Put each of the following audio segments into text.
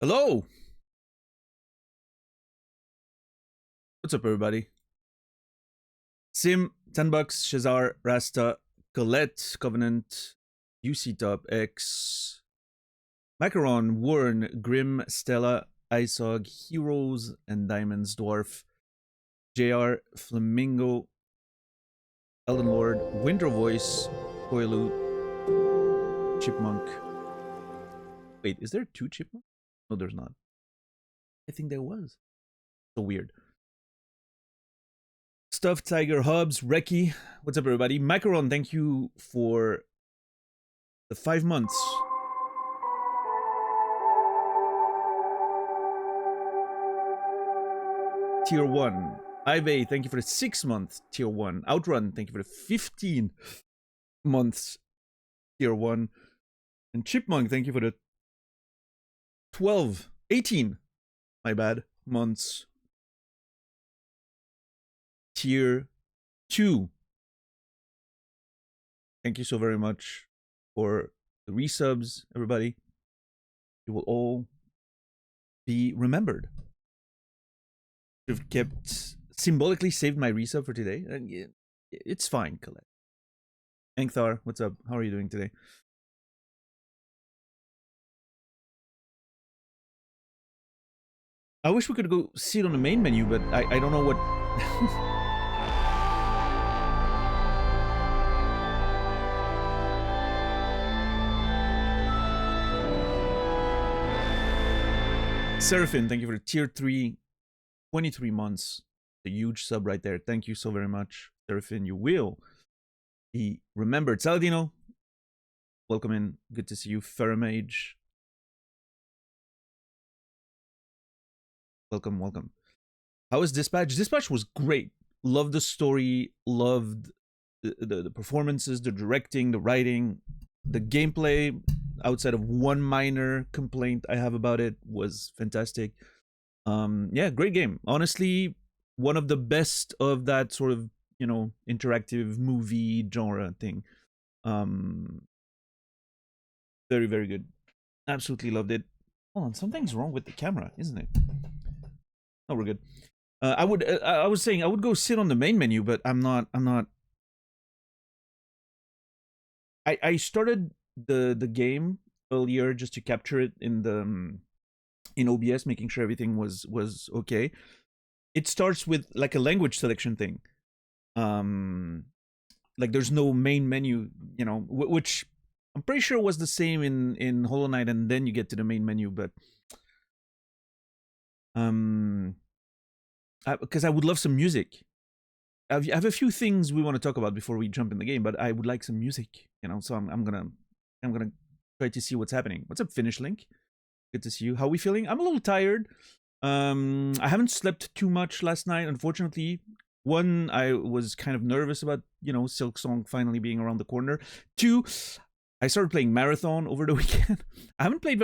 Hello! What's up, everybody? Sim, $10, Shazar, Rasta, Colette, Covenant, UC Top, X, Macaron, Warren, Grim, Stella, Isog, Heroes and Diamonds, Dwarf, JR, Flamingo, Elden Lord, Winter Voice, Coilu, Chipmunk. Wait, is there two Chipmunks? No, there's not. I think there was. So weird. Stuffed Tiger, Hubs, Reki. What's up, everybody? Macaron, thank you for the 5 months. Tier 1. Ive, thank you for the 6 months. Tier 1. Outrun, thank you for the 15 months. Tier 1. And Chipmunk, thank you for the 18, my bad, months. Tier 2. Thank you so very much for the resubs, everybody. You will all be remembered. Have kept symbolically saved my resub for today. It's fine, Colette. Angthar, what's up? How are you doing today? I wish we could go sit on the main menu, but I don't know what. Seraphim, thank you for the tier 3, 23 months. A huge sub right there. Thank you so very much, Seraphim. You will be remembered. Saladino, welcome in. Good to see you. Ferramage, welcome, welcome. How was Dispatch? Dispatch was great. Loved the story. Loved the performances, the directing, the writing, the gameplay. Outside of one minor complaint I have about it, was fantastic. Yeah, great game. Honestly, one of the best of that sort of, you know, interactive movie genre thing. Very, very good. Absolutely loved it. Hold on, something's wrong with the camera, isn't it? Oh, we're good. I was saying I would go sit on the main menu, but I'm not. I started the game earlier just to capture it in the in OBS, making sure everything was okay. It starts with like a language selection thing. Like there's no main menu, you know, which I'm pretty sure was the same in Hollow Knight, and then you get to the main menu. But because I would love some music. I have a few things we want to talk about before we jump in the game, but I would like some music, you know. So I'm gonna try to see what's happening. What's up, Finish Link? Good to see you. How are we feeling? I'm a little tired. I haven't slept too much last night, unfortunately. One, I was kind of nervous about, you know, Silksong finally being around the corner. Two, I started playing Marathon over the weekend. I haven't played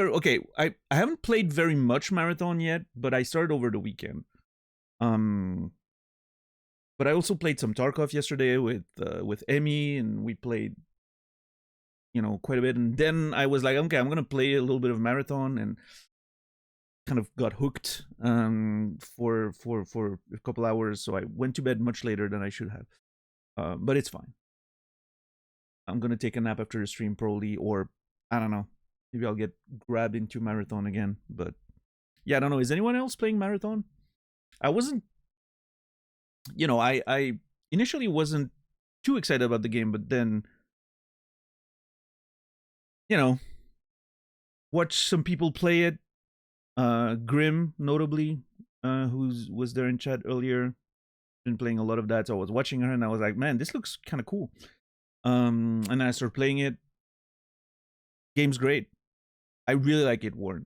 I haven't played very much Marathon yet, but I started over the weekend. But I also played some Tarkov yesterday with Emmy, and we played, you know, quite a bit. And then I was like, okay, I'm gonna play a little bit of Marathon, and kind of got hooked for a couple hours. So I went to bed much later than I should have. But it's fine. I'm gonna take a nap after the stream probably, or I don't know. Maybe I'll get grabbed into Marathon again. But yeah, I don't know. Is anyone else playing Marathon? I wasn't, you know, I initially wasn't too excited about the game, but then, you know, watch some people play it. Grim, notably, who was there in chat earlier, been playing a lot of that. So I was watching her, and I was like, man, this looks kind of cool. And I started playing it. Game's great. I really like it, Warren.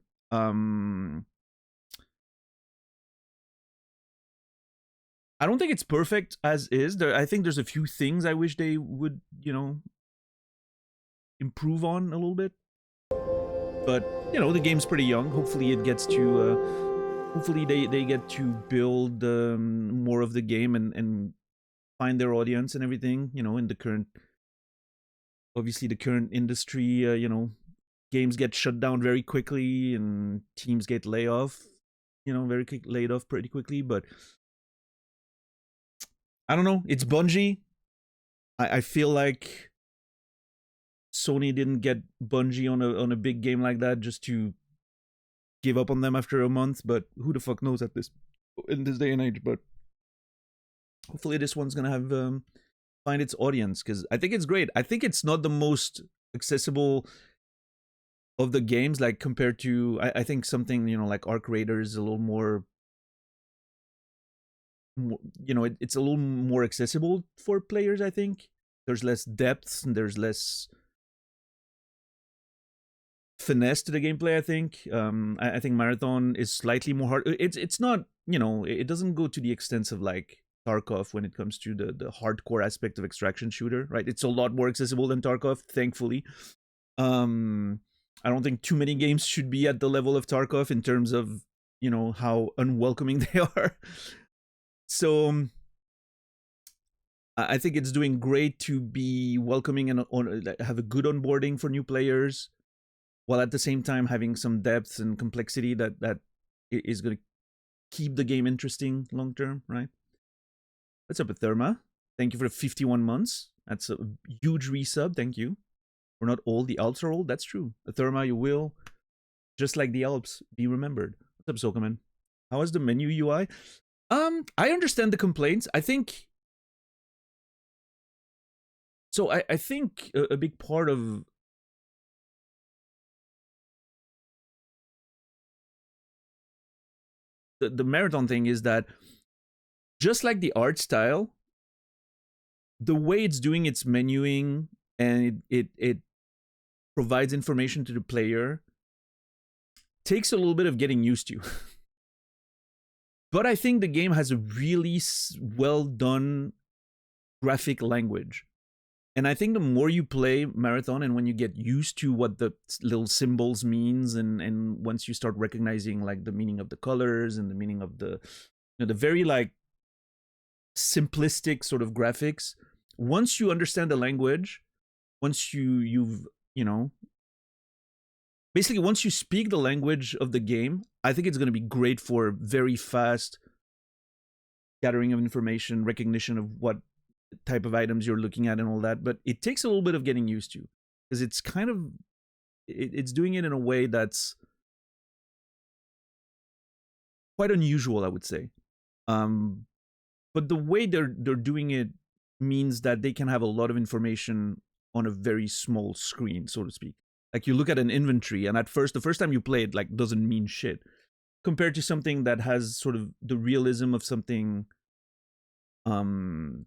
I don't think it's perfect as is. I think there's a few things I wish they would, you know, improve on a little bit. But, you know, the game's pretty young. Hopefully it gets to, hopefully they get to build more of the game and find their audience and everything, you know, in the current, obviously the current industry, you know, games get shut down very quickly and teams get laid off, laid off pretty quickly. But I don't know. It's Bungie. I feel like Sony didn't get Bungie on a big game like that just to give up on them after a month. But who the fuck knows in this day and age? But hopefully this one's gonna have find its audience, because I think it's great. I think it's not the most accessible of the games, like compared to I think something like Arc Raiders is a little more, it's a little more accessible for players. I think there's less depth and there's less finesse to the gameplay. I think I think Marathon is slightly more hard. It's not, it doesn't go to the extent of like Tarkov when it comes to the hardcore aspect of extraction shooter, right? It's a lot more accessible than Tarkov, thankfully. I don't think too many games should be at the level of Tarkov in terms of, how unwelcoming they are. So I think it's doing great to be welcoming and have a good onboarding for new players, while at the same time having some depth and complexity that is going to keep the game interesting long term, right? What's up, Therma? Thank you for the 51 months. That's a huge resub. Thank you. We're not old. The Alps are old. That's true. Therma, you will, just like the Alps, be remembered. What's up, Sokaman? How is the menu UI? I understand the complaints. I think... So I think a big part of... The Marathon thing is that, just like the art style, the way it's doing its menuing and it provides information to the player takes a little bit of getting used to. But I think the game has a really well done graphic language. And I think the more you play Marathon and when you get used to what the little symbols means, and once you start recognizing like the meaning of the colors and the meaning of the very like simplistic sort of graphics, once you understand the language, once you've basically once you speak the language of the game, I think it's going to be great for very fast gathering of information, recognition of what type of items you're looking at and all that. But it takes a little bit of getting used to, because it's kind of it's doing it in a way that's quite unusual, I would say. But the way they're doing it means that they can have a lot of information on a very small screen, so to speak. Like you look at an inventory, and at first, the first time you play it, like doesn't mean shit, compared to something that has sort of the realism of something, with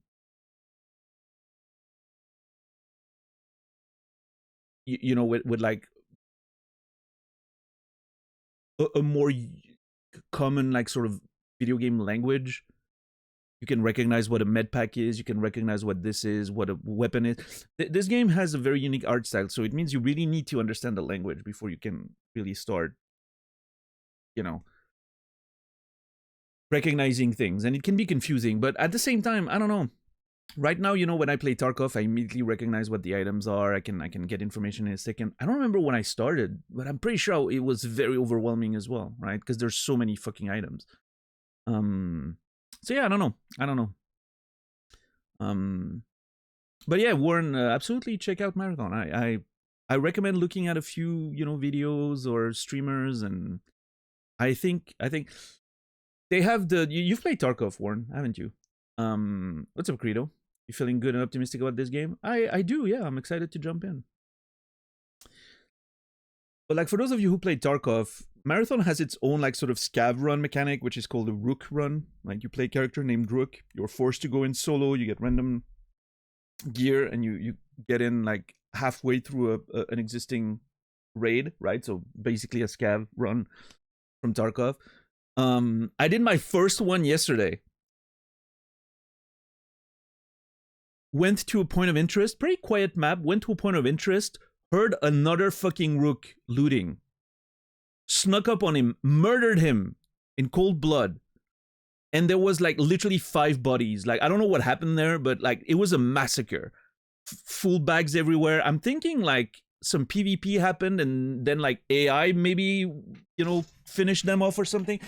like a more common like sort of video game language. You can recognize what a med pack is. You can recognize what this is, what a weapon is. This game has a very unique art style, so it means you really need to understand the language before you can really start, recognizing things. And it can be confusing, but at the same time, I don't know. Right now, when I play Tarkov, I immediately recognize what the items are. I can get information in a second. I don't remember when I started, but I'm pretty sure it was very overwhelming as well, right? Because there's so many fucking items. So yeah, I don't know. But yeah, Warren, absolutely check out Marathon. I recommend looking at a few, videos or streamers, and I think they have you've played Tarkov, Warren, haven't you? What's up, Credo? You feeling good and optimistic about this game? I do, yeah. I'm excited to jump in. But like for those of you who played Tarkov, Marathon has its own like sort of scav run mechanic, which is called the Rook run. Like you play a character named Rook. You're forced to go in solo. You get random gear, and you get in like halfway through an existing raid, right? So basically a scav run from Tarkov. I did my first one yesterday. Went to a point of interest, pretty quiet map, went to a point of interest, heard another fucking Rook looting. Snuck up on him, murdered him in cold blood. And there was like literally 5 bodies. Like, I don't know what happened there, but like it was a massacre. Full bags everywhere. I'm thinking like some PvP happened, and then like AI maybe finished them off or something,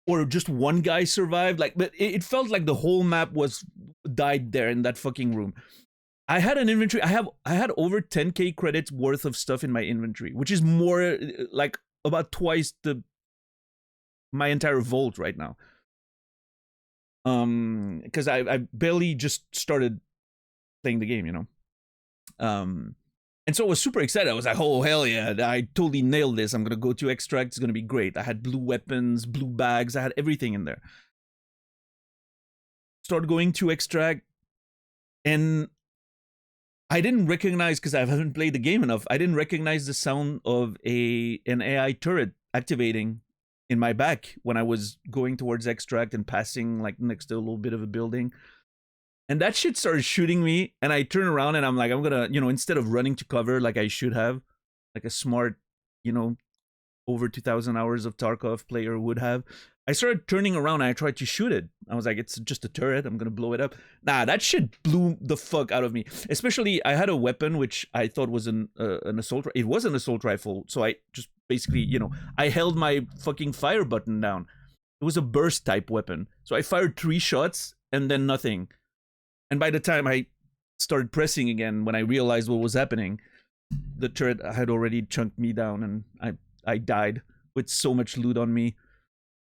or just one guy survived. Like, but it felt like the whole map was died there in that fucking room. I had an inventory. I had over 10k credits worth of stuff in my inventory, which is more like about twice my entire vault right now. Because I barely just started playing the game, and so I was super excited. I was like, oh hell yeah, I totally nailed this. I'm gonna go to extract. It's gonna be great. I had blue weapons, blue bags. I had everything in there. Started going to extract, and I didn't recognize, because I haven't played the game enough, I didn't recognize the sound of an AI turret activating in my back when I was going towards extract and passing like next to a little bit of a building. And that shit started shooting me, and I turn around and I'm like, I'm gonna, instead of running to cover like I should have, like a smart, over 2,000 hours of Tarkov player would have, I started turning around and I tried to shoot it. I was like, it's just a turret, I'm gonna blow it up. Nah, that shit blew the fuck out of me. Especially, I had a weapon which I thought was an assault. It was an assault rifle, so I just basically, I held my fucking fire button down. It was a burst type weapon, so I fired 3 shots and then nothing. And by the time I started pressing again, when I realized what was happening, the turret had already chunked me down, and I died with so much loot on me.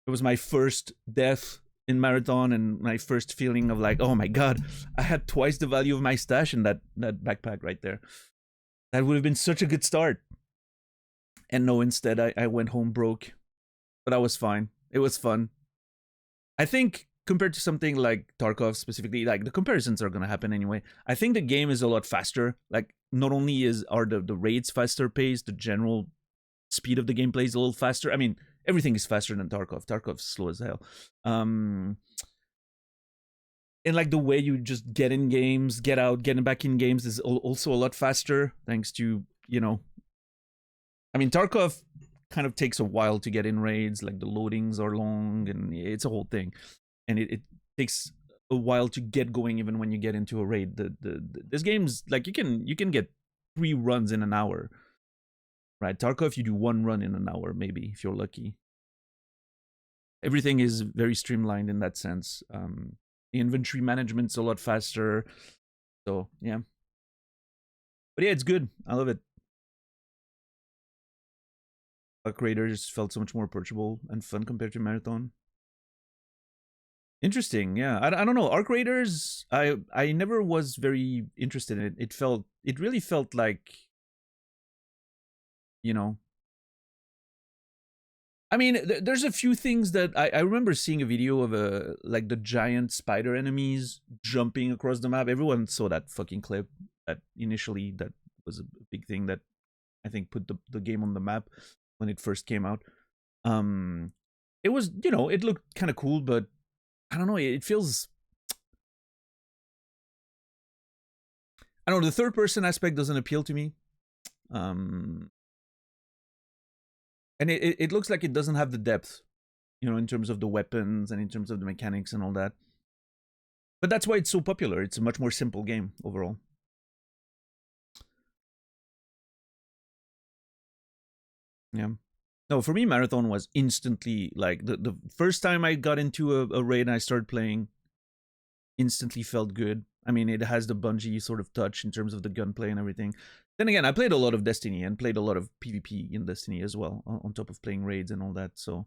It was my first death in Marathon, and my first feeling of like, oh my god, I had twice the value of my stash in that backpack right there. That would have been such a good start. And no, instead I went home broke. But that was fine. It was fun. I think compared to something like Tarkov specifically, like the comparisons are gonna happen anyway. I think the game is a lot faster. Like, not only are the raids faster paced, the general speed of the gameplay is a little faster. I mean, everything is faster than Tarkov. Tarkov's slow as hell. And like the way you just get in games, get out, getting back in games is also a lot faster, thanks to, I mean, Tarkov kind of takes a while to get in raids. Like, the loadings are long, and it's a whole thing. And it takes a while to get going, even when you get into a raid. This game's like, you can get 3 runs in an hour, right? Tarkov, you do 1 run in an hour, maybe, if you're lucky. Everything is very streamlined in that sense. The inventory management's a lot faster. So yeah, but yeah, it's good. I love it. Arc Raiders felt so much more approachable and fun compared to Marathon. Interesting, yeah. I don't know. Arc Raiders, I never was very interested in it. It really felt like, I mean, there's a few things that I remember seeing a video of like the giant spider enemies jumping across the map. Everyone saw that fucking clip. That initially, that was a big thing that I think put the game on the map when it first came out. It was, it looked kind of cool, but I don't know, it feels, I don't know, the third person aspect doesn't appeal to me. And it looks like it doesn't have the depth, in terms of the weapons and in terms of the mechanics and all that. But that's why it's so popular. It's a much more simple game overall. Yeah. No, for me, Marathon was instantly, like, the first time I got into a raid and I started playing, instantly felt good. I mean, it has the Bungie sort of touch in terms of the gunplay and everything. Then again, I played a lot of Destiny and played a lot of PvP in Destiny as well, on top of playing raids and all that. So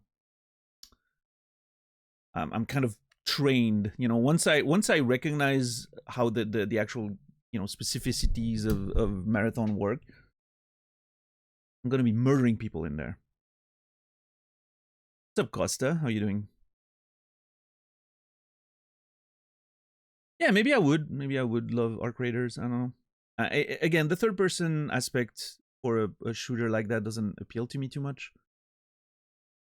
I'm kind of trained, once I recognize how the actual, specificities of Marathon work, I'm gonna be murdering people in there. What's up, Costa? How are you doing? Yeah, maybe I would. Maybe I would love Arc Raiders. I don't know. Again, the third person aspect for a shooter like that doesn't appeal to me too much.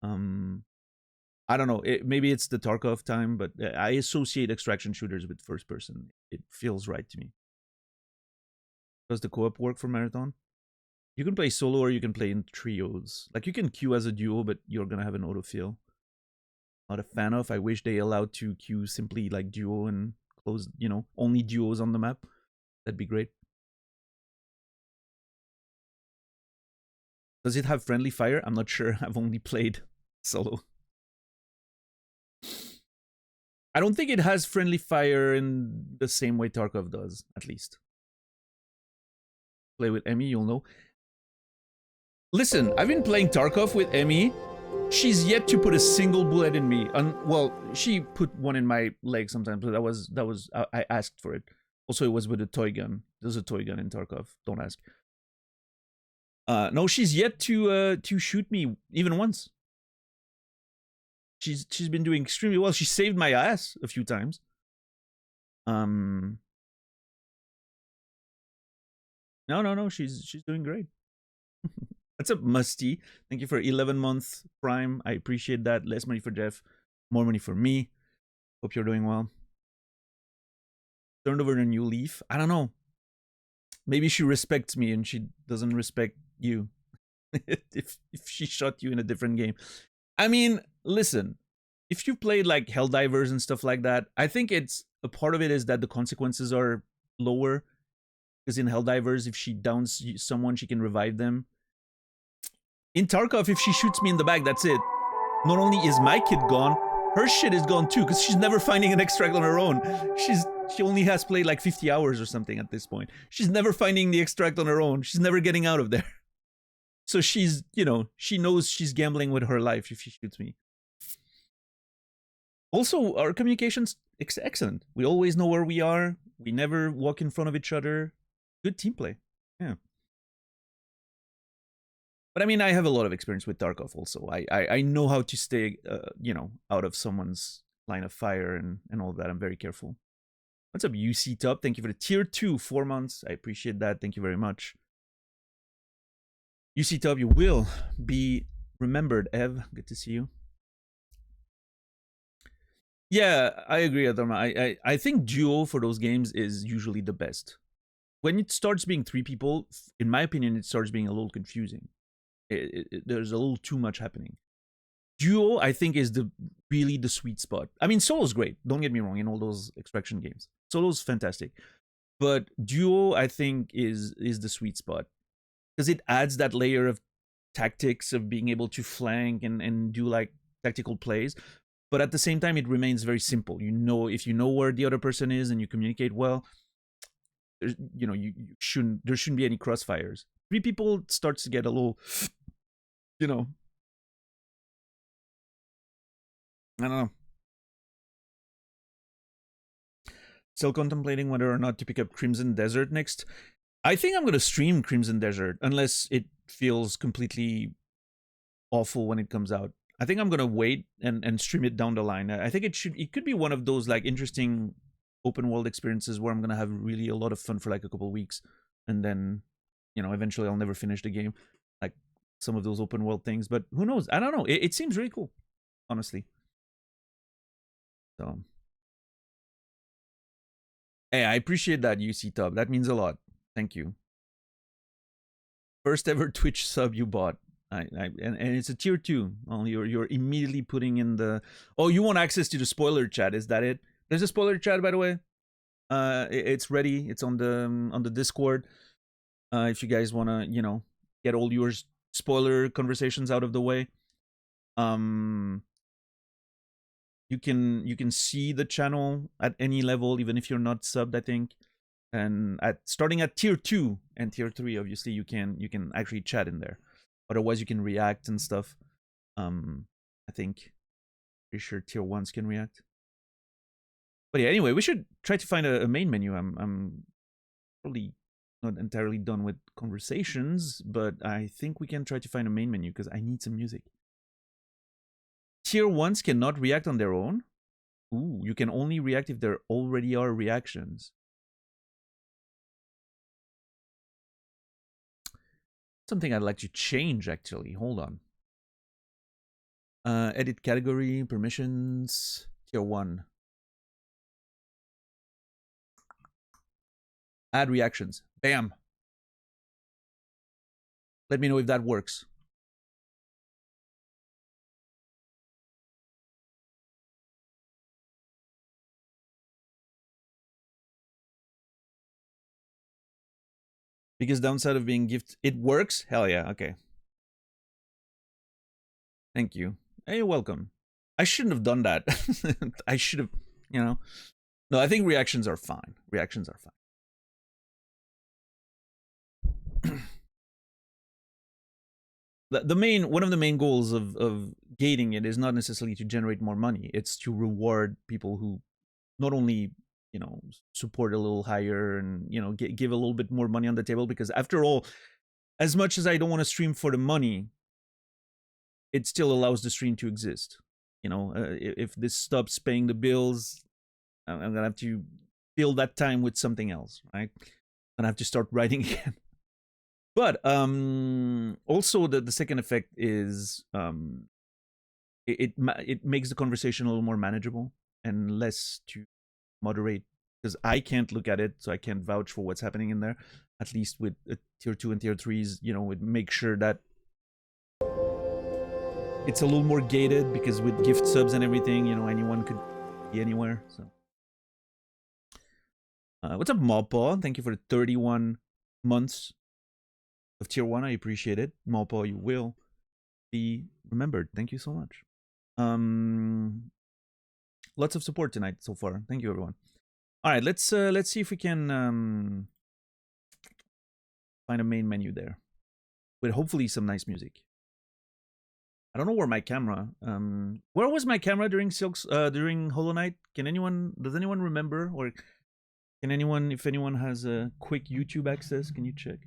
I don't know. Maybe it's the Tarkov time, but I associate extraction shooters with first person. It feels right to me. Does the co-op work for Marathon? You can play solo or you can play in trios. Like, you can queue as a duo, but you're gonna have an autofill. Not a fan of. I wish they allowed to queue simply like duo and close, only duos on the map. That'd be great. Does it have friendly fire? I'm not sure. I've only played solo. I don't think it has friendly fire in the same way Tarkov does, at least. Play with Emmy, you'll know. Listen, I've been playing Tarkov with Emmy. She's yet to put a single bullet in me. Well, she put one in my leg sometimes, but that was I asked for it. Also, it was with a toy gun. There's a toy gun in Tarkov. Don't ask. No, she's yet to shoot me even once. She's been doing extremely well. She saved my ass a few times. No, she's doing great. That's a musty. Thank you for 11 months Prime. I appreciate that. Less money for Jeff, more money for me. Hope you're doing well. Turned over a new leaf. I don't know. Maybe she respects me and she doesn't respect you. if she shot you in a different game. I mean, listen, if you played like Helldivers and stuff like that, I think it's a part of it is that the consequences are lower. Because in Helldivers, if she downs someone, she can revive them. In Tarkov, if she shoots me in the back, that's it. Not only is my kid gone, her shit is gone too, because she's never finding an extract on her own. She only has played like 50 hours or something at this point. She's never finding the extract on her own. She's never getting out of there. So she's, you know, she knows she's gambling with her life if she shoots me. Also, our communication's excellent. We always know where we are. We never walk in front of each other. Good team play. Yeah. But I mean, I have a lot of experience with Tarkov also. I know how to stay, you know, out of someone's line of fire and all of that. I'm very careful. What's up, UC Top? Thank you for the tier 2, 4 months. I appreciate that. Thank you very much. UC Top, you will be remembered, Ev. Good to see you. Yeah, I agree, Adama. I think duo for those games is usually the best. When it starts being 3 people, in my opinion, it starts being a little confusing. There's a little too much happening. Duo, I think, is really the sweet spot. I mean, solo's great. Don't get me wrong. In all those extraction games, solo's fantastic. But duo, I think, is the sweet spot because it adds that layer of tactics of being able to flank and do like tactical plays. But at the same time, it remains very simple. You know, if you know where the other person is and you communicate well, you know, there shouldn't be any crossfires. 3 people starts to get a little, you know, I don't know. Still contemplating whether or not to pick up Crimson Desert next. I think I'm going to stream Crimson Desert unless it feels completely awful when it comes out. I think I'm going to wait and stream it down the line. I think it could be one of those like interesting open world experiences where I'm going to have really a lot of fun for like a couple weeks. And then, you know, eventually I'll never finish the game. Like some of those open world things. But who knows? I don't know. It seems really cool, honestly. So, hey, I appreciate that, UC Tub. That means a lot. Thank you. First ever Twitch sub you bought. And it's a tier 2. Only you're immediately putting in the. Oh, you want access to the spoiler chat? Is that it? There's a spoiler chat, by the way. It's ready. It's on the Discord. If you guys wanna, you know, get all your spoiler conversations out of the way. You can see the channel at any level, even if you're not subbed, I think. And starting at tier 2 and tier 3, obviously you can actually chat in there. Otherwise you can react and stuff. I think pretty sure tier 1s can react. But yeah, anyway, we should try to find a main menu. I'm probably not entirely done with conversations, but I think we can try to find a main menu because I need some music. Tier 1s cannot react on their own. Ooh, you can only react if there already are reactions. Something I'd like to change, actually. Hold on. Edit category, permissions, tier 1. Add reactions. Bam. Let me know if that works. Biggest downside of being gifted. It works? Hell yeah. Okay. Thank you. Hey, you're welcome. I shouldn't have done that. I should have, you know. No, I think reactions are fine. Reactions are fine. The main one of the main goals of gating it is not necessarily to generate more money. It's to reward people who not only support a little higher and give a little bit more money on the table, because after all, as much as I don't want to stream for the money, it still allows the stream to exist. If this stops paying the bills, I'm gonna have to fill that time with something else, right? And I have to start writing again. But also the second effect is it makes the conversation a little more manageable and less to moderate, because I can't look at it, so I can't vouch for what's happening in there. At least with tier 2 and tier 3s, it makes sure that it's a little more gated, because with gift subs and everything, anyone could be anywhere. So what's up, Mawpaw? Thank you for the 31 months of tier 1. I appreciate it. Mawpaw, you will be remembered. Thank you so much. Lots of support tonight so far. Thank you, everyone. All right, let's see if we can find a main menu there with hopefully some nice music. I don't know where my camera. Where was my camera during during Hollow Knight? Does anyone remember, or can anyone, if anyone has a quick YouTube access, can you check?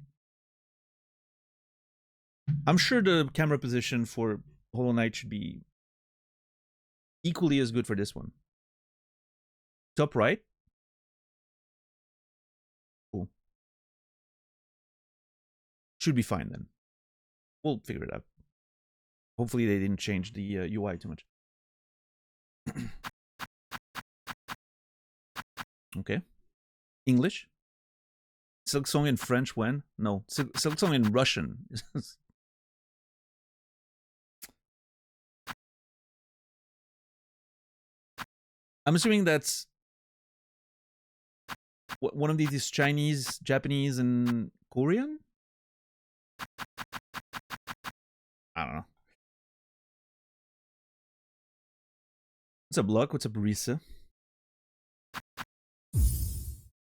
I'm sure the camera position for Hollow Knight should be equally as good for this one. Top right. Cool. Should be fine then. We'll figure it out. Hopefully they didn't change the UI too much. Okay. English? Silksong in French when? No. Silksong in Russian. I'm assuming that's one of these is Chinese, Japanese, and Korean? I don't know. What's up, Luck? What's up, Risa?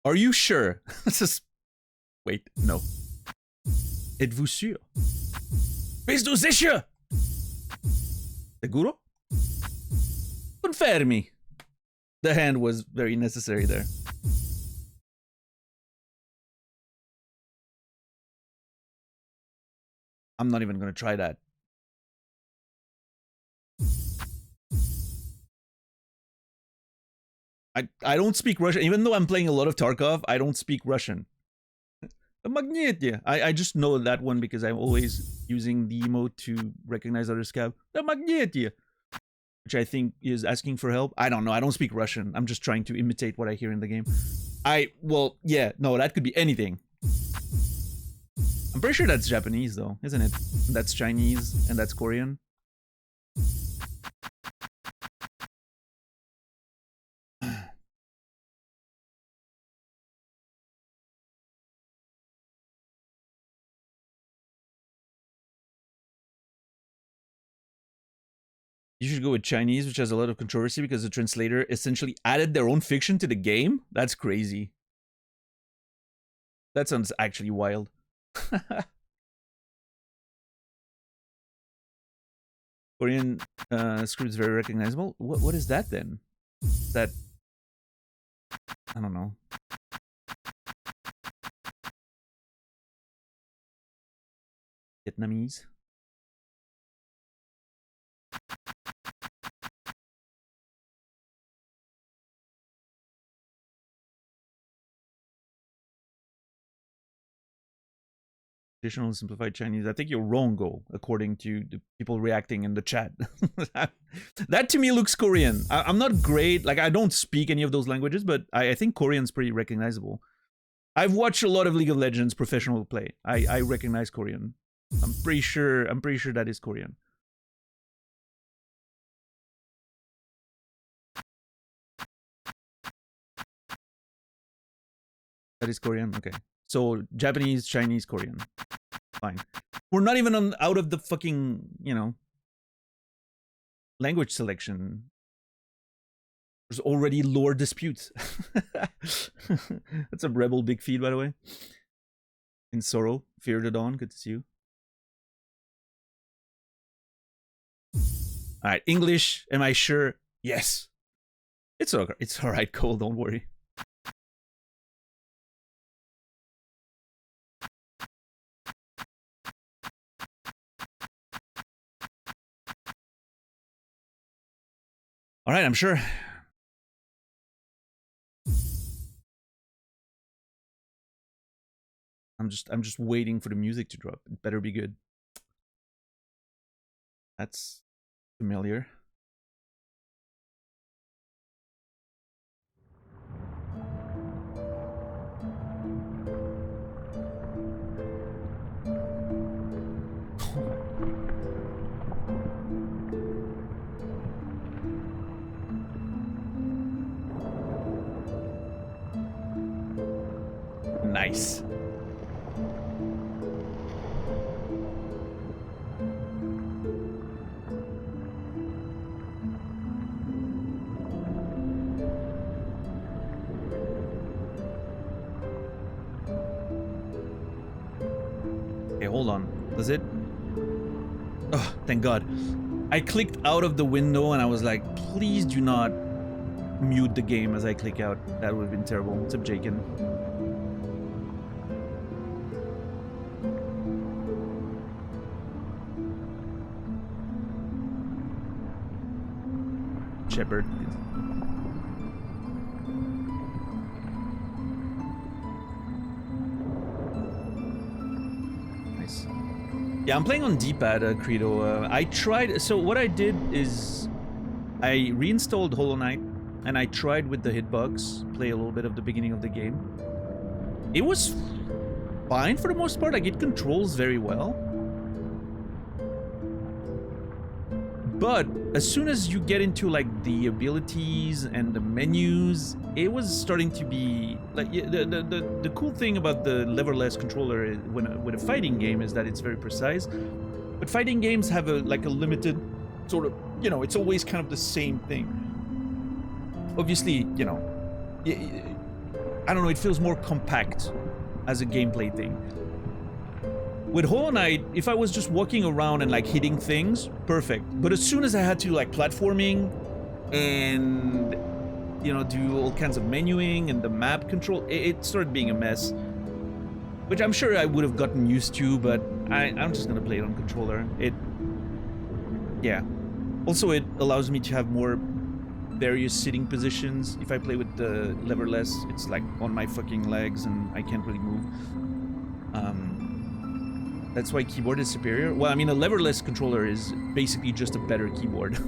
Are you sure? Wait, no. Êtes-vous sûr? Bist du sicher? Seguro? Confermi. The hand was very necessary there. I'm not even going to try that. I don't speak Russian. Even though I'm playing a lot of Tarkov, I don't speak Russian. The I just know that one because I'm always using the emote to recognize other scab. The Magnetia. Which I think is asking for help. I don't know. I don't speak Russian. I'm just trying to imitate what I hear in the game. Well, yeah, no, that could be anything. I'm pretty sure that's Japanese, though, isn't it? That's Chinese, and that's Korean. You should go with Chinese, which has a lot of controversy because the translator essentially added their own fiction to the game? That's crazy. That sounds actually wild. Korean script is very recognizable. What is that then? That I don't know. Vietnamese. Traditional and simplified Chinese. I think you're wrong, Go, according to the people reacting in the chat. That to me looks Korean. I'm not great. Like, I don't speak any of those languages, but I think Korean's pretty recognizable. I've watched a lot of League of Legends professional play. I recognize Korean. I'm pretty sure that is Korean. That is Korean? Okay. So Japanese, Chinese, Korean. Fine. We're not even out of the fucking, language selection. There's already lore disputes. That's a rebel big feed, by the way. In Sorrow, Fear the Dawn, good to see you. All right, English, am I sure? Yes. It's all right, Cole, don't worry. All right, I'm sure. I'm just waiting for the music to drop. It better be good. That's familiar. Nice. Okay, hold on. Does it? Oh, thank God. I clicked out of the window and I was like, please do not mute the game as I click out. That would have been terrible. What's up, Jakin? Shepherd. Nice. Yeah, I'm playing on D-pad, Credo. I tried. So what I did is I reinstalled Hollow Knight and I tried with the hitbox, play a little bit of the beginning of the game. It was fine for the most part. Like, it controls very well. But as soon as you get into like the abilities and the menus, it was starting to be like the cool thing about the lever-less controller is with a fighting game is that it's very precise. But fighting games have a limited sort of, you know, it's always kind of the same thing. Obviously, you know, I don't know, it feels more compact as a gameplay thing. With Hollow Knight, if I was just walking around and like hitting things, perfect. But as soon as I had to like platforming and, you know, do all kinds of menuing and the map control, it started being a mess. Which I'm sure I would have gotten used to, but I'm just gonna play it on controller. Yeah. Also, it allows me to have more various sitting positions. If I play with the lever-less, it's like on my fucking legs and I can't really move. That's why keyboard is superior. Well, I mean, a lever-less controller is basically just a better keyboard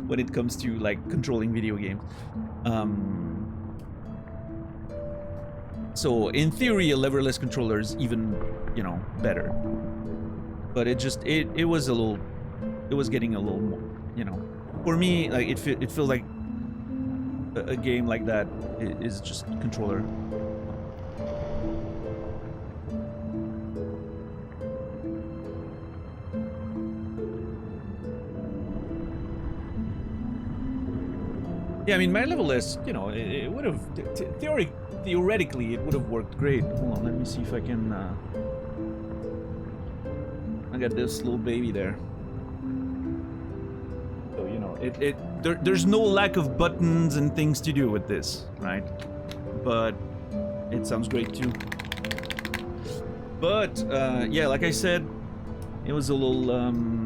when it comes to like controlling video games. So in theory, a lever-less controller is even, you know, better. But it just it was getting a little more, you know. For me, like it feels like a game like that is just controller. Yeah, I mean, my level list, you know, it would have theoretically it would have worked great. Hold on, let me see if I can. I got this little baby there. So you know, there's no lack of buttons and things to do with this, right? But it sounds great too. But yeah, like I said, it was a little.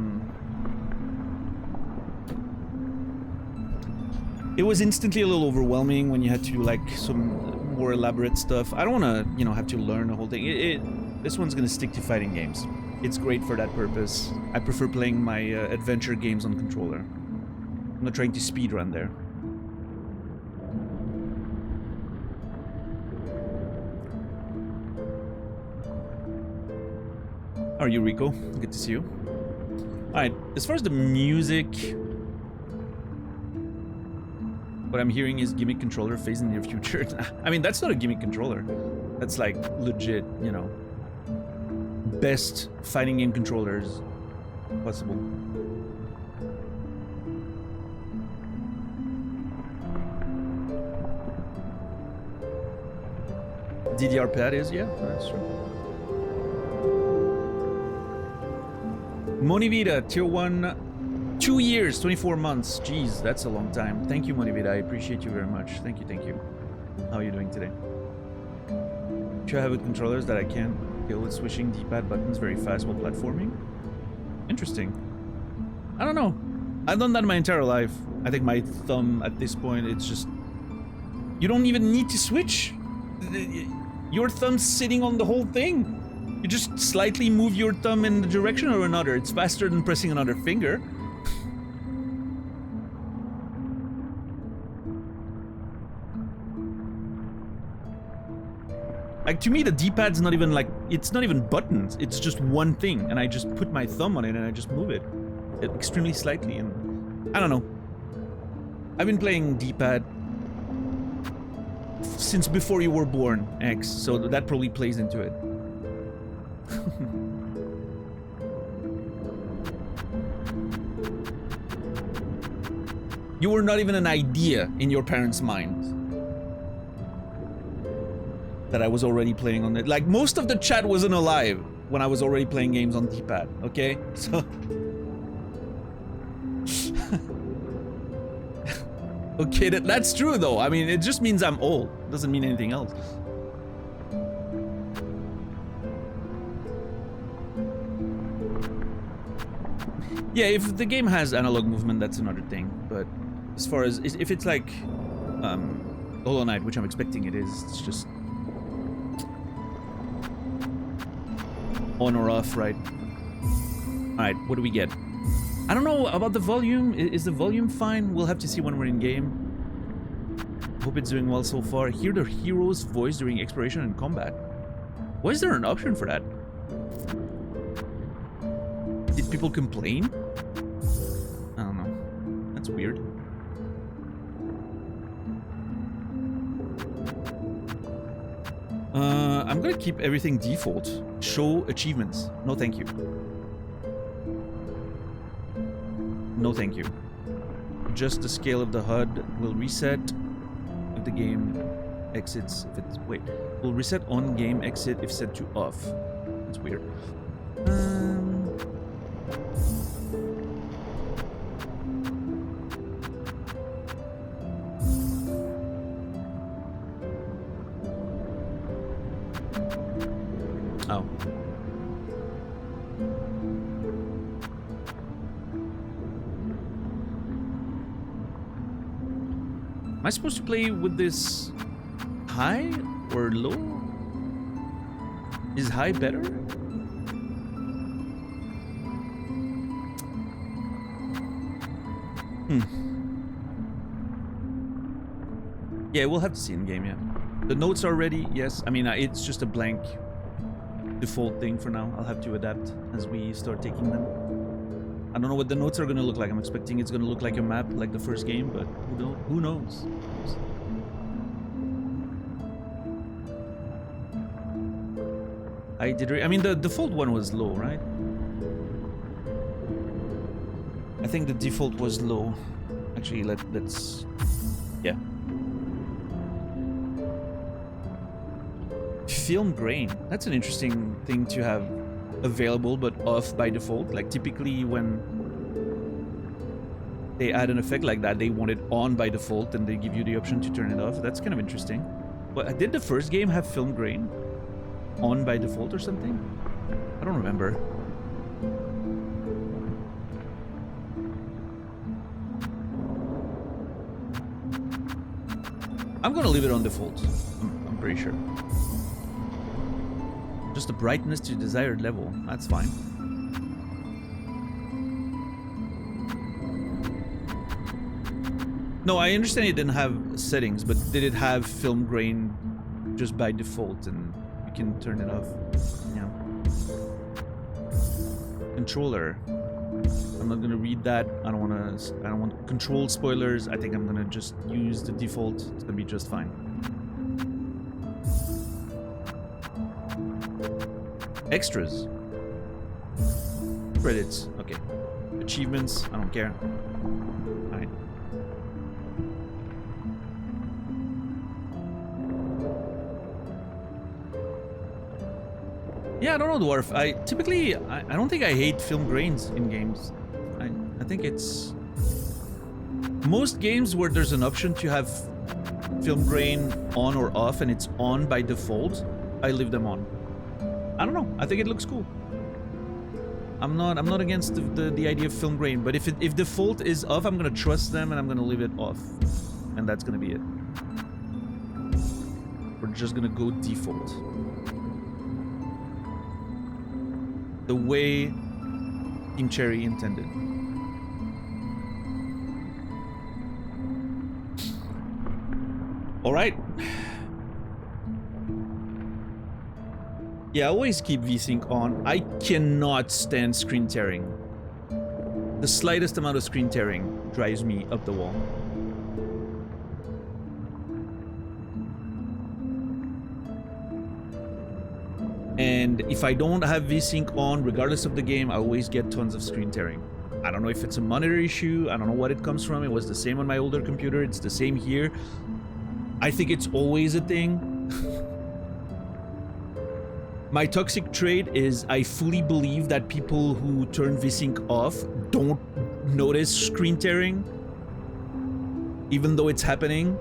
It was instantly a little overwhelming when you had to do like some more elaborate stuff. I don't want to, you know, have to learn the whole thing. This one's gonna stick to fighting games. It's great for that purpose. I prefer playing my adventure games on controller. I'm not trying to speedrun there. How are you, Rico? Good to see you. Alright, as far as the music, what I'm hearing is gimmick controller phase in the near future. I mean, that's not a gimmick controller. That's like legit, you know, best fighting game controllers possible. DDR pad is, yeah, that's true. Monivita, tier 1, 2 years, 24 months. Jeez, that's a long time. Thank you, Monivita. I appreciate you very much. Thank you, thank you. How are you doing today? Should I have with controllers that I can't deal with switching D-pad buttons very fast while platforming? Interesting. I don't know. I've done that my entire life. I think my thumb at this point, it's just... You don't even need to switch. Your thumb's sitting on the whole thing. You just slightly move your thumb in the direction or another. It's faster than pressing another finger. Like, to me, the D-pad's not even like... It's not even buttons. It's just one thing. And I just put my thumb on it and I just move it. Extremely slightly. And I don't know. I've been playing D-pad since before you were born, X. So that probably plays into it. You were not even an idea in your parents' mind that I was already playing on it. Like, most of the chat wasn't alive when I was already playing games on D-pad, okay? So... Okay, that's true though. I mean, it just means I'm old. It doesn't mean anything else. Yeah, if the game has analog movement, that's another thing. But as far as if it's like Hollow Knight, which I'm expecting it is, it's just on or off, right? Alright, what do we get? I don't know about the volume. Is the volume fine? We'll have to see when we're in game. Hope it's doing well so far. Hear the hero's voice during exploration and combat. Why is there an option for that? Did people complain? I don't know. That's weird. I'm gonna keep everything default. Show achievements. No, thank you. No, thank you. Just the scale of the HUD will reset if the game exits. If it's will reset on game exit if set to off. That's weird. Oh. Am I supposed to play with this high or low? Is high better? Yeah, we'll have to see in game, yeah. The notes are ready, yes. I mean, it's just a blank default thing for now. I'll have to adapt as we start taking them. I don't know what the notes are going to look like. I'm expecting it's going to look like a map like the first game, but who knows? I mean, the default one was low, right? I think the default was low. Actually, let's... Yeah. Film grain. That's an interesting thing to have available but off by default. Like, typically when they add an effect like that, they want it on by default and they give you the option to turn it off. That's kind of interesting. But did the first game have film grain on by default or something? I don't remember. I'm gonna leave it on default. I'm pretty sure. Just the brightness to desired level. That's fine. No, I understand it didn't have settings, but did it have film grain just by default and you can turn it off? Yeah. Controller. I'm not gonna read that. I don't want control spoilers. I think I'm gonna just use the default. It's gonna be just fine. Extras. Credits. Okay. Achievements. I don't care. Alright. Yeah, I don't know, Dwarf. I don't think I hate film grains in games. I think it's most games where there's an option to have film grain on or off and it's on by default, I leave them on. I don't know. I think it looks cool. I'm not against the idea of film grain, but if default is off, I'm gonna trust them and I'm gonna leave it off, and that's gonna be it. We're just gonna go default. The way Team Cherry intended. All right. Yeah, I always keep VSync on. I cannot stand screen tearing. The slightest amount of screen tearing drives me up the wall. And if I don't have VSync on, regardless of the game, I always get tons of screen tearing. I don't know if it's a monitor issue. I don't know what it comes from. It was the same on my older computer. It's the same here. I think it's always a thing. My toxic trait is I fully believe that people who turn VSync off don't notice screen tearing, even though it's happening.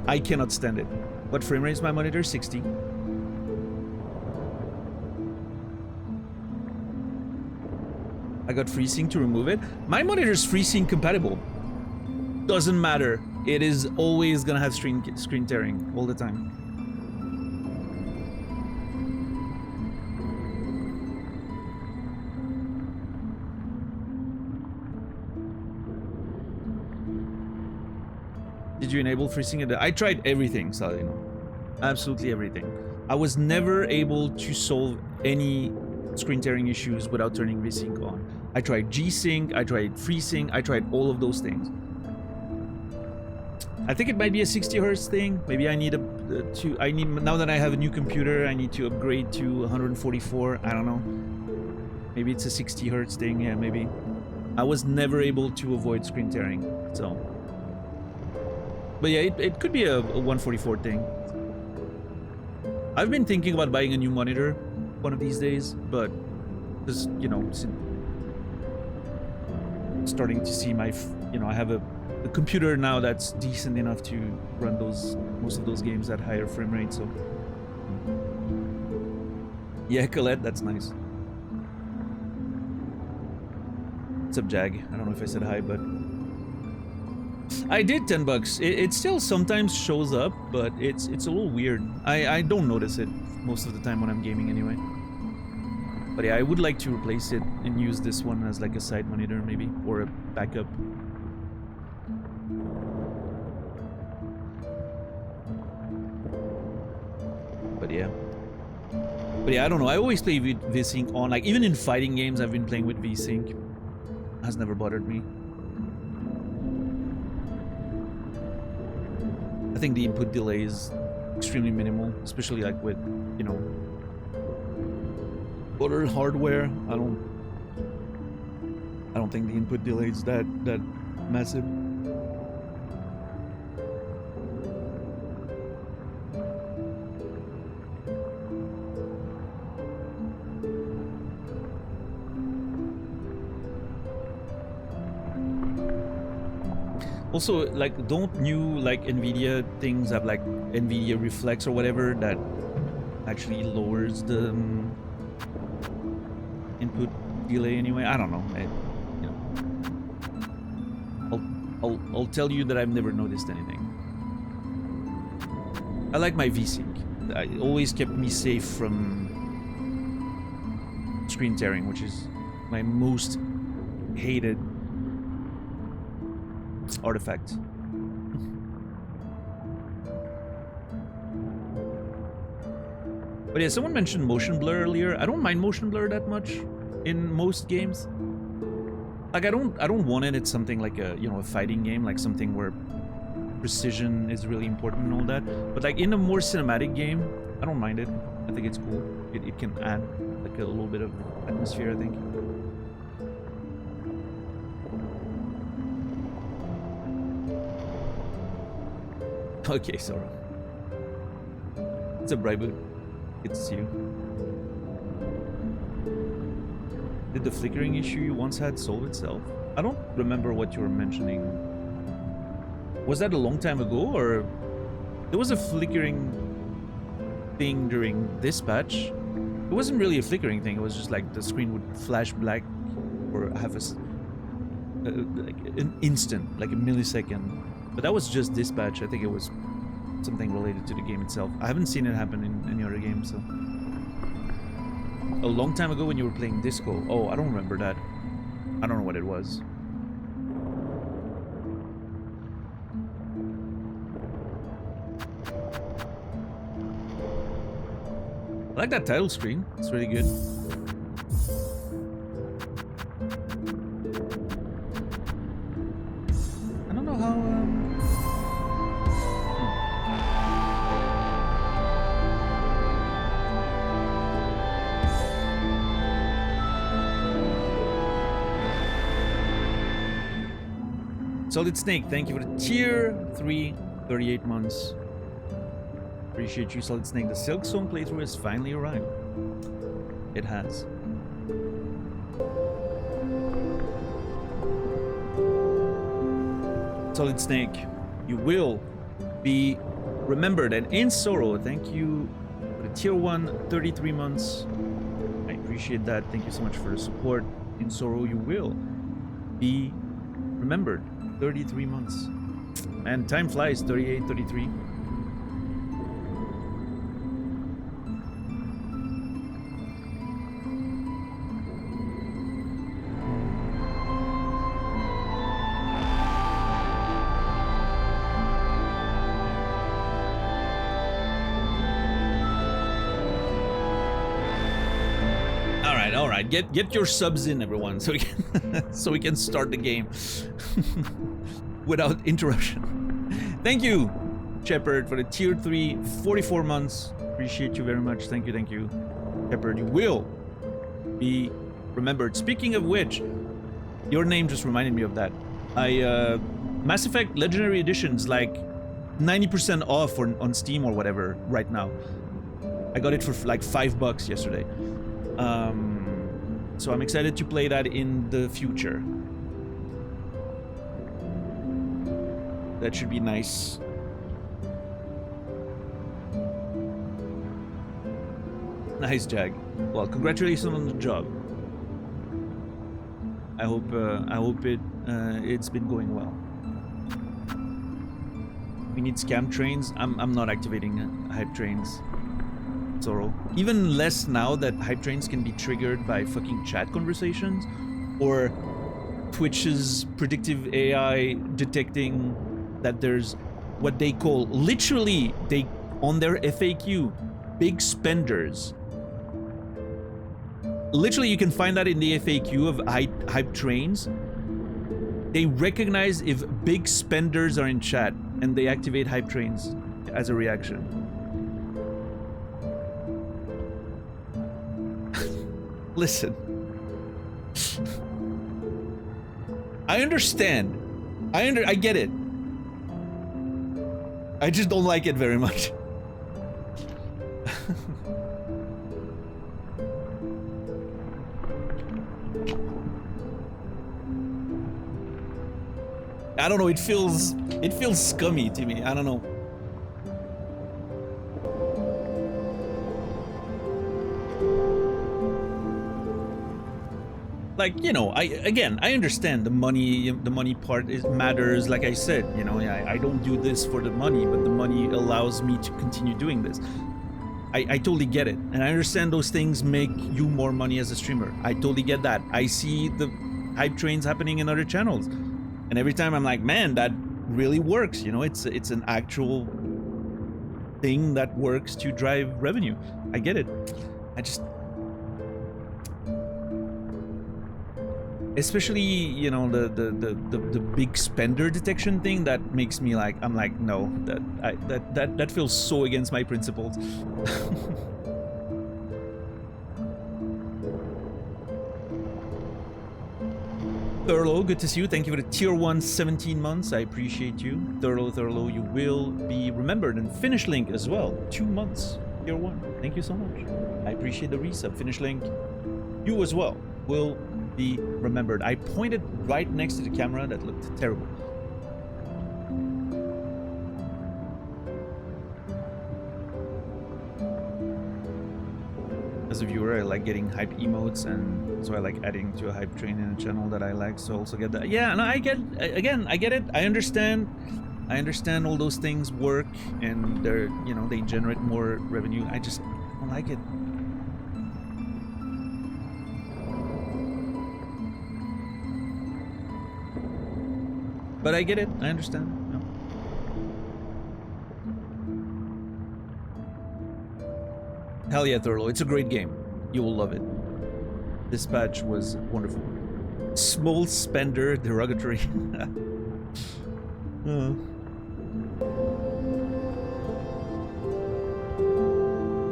I cannot stand it. What frame rate is my monitor? 60. I got FreeSync to remove it. My monitor is FreeSync compatible. Doesn't matter. It is always gonna have screen tearing all the time. Did you enable FreeSync? I tried everything, Salino. Absolutely everything. I was never able to solve any screen tearing issues without turning VSync on. I tried G-Sync, I tried FreeSync, I tried all of those things. I think it might be a 60 Hz thing. Maybe I need now that I have a new computer, I need to upgrade to 144. I don't know. Maybe it's a 60 Hz thing. Yeah, maybe. I was never able to avoid screen tearing. So, but yeah, it could be a 144 thing. I've been thinking about buying a new monitor one of these days, but just, you know, starting to see my, you know, I have a computer now that's decent enough to run most of those games at higher frame rate. So yeah, Colette, that's nice. What's up, Jag? I don't know if I said hi, but I did $10. It still sometimes shows up, but it's a little weird. I don't notice it most of the time when I'm gaming anyway. But yeah, I would like to replace it and use this one as like a side monitor maybe, or a backup. But yeah, I don't know. I always play with VSync on. Like even in fighting games, I've been playing with VSync. Has never bothered me. I think the input delay is extremely minimal, especially like with, you know, other hardware. I don't think the input delay is that massive. Also, like, don't new like NVIDIA things have like NVIDIA Reflex or whatever that actually lowers the input delay anyway? I don't know. You know, I'll tell you that I've never noticed anything. I like my VSync. It always kept me safe from screen tearing, which is my most hated artifact. But yeah, someone mentioned motion blur earlier. I don't mind motion blur that much in most games. Like I don't want it. It's something like a, you know, a fighting game, like something where precision is really important and all that. But like in a more cinematic game, I don't mind it. I think it's cool. It can add like a little bit of atmosphere, I think. Okay, Sora. It's a bright boot. Good to see you. Did the flickering issue you once had solve itself? I don't remember what you were mentioning. Was that a long time ago, or there was a flickering thing during this patch? It wasn't really a flickering thing. It was just like the screen would flash black for like an instant, like a millisecond. But that was just this patch. I think it was something related to the game itself. I haven't seen it happen in any other game, so. A long time ago when you were playing Disco. Oh, I don't remember that. I don't know what it was. I like that title screen. It's really good. I don't know how... Solid Snake, thank you for the tier 3, 38 months. Appreciate you, Solid Snake. The Silksong playthrough has finally arrived. It has. Solid Snake, you will be remembered. And in Sorrow, thank you for the tier 1, 33 months. I appreciate that. Thank you so much for the support. In Sorrow, you will be remembered. 33 months. Man, time flies. 38, 33. All right. Get your subs in, everyone, so we can so we can start the game without interruption. Thank you, Shepard, for the tier 3, 44 months. Appreciate you very much. Thank you, thank you, Shepard. You will be remembered. Speaking of which, your name just reminded me of that. Mass Effect Legendary Edition's like 90% off on Steam or whatever right now. I got it for like $5 yesterday. So I'm excited to play that in the future. That should be nice. Nice, Jag. Well, congratulations on the job. I hope it's been going well. We need scam trains. I'm not activating hype trains. Sorrow. Even less now that hype trains can be triggered by fucking chat conversations or Twitch's predictive AI detecting that there's what they call, literally, they on their FAQ, big spenders. Literally, you can find that in the FAQ of hype trains. They recognize if big spenders are in chat and they activate hype trains as a reaction. Listen, I understand. I get it. I just don't like it very much. I don't know. It feels scummy to me. I don't know. Like, you know, I understand the money part matters. Like I said, you know, I don't do this for the money, but the money allows me to continue doing this. I totally get it, and I understand those things make you more money as a streamer. I totally get that. I see the hype trains happening in other channels, and every time I'm like, man, that really works. You know, it's an actual thing that works to drive revenue. I get it. I just. Especially, you know, the big spender detection thing that makes me like, I'm like, no, that feels so against my principles. Thurlow, good to see you. Thank you for the tier 1 17 months. I appreciate you. Thurlow, you will be remembered. And Finish Link as well. 2 months. Tier 1. Thank you so much. I appreciate the resub. Finish Link, you as well will be remembered. I pointed right next to the camera. That looked terrible. As a viewer, I like getting hype emotes, and so I like adding to a hype train in a channel that I like, so also get that. Yeah, and I get it. I understand all those things work, and they're, you know, they generate more revenue. I just don't like it. But I get it. I understand. Hell yeah, Thurlow. It's a great game. You will love it. This patch was wonderful. Small spender, derogatory.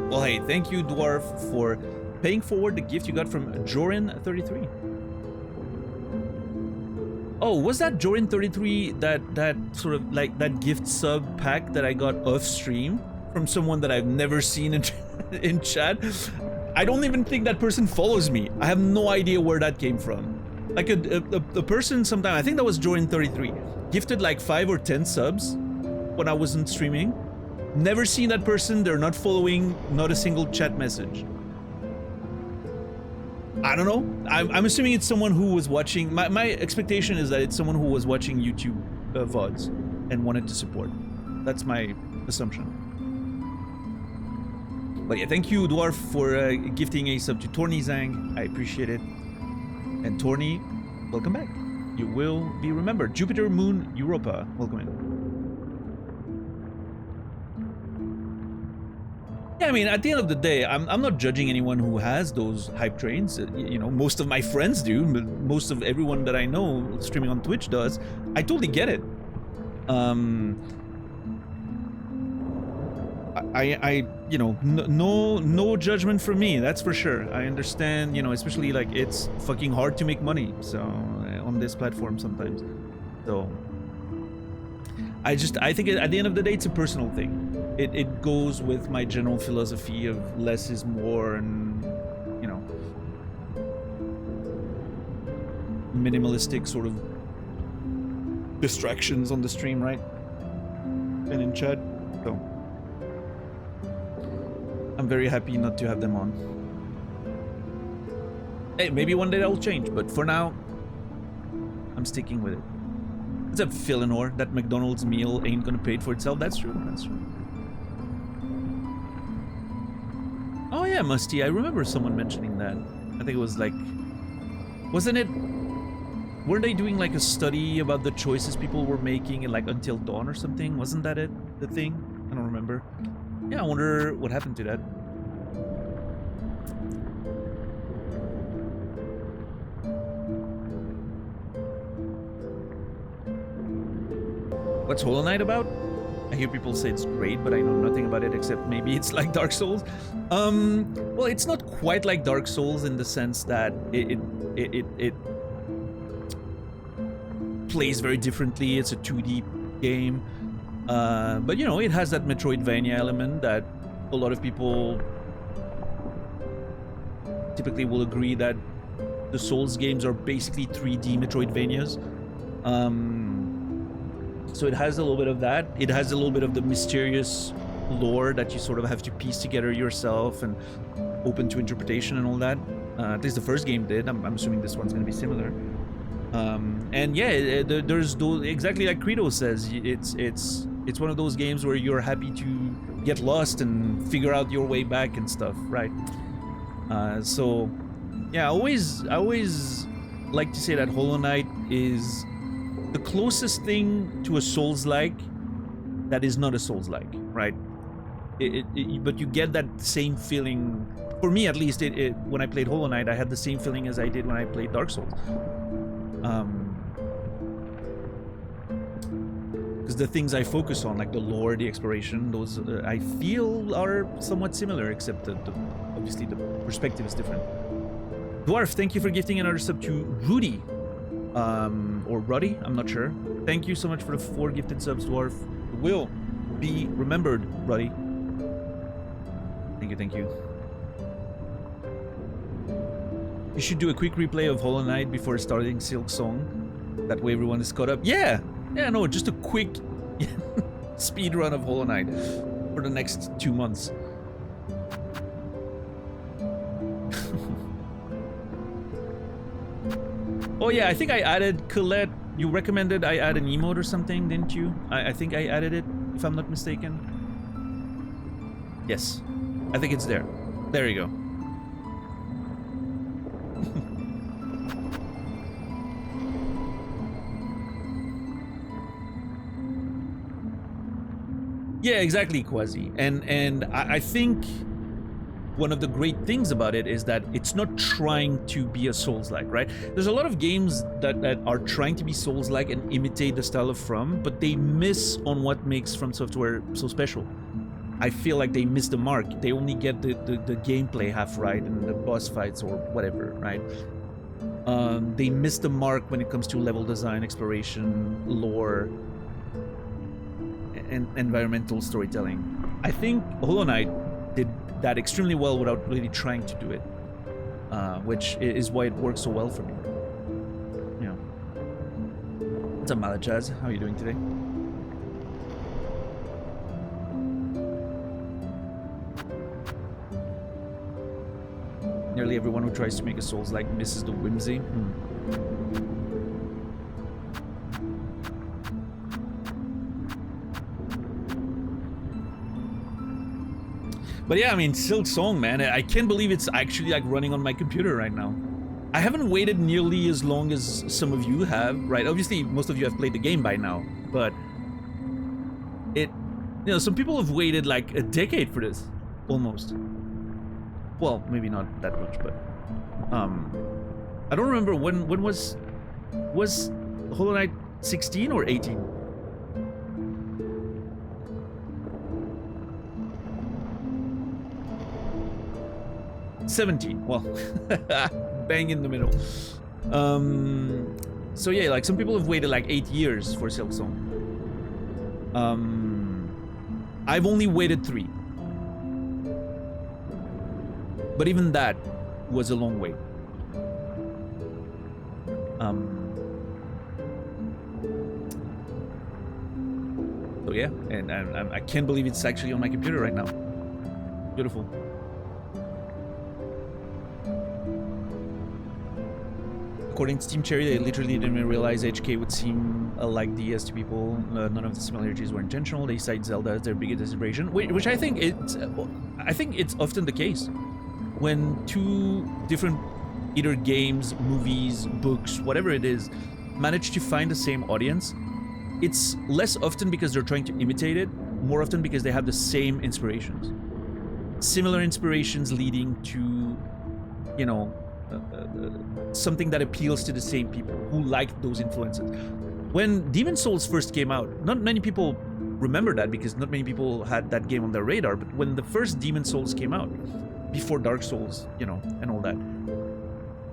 Well, hey, thank you, Dwarf, for paying forward the gift you got from Jorin33. Oh, was that Jorin33 that sort of like that gift sub pack that I got off stream from someone that I've never seen in chat? I don't even think that person follows me. I have no idea where that came from. Like a person sometime, I think that was Jorin33, gifted like 5 or 10 subs when I wasn't streaming. Never seen that person. They're not following, not a single chat message. I don't know. I'm assuming it's someone who was watching. My expectation is that it's someone who was watching YouTube VODs and wanted to support. That's my assumption. But yeah, thank you, Dwarf, for gifting a sub to Torny Zhang. I appreciate it. And Torny, welcome back. You will be remembered. Jupiter, Moon, Europa, welcome in. Yeah, I mean, at the end of the day, I'm not judging anyone who has those hype trains. You know, most of my friends do. Most of everyone that I know streaming on Twitch does. I totally get it. You know, no judgment from me. That's for sure. I understand. You know, especially like it's fucking hard to make money. So on this platform sometimes. So I think at the end of the day, it's a personal thing. It goes with my general philosophy of less is more, and, you know, minimalistic sort of distractions on the stream, right? And in chat. So I'm very happy not to have them on. Hey, maybe one day that'll change, but for now, I'm sticking with it. What's up, Philinor? That McDonald's meal ain't gonna pay for itself. That's true. That's true. Oh yeah, Musty. I remember someone mentioning that. I think it was like, wasn't it? Weren't they doing like a study about the choices people were making in like Until Dawn or something? Wasn't that it? The thing? I don't remember. Yeah, I wonder what happened to that. What's Hollow Knight about? I hear people say it's great, but I know nothing about it except maybe it's like Dark Souls. Well, it's not quite like Dark Souls in the sense that it plays very differently. It's a 2D game. But, you know, it has that Metroidvania element that a lot of people typically will agree that the Souls games are basically 3D Metroidvanias. So it has a little bit of that. It has a little bit of the mysterious lore that you sort of have to piece together yourself and open to interpretation and all that. At least the first game did. I'm assuming this one's going to be similar. And yeah, there's those, exactly like Credo says, it's one of those games where you're happy to get lost and figure out your way back and stuff, right? So yeah, I always like to say that Hollow Knight is the closest thing to a Souls-like that is not a Souls-like, right? But you get that same feeling. For me, at least, when I played Hollow Knight, I had the same feeling as I did when I played Dark Souls. Because the things I focus on, like the lore, the exploration, those I feel are somewhat similar, except that obviously the perspective is different. Dwarf, thank you for gifting another sub to Rudy. or Ruddy, I'm not sure. Thank you so much for the 4 gifted subs, Dwarf. Will be remembered, Ruddy. Thank you, thank you. You should do a quick replay of Hollow Knight before starting Silksong. That way everyone is caught up. Yeah! Yeah, no, just a quick speed run of Hollow Knight for the next 2 months. Oh yeah, I think I added Colette. You recommended I add an emote or something, didn't you? I think I added it, if I'm not mistaken. Yes. I think it's there. There you go. Yeah, exactly, Quasi. And I think one of the great things about it is that it's not trying to be a Souls-like, right? There's a lot of games that are trying to be Souls-like and imitate the style of From, but they miss on what makes From Software so special. I feel like they miss the mark. They only get the gameplay half right and the boss fights or whatever, right? They miss the mark when it comes to level design, exploration, lore, and environmental storytelling. I think Hollow Knight did that extremely well without really trying to do it, which is why it works so well for me. Yeah. What's up, Malachaz? How are you doing today? Nearly everyone who tries to make a Souls-like misses the whimsy. But yeah, I mean, Silksong, man, I can't believe it's actually like running on my computer right now. I haven't waited nearly as long as some of you have, right? Obviously, most of you have played the game by now, but it, you know, some people have waited like a decade for this, almost. Well, maybe not that much, but I don't remember when was Hollow Knight 16 or 18? $17. Well, bang in the middle. So yeah, like some people have waited like 8 years for Silksong. I've only waited 3. But even that was a long wait. So yeah, and I can't believe it's actually on my computer right now. Beautiful. According to Team Cherry, they literally didn't realize HK would seem like DS to people. None of the similarities were intentional. They cite Zelda as their biggest inspiration, which I think it's often the case. When 2 different either games, movies, books, whatever it is, manage to find the same audience, it's less often because they're trying to imitate it, more often because they have the same inspirations. Similar inspirations leading to, you know, something that appeals to the same people who like those influences. When Demon Souls first came out, not many people remember that because not many people had that game on their radar, but when the first Demon Souls came out, before Dark Souls, you know, and all that,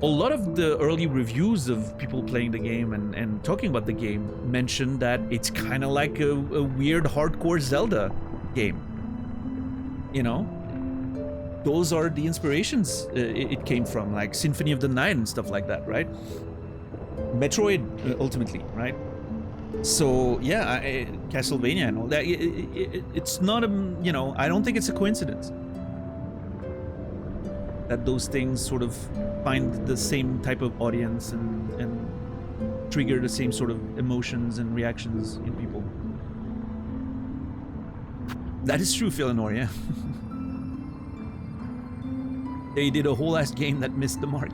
a lot of the early reviews of people playing the game and talking about the game mentioned that it's kind of like a weird hardcore Zelda game. You know? Those are the inspirations it came from, like Symphony of the Night and stuff like that, right? Metroid, ultimately, right? So, yeah, Castlevania and all that, it's not a, you know, I don't think it's a coincidence that those things sort of find the same type of audience and trigger the same sort of emotions and reactions in people. That is true, Philanor, yeah. They did a whole ass game that missed the mark.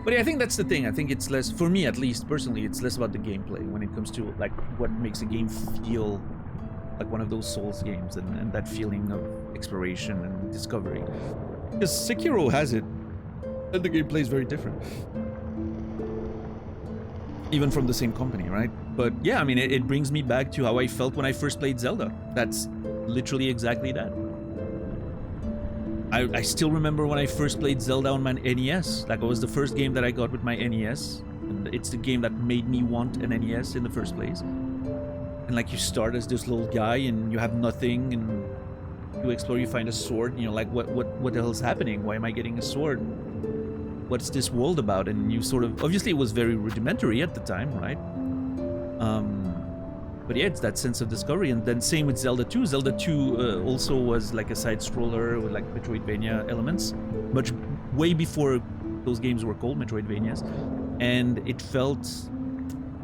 But yeah, I think that's the thing. I think it's less, for me at least, personally, it's less about the gameplay when it comes to like what makes a game feel like one of those Souls games and that feeling of exploration and discovery. Because Sekiro has it, and the gameplay is very different. Even from the same company, right? But yeah, I mean, it brings me back to how I felt when I first played Zelda. That's literally exactly that. I still remember when I first played Zelda on my NES. Like, it was the first game that I got with my NES. And it's the game that made me want an NES in the first place. And like, you start as this little guy and you have nothing, and you explore, you find a sword, and you're like, what the hell is happening? Why am I getting a sword? What's this world about? And you sort of, obviously it was very rudimentary at the time, right? But yeah, it's that sense of discovery. And then same with Zelda 2. Zelda 2 also was like a side-scroller with like Metroidvania elements, much way before those games were called Metroidvanias. And it felt,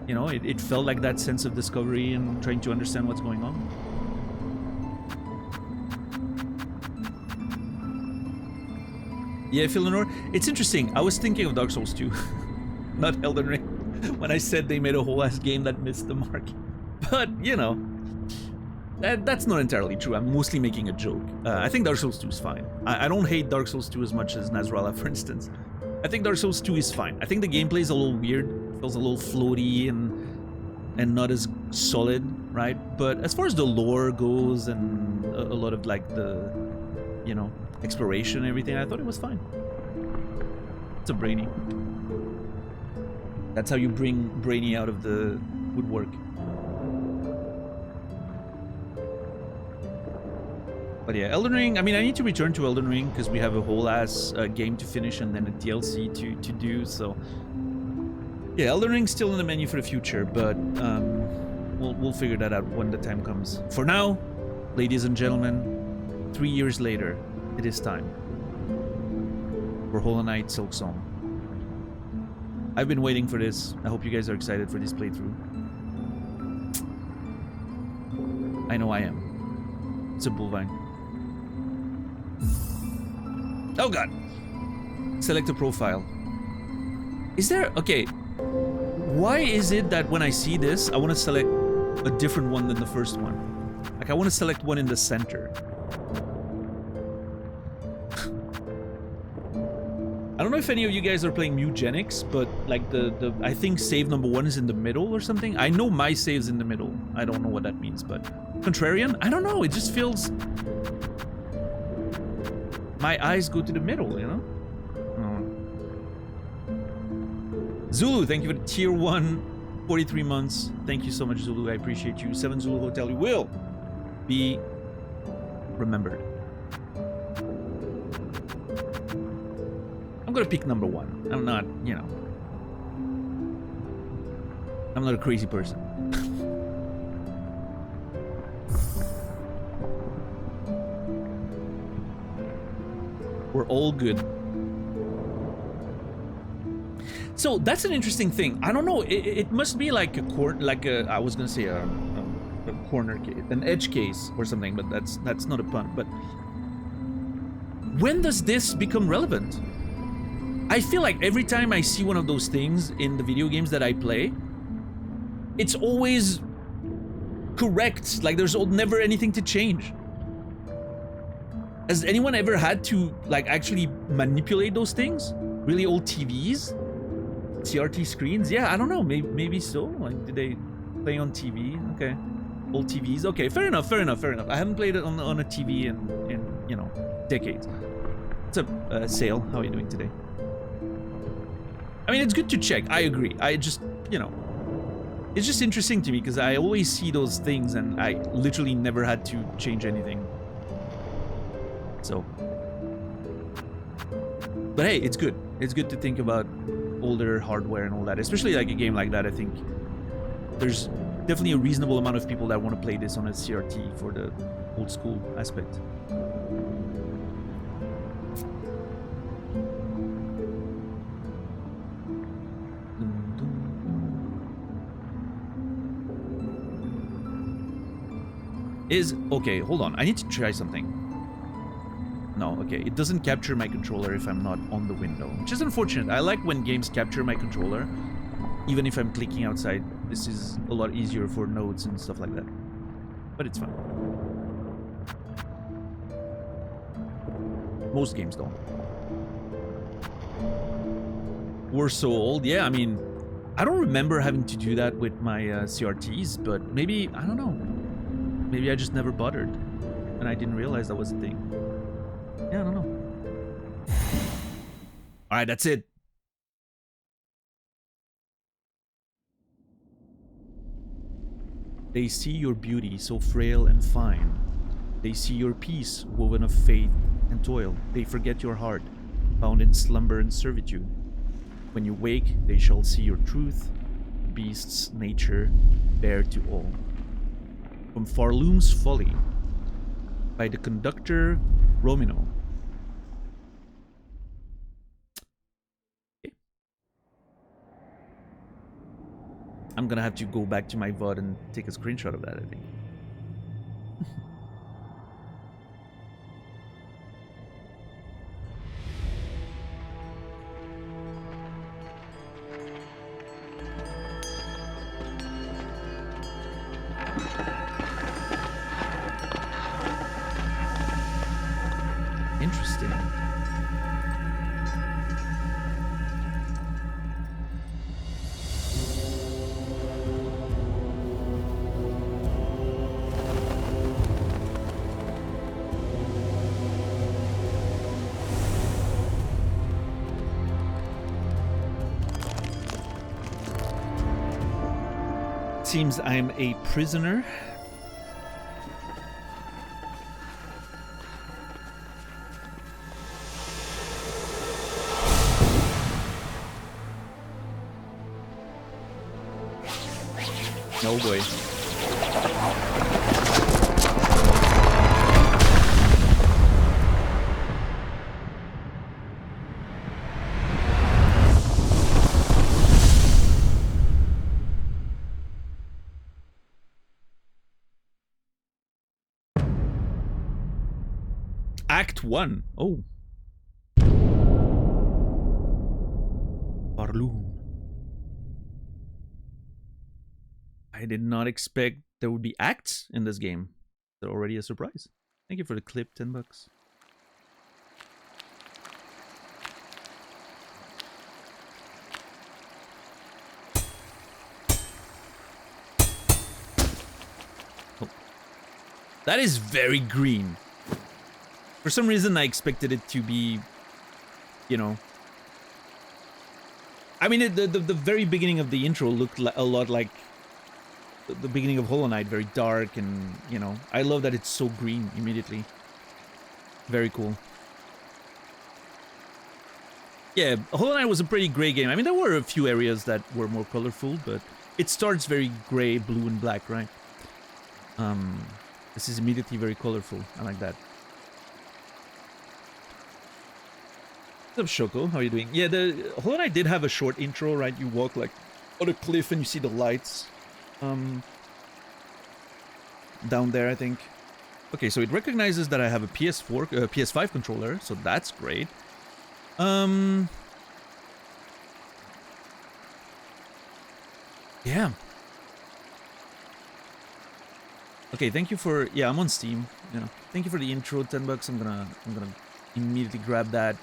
you know, it felt like that sense of discovery and trying to understand what's going on. Yeah, Philanor, it's interesting. I was thinking of Dark Souls 2, not Elden Ring, when I said they made a whole ass game that missed the mark. But, you know, that's not entirely true. I'm mostly making a joke. I think Dark Souls 2 is fine. I don't hate Dark Souls 2 as much as Nasrallah, for instance. I think Dark Souls 2 is fine. I think the gameplay is a little weird. It feels a little floaty and not as solid, right? But as far as the lore goes and a lot of like the, you know, exploration and everything, I thought it was fine. It's a Brainy. That's how you bring Brainy out of the woodwork. But yeah, Elden Ring, I mean, I need to return to Elden Ring because we have a whole ass game to finish and then a DLC to do, so... Yeah, Elden Ring's still in the menu for the future, but we'll figure that out when the time comes. For now, ladies and gentlemen, 3 years later, it is time for Hollow Knight Silksong. I've been waiting for this. I hope you guys are excited for this playthrough. I know I am. It's a bullvine. Oh god! Select a profile. Is there... Okay. Why is it that when I see this, I want to select a different one than the first one? Like, I want to select one in the center. I don't know if any of you guys are playing Mugenics, but like I think save number 1 is in the middle or something. I know my save's in the middle. I don't know what that means, but... Contrarian? I don't know, it just feels... My eyes go to the middle, you know? Oh. Zulu, thank you for the tier 1, 43 months. Thank you so much, Zulu. I appreciate you. 7 Zulu Hotel, you will be remembered. I'm gonna pick number 1. I'm not, you know... I'm not a crazy person. We're all good. So that's an interesting thing. I don't know. It must be like I was gonna say a corner case, an edge case or something, but that's not a pun. But when does this become relevant? I feel like every time I see one of those things in the video games that I play, it's always correct. Like there's never anything to change. Has anyone ever had to like actually manipulate those things? Really old TVs? CRT screens? Yeah, I don't know. Maybe so. Like, did they play on TV? Okay. Old TVs? Okay, fair enough. I haven't played it on a TV in you know, decades. What's up, Sale? How are you doing today? I mean, it's good to check. I agree. I just, you know, it's just interesting to me because I always see those things and I literally never had to change anything. So, but hey, it's good. It's good to think about older hardware and all that, especially like a game like that. I think there's definitely a reasonable amount of people that want to play this on a CRT for the old school aspect. Okay, hold on. I need to try something. No, okay, it doesn't capture my controller if I'm not on the window, which is unfortunate. I like when games capture my controller, even if I'm clicking outside. This is a lot easier for nodes and stuff like that, but it's fine. Most games don't. We're so old. Yeah, I mean, I don't remember having to do that with my CRTs, but maybe, I don't know. Maybe I just never bothered, and I didn't realize that was a thing. Yeah, I don't know. Alright, that's it. They see your beauty so frail and fine. They see your peace woven of faith and toil. They forget your heart, bound in slumber and servitude. When you wake, they shall see your truth, the beast's nature, bare to all. From Farloom's Folly, by the conductor Romino. Okay. I'm gonna have to go back to my VOD and take a screenshot of that, I think. Interesting. Seems I'm a prisoner. Oh boy. Act 1. Oh. Barloom. I did not expect there would be acts in this game. They're already a surprise. Thank you for the clip, $10. Oh. That is very green. For some reason, I expected it to be, you know... I mean, the very beginning of the intro looked a lot like the beginning of Hollow Knight, very dark, and, you know, I love that it's so green immediately. Very cool. Yeah, Hollow Knight was a pretty gray game. I mean, there were a few areas that were more colorful, but it starts very gray, blue, and black, right? This is immediately very colorful. I like that. What's up, Shoko? How are you doing? Yeah, the Hollow Knight did have a short intro, right? You walk like on a cliff and you see the lights down there, I think. Okay, so it recognizes that I have a PS4, PS5 controller, so that's great. Yeah. Okay, thank you for... Yeah, I'm on Steam. Yeah, thank you for the intro, $10. I'm gonna immediately grab that.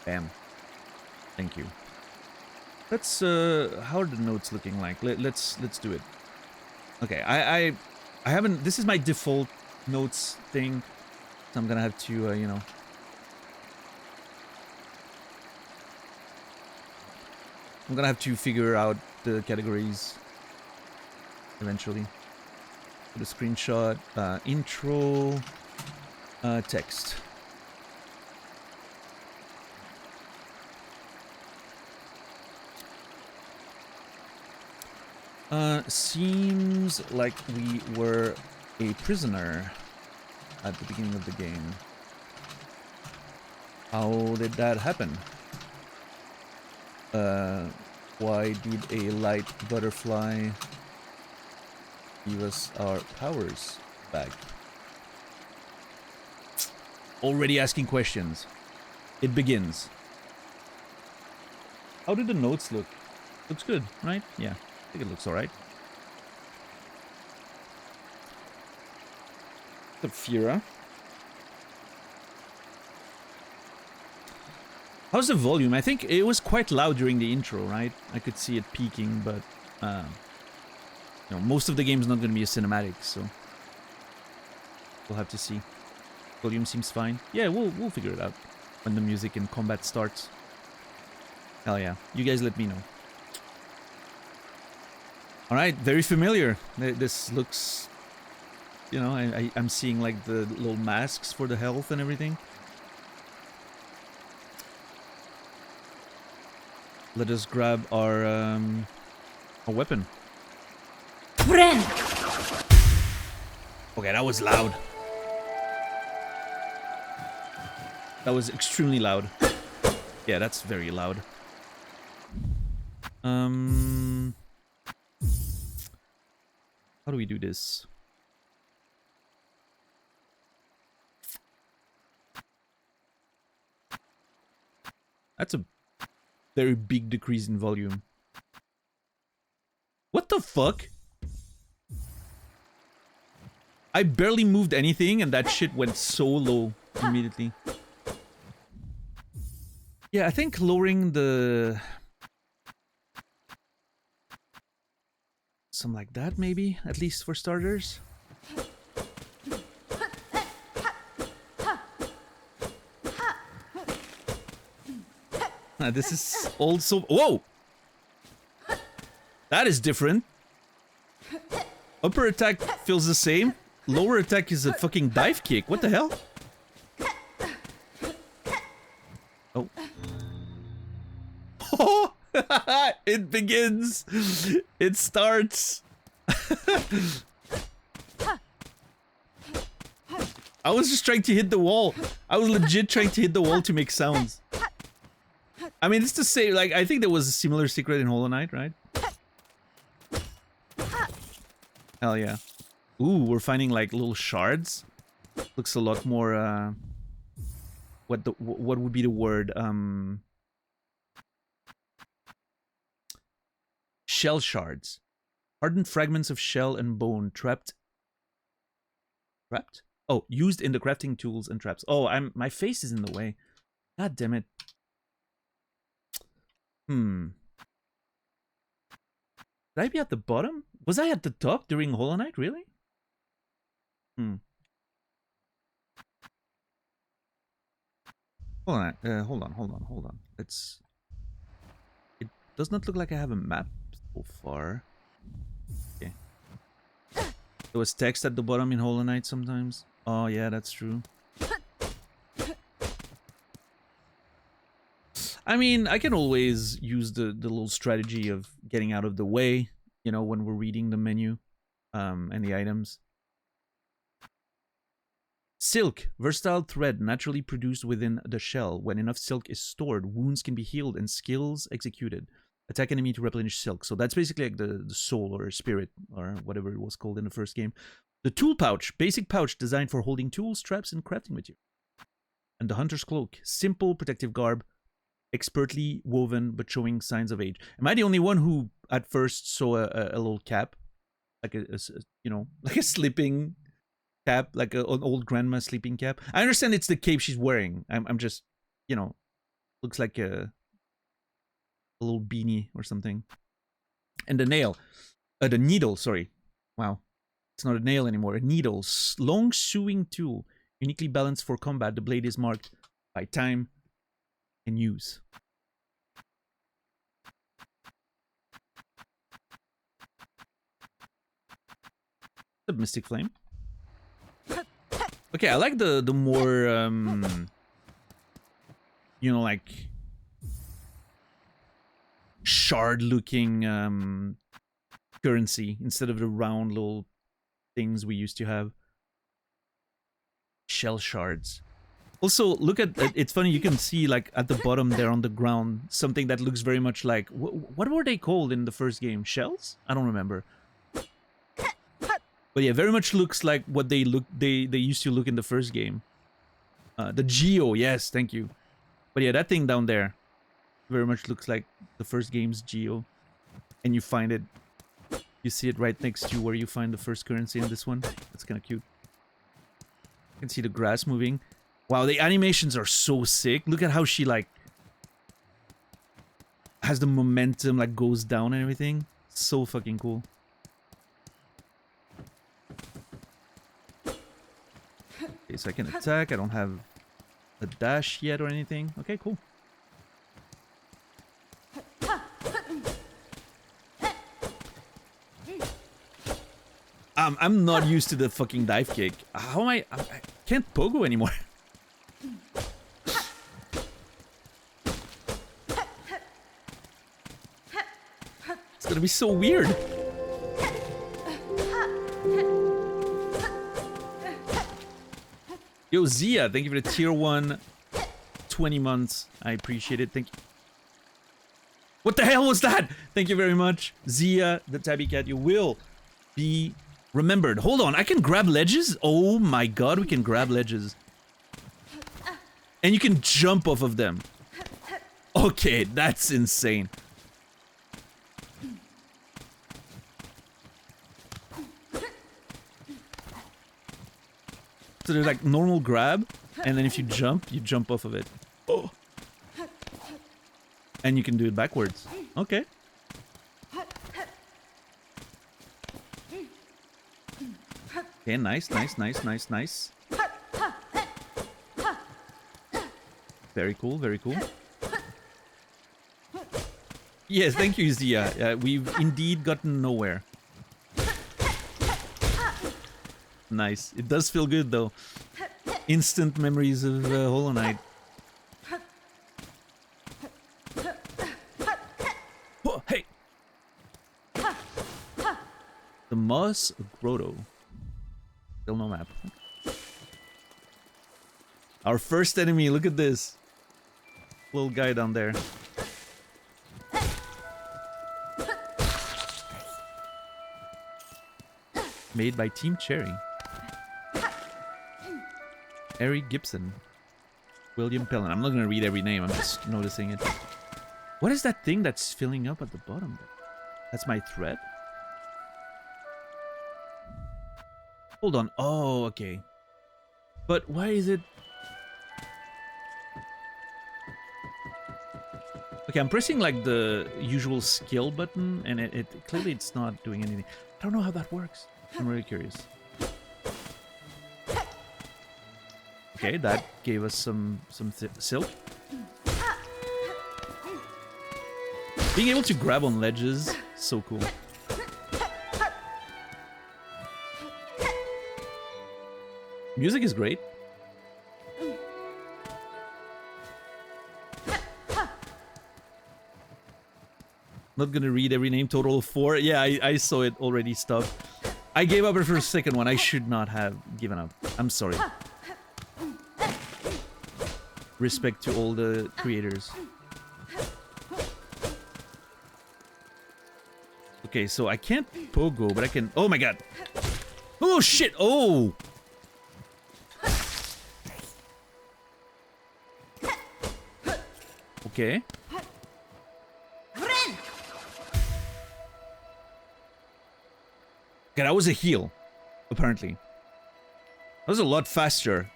Bam. Thank you. Let's how are the notes looking like? Let's do it. Okay, I haven't... This is my default notes thing, so I'm gonna have to you know, I'm gonna have to figure out the categories eventually. The screenshot, intro, text. Seems like we were a prisoner at the beginning of the game. How did that happen? Why did a light butterfly give us our powers back? Already asking questions. It begins. How do the notes look? Looks good, right? Yeah, I think it looks alright. The Fira. How's the volume? I think it was quite loud during the intro, right? I could see it peaking, but You know, most of the game's not going to be a cinematic, so we'll have to see. Volume seems fine. Yeah, we'll figure it out when the music and combat starts. Hell yeah. You guys let me know. Alright, very familiar. This looks... You know, I'm seeing like the little masks for the health and everything. Let us grab our weapon. Friend. Okay, that was loud. That was extremely loud. Yeah, that's very loud. How do we do this? That's a very big decrease in volume. What the fuck? I barely moved anything and that shit went so low immediately. Yeah, I think lowering the... Something like that, maybe? At least for starters? This is also... Whoa! That is different. Upper attack feels the same. Lower attack is a fucking dive kick. What the hell? Oh. Oh! It begins! It starts! I was just trying to hit the wall. I was legit trying to hit the wall to make sounds. I mean, it's to say, like, I think there was a similar secret in Hollow Knight, right? Hell yeah. Ooh, we're finding, like, little shards. Looks a lot more, what would be the word? Shell shards. Hardened fragments of shell and bone trapped? Oh, used in the crafting tools and traps. Oh, my face is in the way. God damn it. Did I be at the bottom? Was I at the top during Hollow Knight? Really? Hold on. It does not look like I have a map so far. Okay. There was text at the bottom in Hollow Knight sometimes. Oh yeah, that's true. I mean, I can always use the little strategy of getting out of the way, you know, when we're reading the menu and the items. Silk, versatile thread naturally produced within the shell. When enough silk is stored, wounds can be healed and skills executed. Attack enemy to replenish silk. So that's basically like the soul or spirit or whatever it was called in the first game. The tool pouch, basic pouch designed for holding tools, traps, and crafting material. And the hunter's cloak, simple protective garb, expertly woven but showing signs of age. Am I the only one who at first saw a little cap, like a you know, like a sleeping cap, like an old grandma sleeping cap? I understand it's the cape she's wearing. I'm just, you know, looks like a little beanie or something. And the needle, sorry. Wow, it's not a nail anymore. A needle, long sewing tool, uniquely balanced for combat. The blade is marked by time and use. The Mystic Flame. Okay, I like the more you know, like shard looking currency instead of the round little things we used to have. Shell shards. Also, look at it's funny, you can see like at the bottom there on the ground something that looks very much like what were they called in the first game? Shells? I don't remember. But yeah, very much looks like what they used to look in the first game. The Geo, yes, thank you. But yeah, that thing down there very much looks like the first game's Geo. And you find it, you see it right next to where you find the first currency in this one. That's kind of cute. You can see the grass moving. Wow, the animations are so sick. Look at how she like has the momentum, like goes down and everything. So fucking cool. Okay, so I can attack. I don't have a dash yet or anything. Okay, cool. I'm not used to the fucking dive kick. How am I can't pogo anymore. It's gonna be so weird. Yo, Zia, thank you for the tier 1 20 months. I appreciate it. Thank you. What the hell was that? Thank you very much. Zia, the tabby cat, you will be remembered. Hold on, I can grab ledges? Oh my god, we can grab ledges. And you can jump off of them. Okay, that's insane. So there's like normal grab, and then if you jump off of it. Oh. And you can do it backwards. Okay. Okay, nice, nice, nice, nice, nice. Very cool, very cool. Yes, thank you, Zia. We've indeed gotten nowhere. Nice. It does feel good, though. Instant memories of Hollow Knight. Oh, hey! The Moss Grotto. Still no map. Our first enemy, look at this. Little guy down there. Made by Team Cherry. Eric Gibson. William Pellin. I'm not gonna read every name, I'm just noticing it. What is that thing that's filling up at the bottom? That's my thread? Hold on. Oh, okay. But why is it... Okay, I'm pressing like the usual skill button, and it clearly it's not doing anything. I don't know how that works. I'm really curious. Okay, that gave us some silk. Being able to grab on ledges, so cool. Music is great. Not gonna read every name. Total of 4. Yeah, I saw it already. Stop. I gave up for a second one. I should not have given up. I'm sorry. Respect to all the creators. Okay, so I can't pogo, but I can... Oh my god! Oh shit! Oh! Okay. Okay, that was a heal, apparently. That was a lot faster,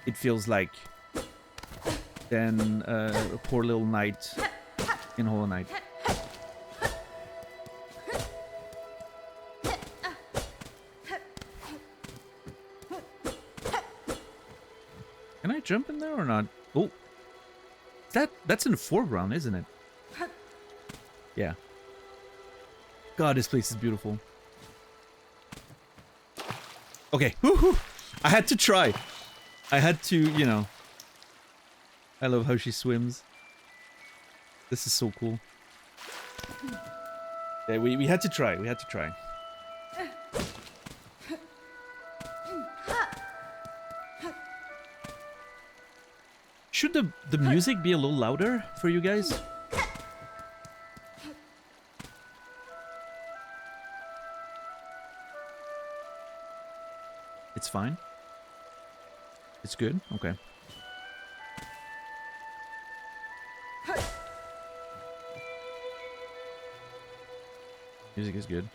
it feels like, than a poor little knight in Hollow Knight. Can I jump in there or not? Oh, that's in the foreground, isn't it? Yeah. God, this place is beautiful. Okay, woohoo! I had to try. I had to, you know. I love how she swims. This is so cool. Yeah, we had to try. We had to try. Should the music be a little louder for you guys? It's fine. It's good? Okay. Music is good.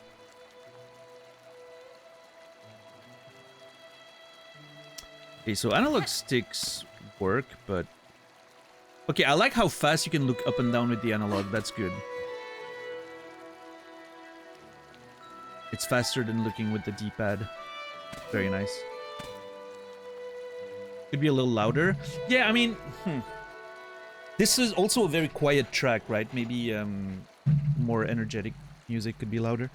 Okay, so analog sticks work, but... Okay, I like how fast you can look up and down with the analog. That's good. It's faster than looking with the D-pad. Very nice. Could be a little louder. Yeah, I mean, this is also a very quiet track, right? Maybe more energetic music could be louder.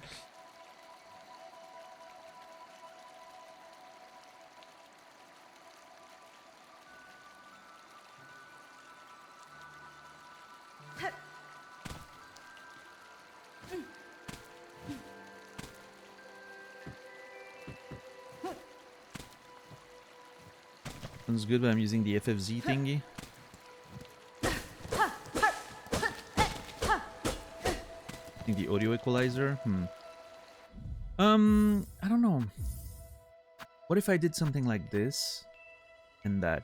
Sounds good, but I'm using the FFZ thingy. I think the audio equalizer. I don't know. What if I did something like this and that?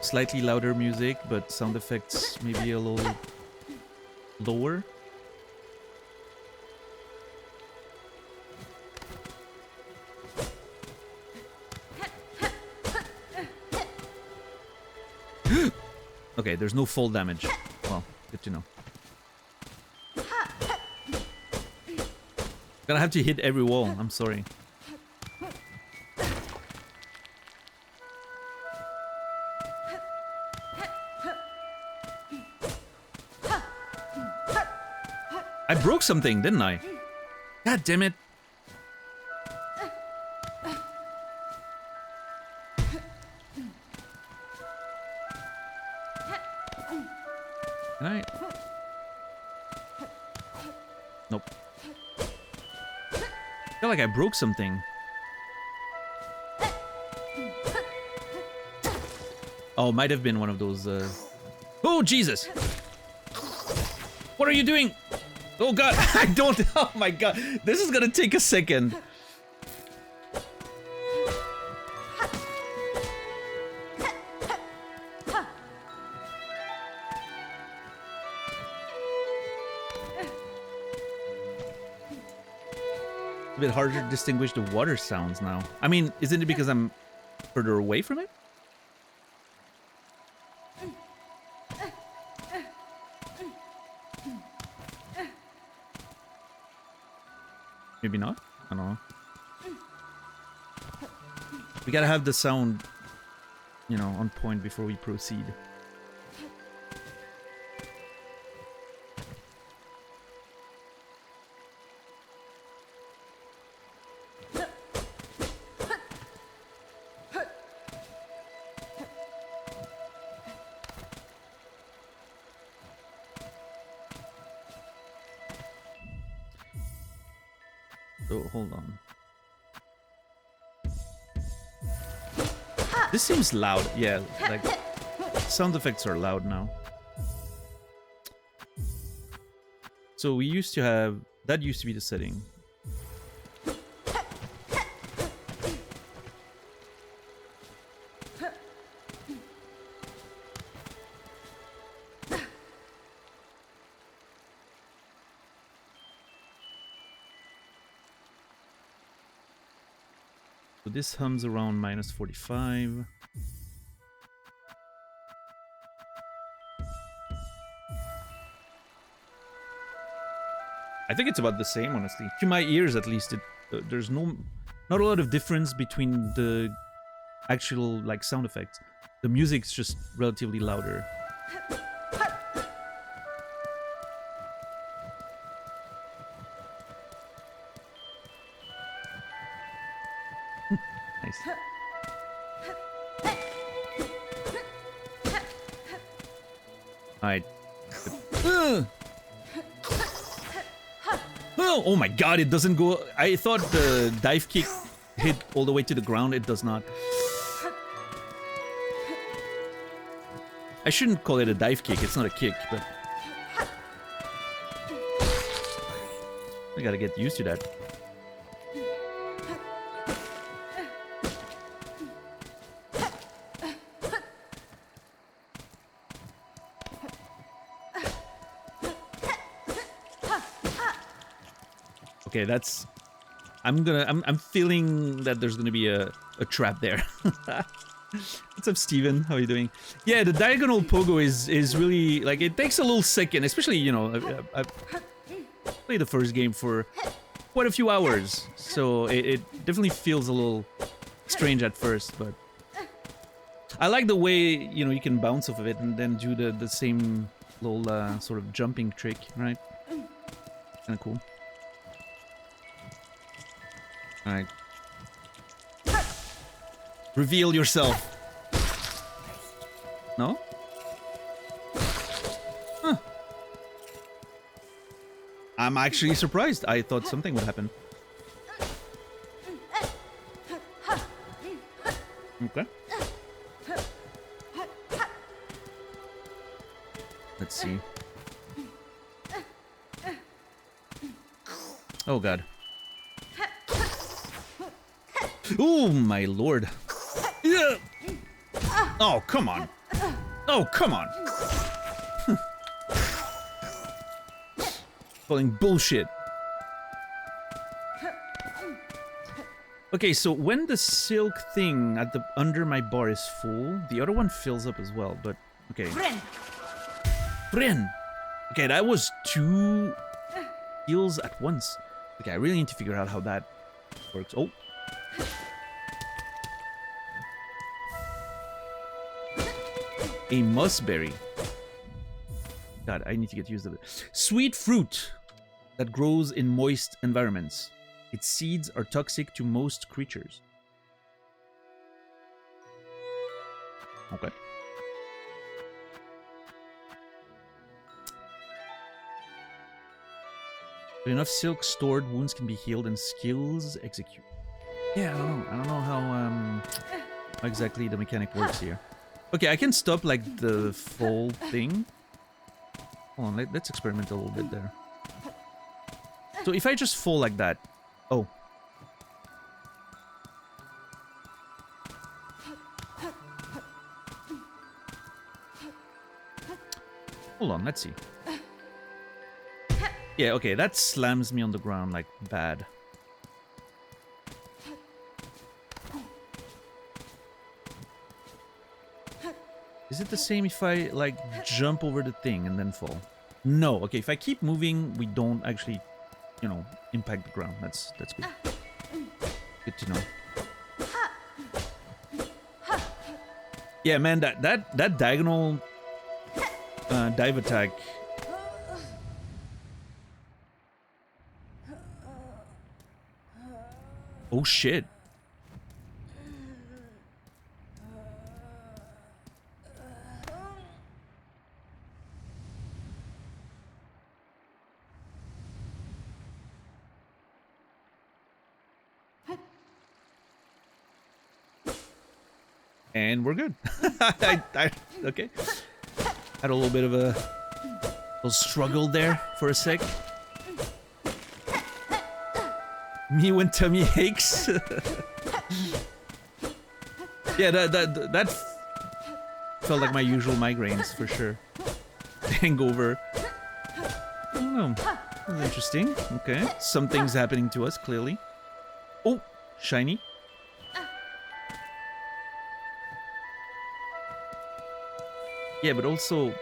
Slightly louder music, but sound effects maybe a little lower. Okay, there's no fall damage. Well, good to know. Gonna have to hit every wall, I'm sorry. I broke something, didn't I? God damn it. Can I? Nope. I feel like I broke something. Oh, might have been one of those, Oh, Jesus! What are you doing? Oh, God! I don't... Oh, my God! This is gonna take a second. A bit harder to distinguish the water sounds now. I mean, isn't it because I'm further away from it? Maybe not? I don't know. We gotta have the sound, you know, on point before we proceed. Oh, hold on. This seems loud. Yeah, like sound effects are loud now. So we used to have... That used to be the setting. So this hums around minus 45. I think it's about the same, honestly. To my ears, at least, there's not a lot of difference between the actual like sound effects. The music's just relatively louder. Nice. Alright. Oh my god, it doesn't go... I thought the dive kick hit all the way to the ground. It does not. I shouldn't call it a dive kick. It's not a kick, but... I gotta get used to that. Okay, that's... I'm feeling that there's gonna be a trap there. What's up, Steven? How are you doing? Yeah, the diagonal pogo is really... Like, it takes a little second, especially, you know... played the first game for quite a few hours, so it definitely feels a little strange at first, but I like the way, you know, you can bounce off of it and then do the same little sort of jumping trick, right? Kind of cool. All right. Reveal yourself. No? Huh. I'm actually surprised. I thought something would happen. Okay. Let's see. Oh god. Oh my lord. Yeah. Oh, come on. Oh, come on. Calling bullshit. Okay, so when the silk thing at the under my bar is full, the other one fills up as well, but okay. Friend. Okay, that was 2 heals at once. Okay, I really need to figure out how that works. Oh. A mussberry. God, I need to get used to it. Sweet fruit that grows in moist environments. Its seeds are toxic to most creatures. Okay. With enough silk stored, wounds can be healed and skills execute. Yeah, I don't know. I don't know how exactly the mechanic works here. Okay, I can stop like the fall thing. Hold on, let's experiment a little bit there. So if I just fall like that, oh. Hold on, let's see. Yeah, okay, that slams me on the ground like bad. Is it the same if I like jump over the thing and then fall? No, okay, if I keep moving, we don't actually, you know, impact the ground. That's good. Good to know. Yeah, man, that diagonal dive attack. Oh shit. And we're good. Okay. Had a little bit of a little struggle there for a sec. Me when tummy aches. Yeah, that felt like my usual migraines for sure. Hangover. I don't know. That's interesting. Okay. Something's happening to us, clearly. Oh, shiny. Yeah, but also...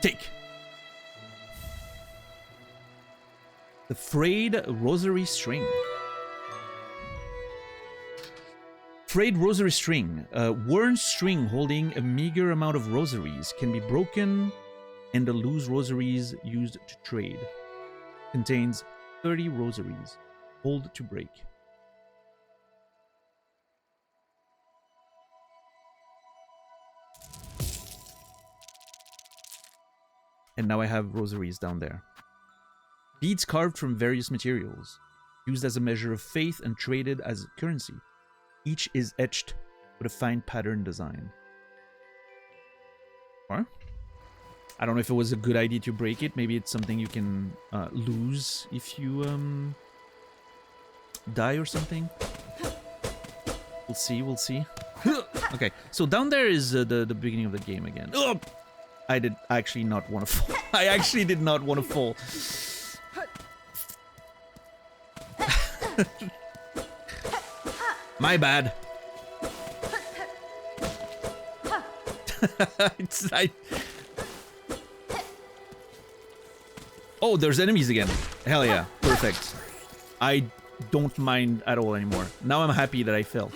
Take! The frayed rosary string. Frayed rosary string. A worn string holding a meager amount of rosaries can be broken, and the loose rosaries used to trade. Contains 30 rosaries. Hold to break. And now I have rosaries down there. Beads carved from various materials, used as a measure of faith and traded as currency. Each is etched with a fine pattern design. Or, I don't know if it was a good idea to break it. Maybe it's something you can lose if you die or something. We'll see, we'll see. Okay, so down there is the beginning of the game again. Oh! I did actually not want to fall. I actually did not want to fall. My bad. it's Oh, there's enemies again. Hell yeah, perfect. I don't mind at all anymore. Now I'm happy that I fell.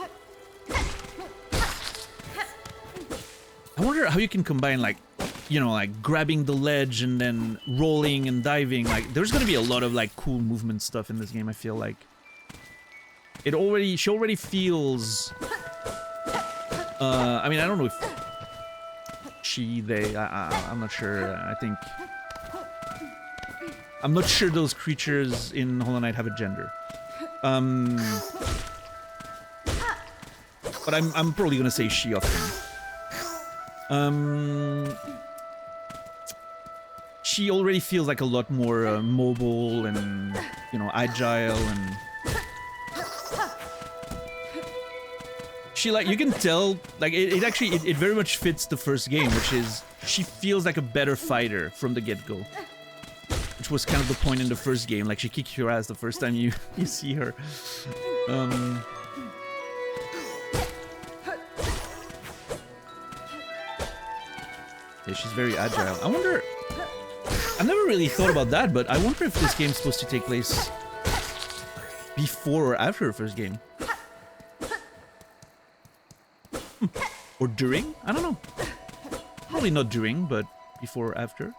I wonder how you can combine, like, you know, like grabbing the ledge and then rolling and diving. Like, there's gonna be a lot of like cool movement stuff in this game. I feel like she already feels. I mean, I don't know if they. I'm not sure. I'm not sure those creatures in Hollow Knight have a gender. But I'm probably gonna say she often. She already feels like a lot more mobile and, you know, agile, and she, like, you can tell, like, it actually very much fits the first game, which is she feels like a better fighter from the get-go, which was kind of the point in the first game. Like, she kicks your ass the first time you see her. Yeah, she's very agile. I wonder... I've never really thought about that, but I wonder if this game's supposed to take place before or after the first game. Or during? I don't know. Probably not during, but before or after.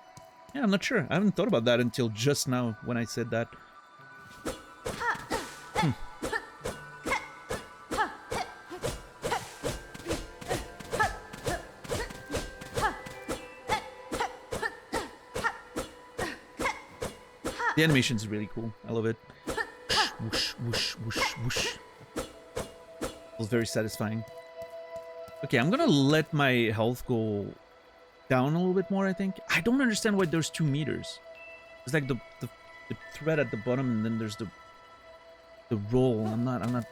Yeah, I'm not sure. I haven't thought about that until just now when I said that. The animation's really cool. I love it. Whoosh, whoosh, whoosh, whoosh. It was very satisfying. Okay, I'm gonna let my health go down a little bit more, I think. I don't understand why there's 2 meters. It's like the thread at the bottom, and then there's the roll. I'm not...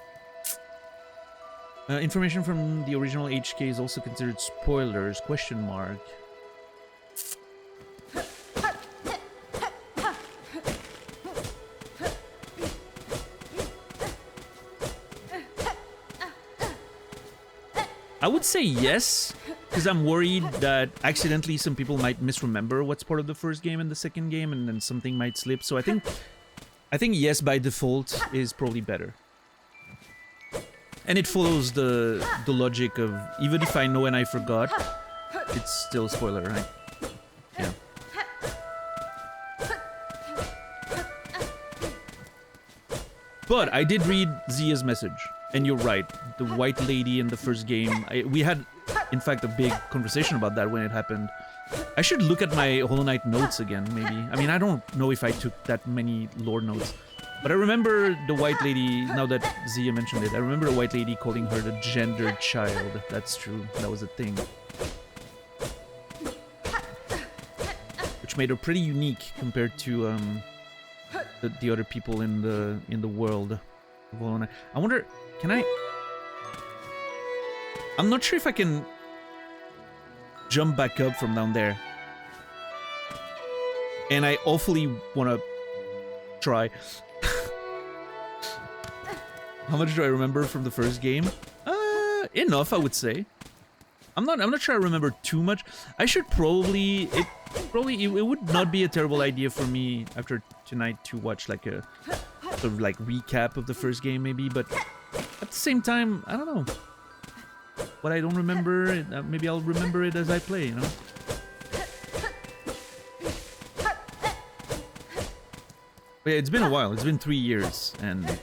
information from the original HK is also considered spoilers, question mark. I would say yes, because I'm worried that accidentally some people might misremember what's part of the first game and the second game, and then something might slip. So I think yes by default is probably better. And it follows the logic of, even if I know and I forgot, it's still a spoiler, right? Yeah. But I did read Zia's message. And you're right, the white lady in the first game, we had, in fact, a big conversation about that when it happened. I should look at my Hollow Knight notes again, maybe. I mean, I don't know if I took that many lore notes. But I remember the white lady, now that Zia mentioned it, I remember the white lady calling her the gendered child. That's true, that was a thing. Which made her pretty unique compared to the other people in the world of Hollow Knight. I wonder... Can I... I'm not sure if I can jump back up from down there. And I awfully want to try. How much do I remember from the first game? Enough, I would say. I'm not sure I remember too much. I should probably... It would not be a terrible idea for me after tonight to watch like a sort of like recap of the first game, maybe, but... At the same time, I don't know. What I don't remember, maybe I'll remember it as I play, you know? But yeah, it's been a while. It's been 3 years, and...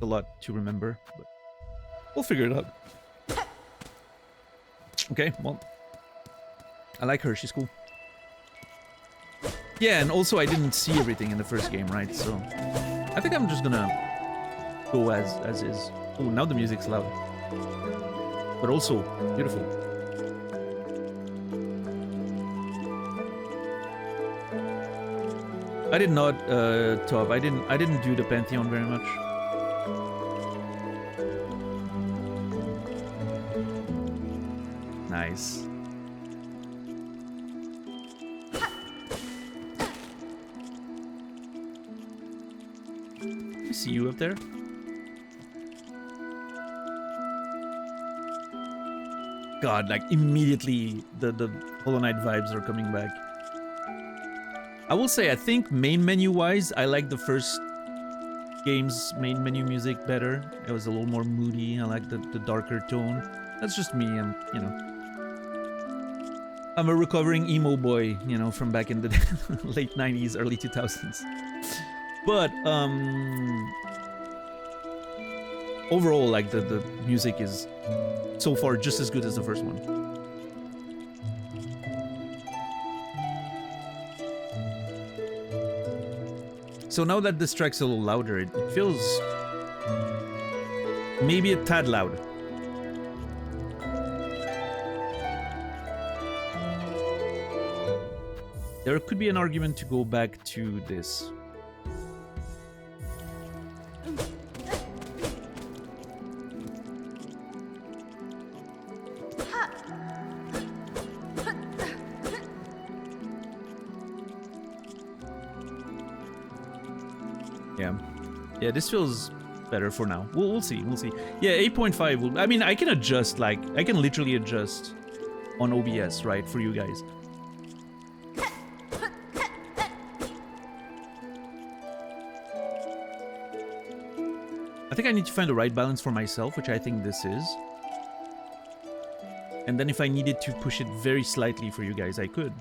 a lot to remember, but... We'll figure it out. Okay, well... I like her, she's cool. Yeah, and also I didn't see everything in the first game, right? So I think I'm just gonna go as is. Oh, now the music's loud. But also beautiful. I did not top. I didn't do the Pantheon very much. Nice. See you up there. God, like immediately the Hollow Knight vibes are coming back. I will say, I think main menu wise, I like the first game's main menu music better. It was a little more moody. I like the darker tone. That's just me. I'm a recovering emo boy, you know, from back in the late 90s, early 2000s. But overall, like the music is so far just as good as the first one. So now that this track's a little louder, it feels maybe a tad loud. There could be an argument to go back to this. Yeah, this feels better for now. We'll see. Yeah, 8.5. I mean, I can adjust. Like, I can literally adjust on OBS, right, for you guys. I think I need to find the right balance for myself, which I think this is. And then if I needed to push it very slightly for you guys, I could.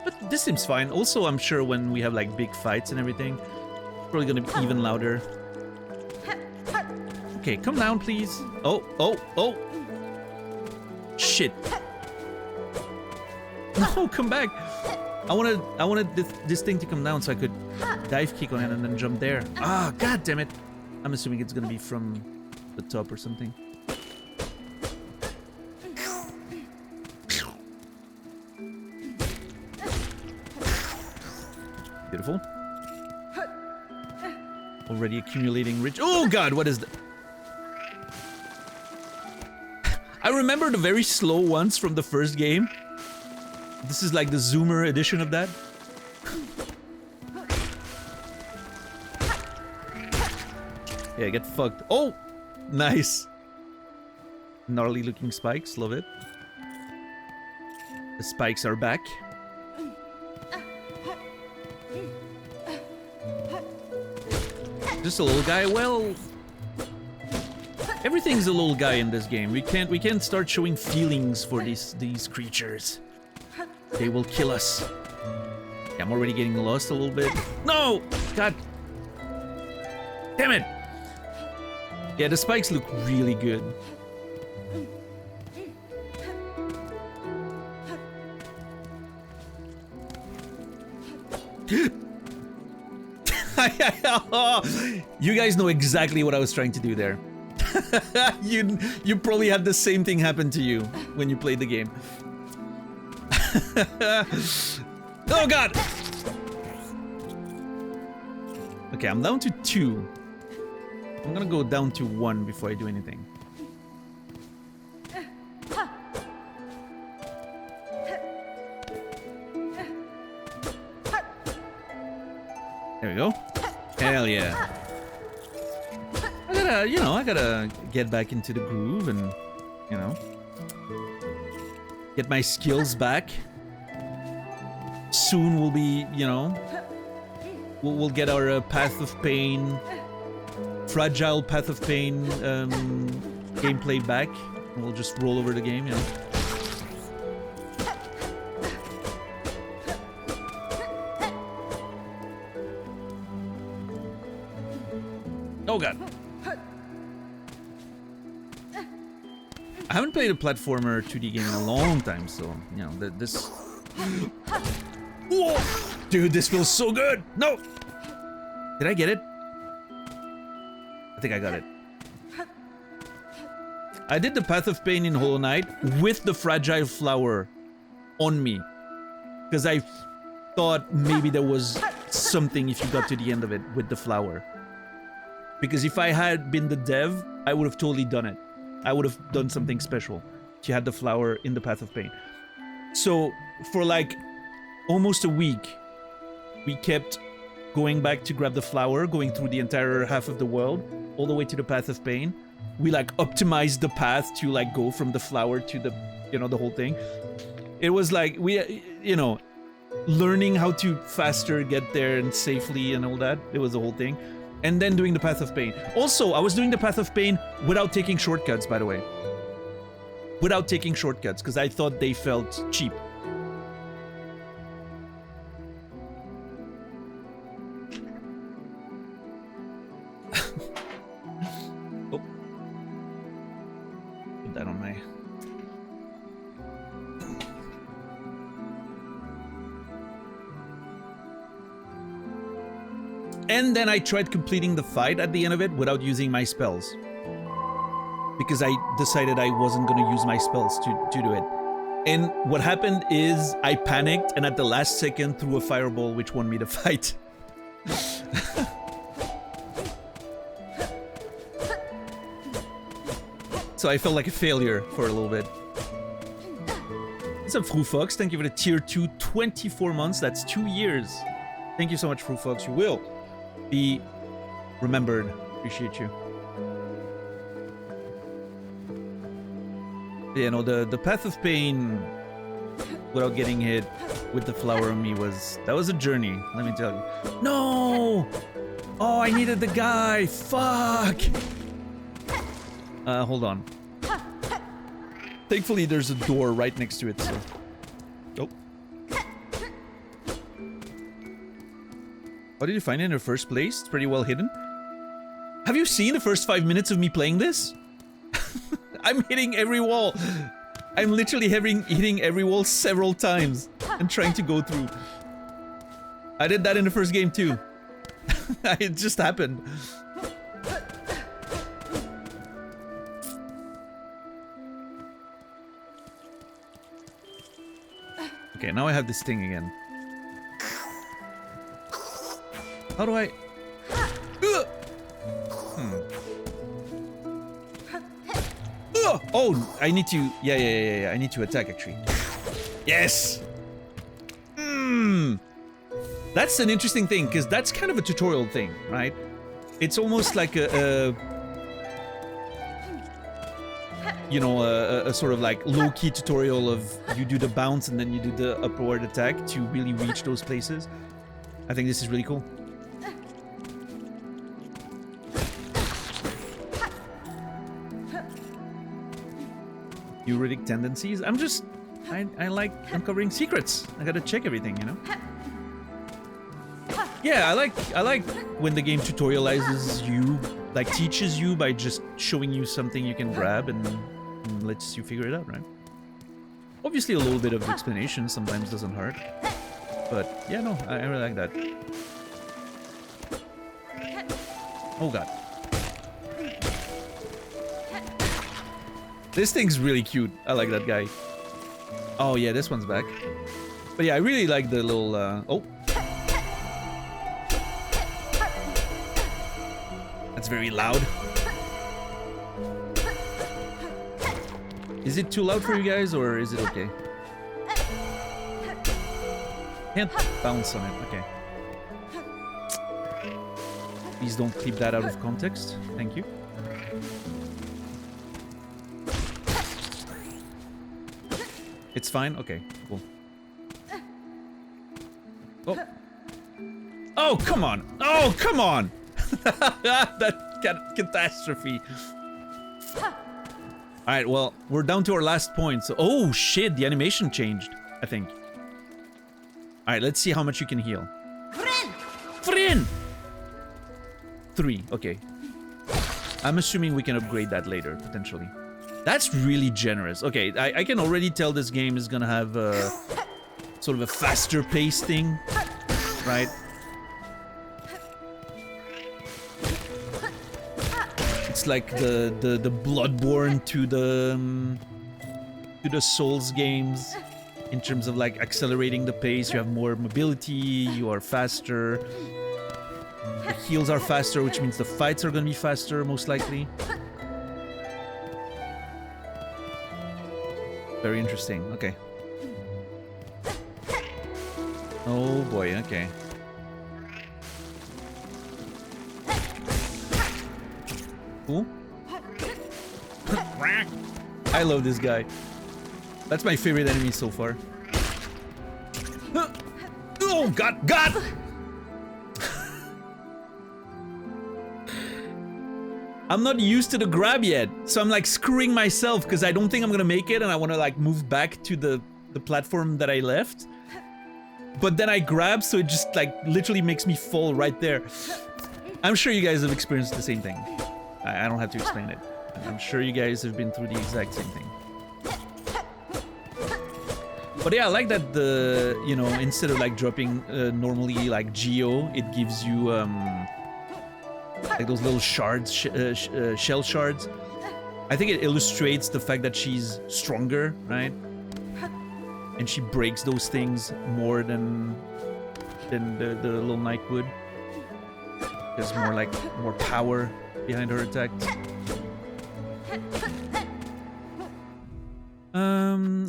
But this seems fine. Also, I'm sure when we have like big fights and everything, it's probably gonna be even louder. Okay, come down, please. Oh. Shit. No, come back. I wanted this thing to come down so I could dive kick on it and then jump there. Ah, god damn it. I'm assuming it's gonna be from the top or something. Beautiful. Already accumulating rich. Oh god, what is that? I remember the very slow ones from the first game. This is like the zoomer edition of that. Yeah, get fucked. Oh! Nice. Gnarly looking spikes, love it. The spikes are back. Just a little guy. Well, everything's a little guy in this game. We can't start showing feelings for these creatures. They will kill us. Yeah, I'm already getting lost a little bit. No! God. Damn it! Yeah, the spikes look really good. You guys know exactly what I was trying to do there. You probably had the same thing happen to you when you played the game. Oh god! Okay, I'm down to 2. I'm gonna go down to 1 before I do anything. There we go. Hell yeah. I gotta get back into the groove and, get my skills back. Soon we'll be, we'll get our Path of Pain, fragile Path of Pain gameplay back. And we'll just roll over the game, Oh god. I haven't played a platformer 2D game in a long time, so, this... Whoa! Dude, this feels so good! No! Did I get it? I think I got it. I did the Path of Pain in Hollow Knight with the Fragile Flower on me. Because I thought maybe there was something if you got to the end of it with the flower. Because if I had been the dev, I would have totally done it. I would have done something special. She had the flower in the Path of Pain. So, for like almost a week, we kept going back to grab the flower, going through the entire half of the world, all the way to the Path of Pain. We like optimized the path to like go from the flower to the, you know, the whole thing. It was like we, you know, learning how to faster get there and safely and all that. It was the whole thing. And then doing the Path of Pain. Also, I was doing the Path of Pain without taking shortcuts, by the way. Without taking shortcuts, because I thought they felt cheap. Oh. Put that on my... And then I tried completing the fight at the end of it without using my spells. Because I decided I wasn't going to use my spells to do it. And what happened is I panicked and at the last second threw a fireball which won me the fight. So I felt like a failure for a little bit. What's up, Fru Fox? Thank you for the tier 2, 24 months. That's 2 years. Thank you so much, Fru Fox. You will be remembered. Appreciate you. You know, the Path of Pain without getting hit with the flower on me that was a journey, let me tell you. No! Oh, I needed the guy! Fuck! Hold on. Thankfully, there's a door right next to it, so... Oh. How did you find it in the first place? It's pretty well hidden. Have you seen the first 5 minutes of me playing this? I'm hitting every wall. I'm literally hitting every wall several times and trying to go through. I did that in the first game too. It just happened. Okay, now I have this thing again. How do I... Oh, I need to... Yeah. I need to attack, actually. Yes! That's an interesting thing, because that's kind of a tutorial thing, right? It's almost like a you know, a sort of like low-key tutorial of you do the bounce and then you do the upward attack to really reach those places. I think this is really cool. Eurydic tendencies. I like uncovering secrets. I gotta check everything, you know? Yeah, I like when the game tutorializes you, like teaches you by just showing you something you can grab and lets you figure it out, right? Obviously a little bit of explanation sometimes doesn't hurt. But yeah, no, I really like that. Oh god. This thing's really cute. I like that guy. Oh yeah, this one's back. But yeah, I really like the little, oh. That's very loud. Is it too loud for you guys, or is it okay? Can't bounce on it, okay. Please don't clip that out of context. Thank you. It's fine? Okay, cool. Oh. Oh, come on! Oh, come on! That catastrophe. Alright, well, we're down to our last point. So, oh, shit, the animation changed, I think. Alright, let's see how much you can heal. Friend! 3, okay. I'm assuming we can upgrade that later, potentially. That's really generous. Okay, I can already tell this game is gonna have sort of a faster pace thing, right? It's like the Bloodborne to the Souls games in terms of like accelerating the pace. You have more mobility, you are faster. The heals are faster, which means the fights are gonna be faster, most likely. Very interesting. Okay. Oh boy, okay. Cool. I love this guy. That's my favorite enemy so far. Oh, God! God! I'm not used to the grab yet, so I'm like screwing myself because I don't think I'm gonna make it and I want to like move back to the platform that I left. But then I grab, so it just like literally makes me fall right there. I'm sure you guys have experienced the same thing. I don't have to explain it. I'm sure you guys have been through the exact same thing. But yeah, I like that the, you know, instead of like dropping normally like Geo, it gives you like those little shards, shell shards. I think it illustrates the fact that she's stronger, right? And she breaks those things more than the little knight would. There's more power behind her attacks.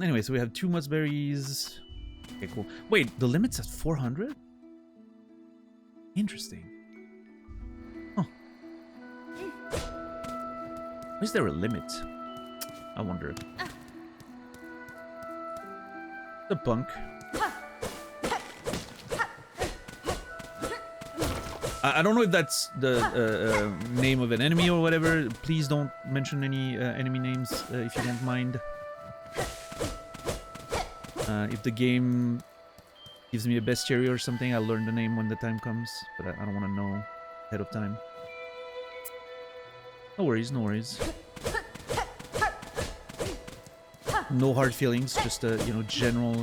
Anyway, so we have 2 mudsberries. Okay, cool. Wait, the limit's at 400? Interesting. Huh. Is there a limit? I wonder. The punk. I don't know if that's the name of an enemy or whatever. Please don't mention any enemy names if you don't mind. If the game gives me a bestiary or something, I'll learn the name when the time comes. But I don't want to know ahead of time. No worries, no worries. No hard feelings, just a you know general.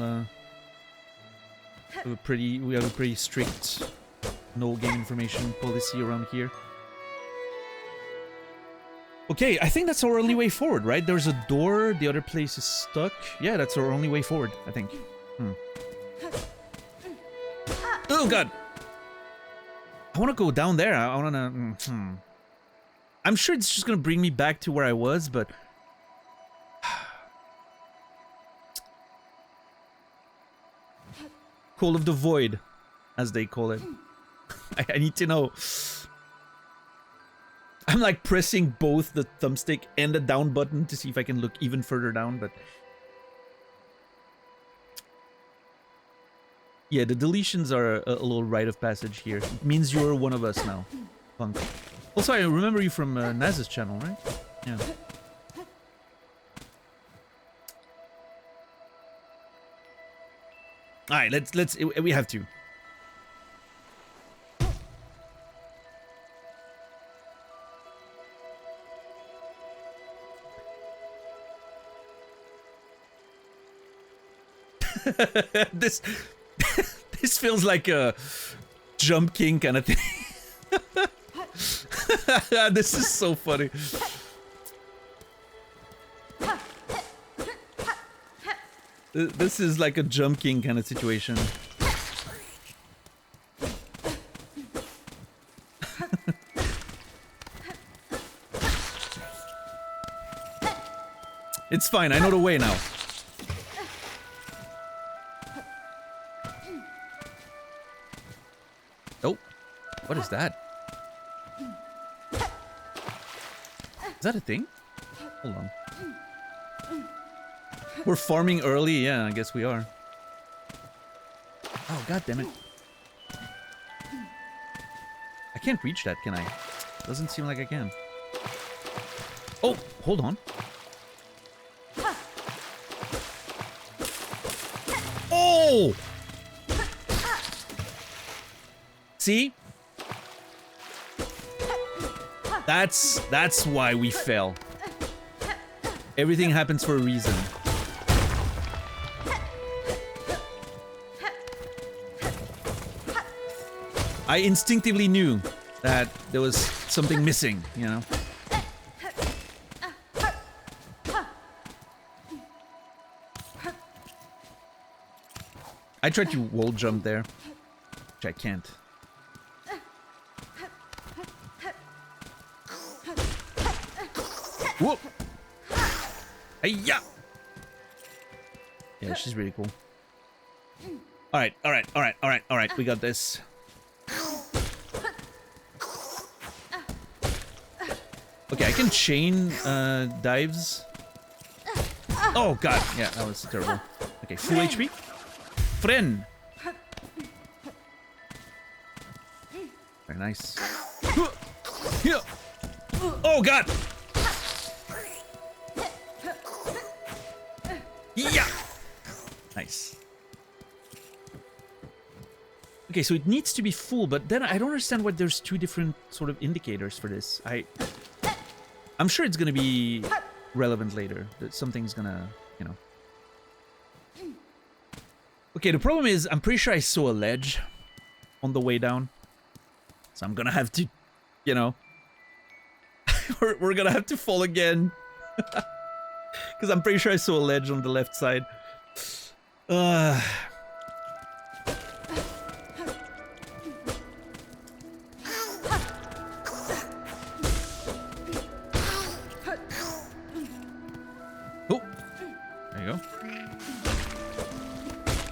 We have a pretty strict no game information policy around here. Okay, I think that's our only way forward, right? There's a door, the other place is stuck. Yeah, that's our only way forward, I think. Oh god! I want to go down there. I want to. I'm sure it's just gonna bring me back to where I was, but Call of the Void, as they call it. I need to know. I'm like pressing both the thumbstick and the down button to see if I can look even further down, but yeah, the deletions are a little rite of passage here. It means you're one of us now, punk. Also, I remember you from Naz's channel, right? Yeah. All right, let's. We have to. this this feels like a Jump King kind of thing. This is so funny. This is like a Jump King kind of situation. It's fine, I know the way now. Oh, what is that? Is that a thing? Hold on. We're farming early? Yeah, I guess we are. Oh, god damn it. I can't reach that, can I? Doesn't seem like I can. Oh, hold on. Oh! See? That's why we fell. Everything happens for a reason. I instinctively knew that there was something missing, you know? I tried to wall jump there, which I can't. Whoa! Hey-ya! Yeah, she's really cool. Alright, alright, alright, alright, alright, we got this. Okay, can chain dives. Oh god, yeah, that was terrible. Okay, full HP. Friend. Very nice. Oh god. Yeah. Nice. Okay, so it needs to be full, but then I don't understand why there's two different sort of indicators for this. I'm sure it's gonna be relevant later. That something's gonna, you know. Okay, the problem is I'm pretty sure I saw a ledge on the way down, so I'm gonna have to, you know, we're gonna have to fall again because I'm pretty sure I saw a ledge on the left side.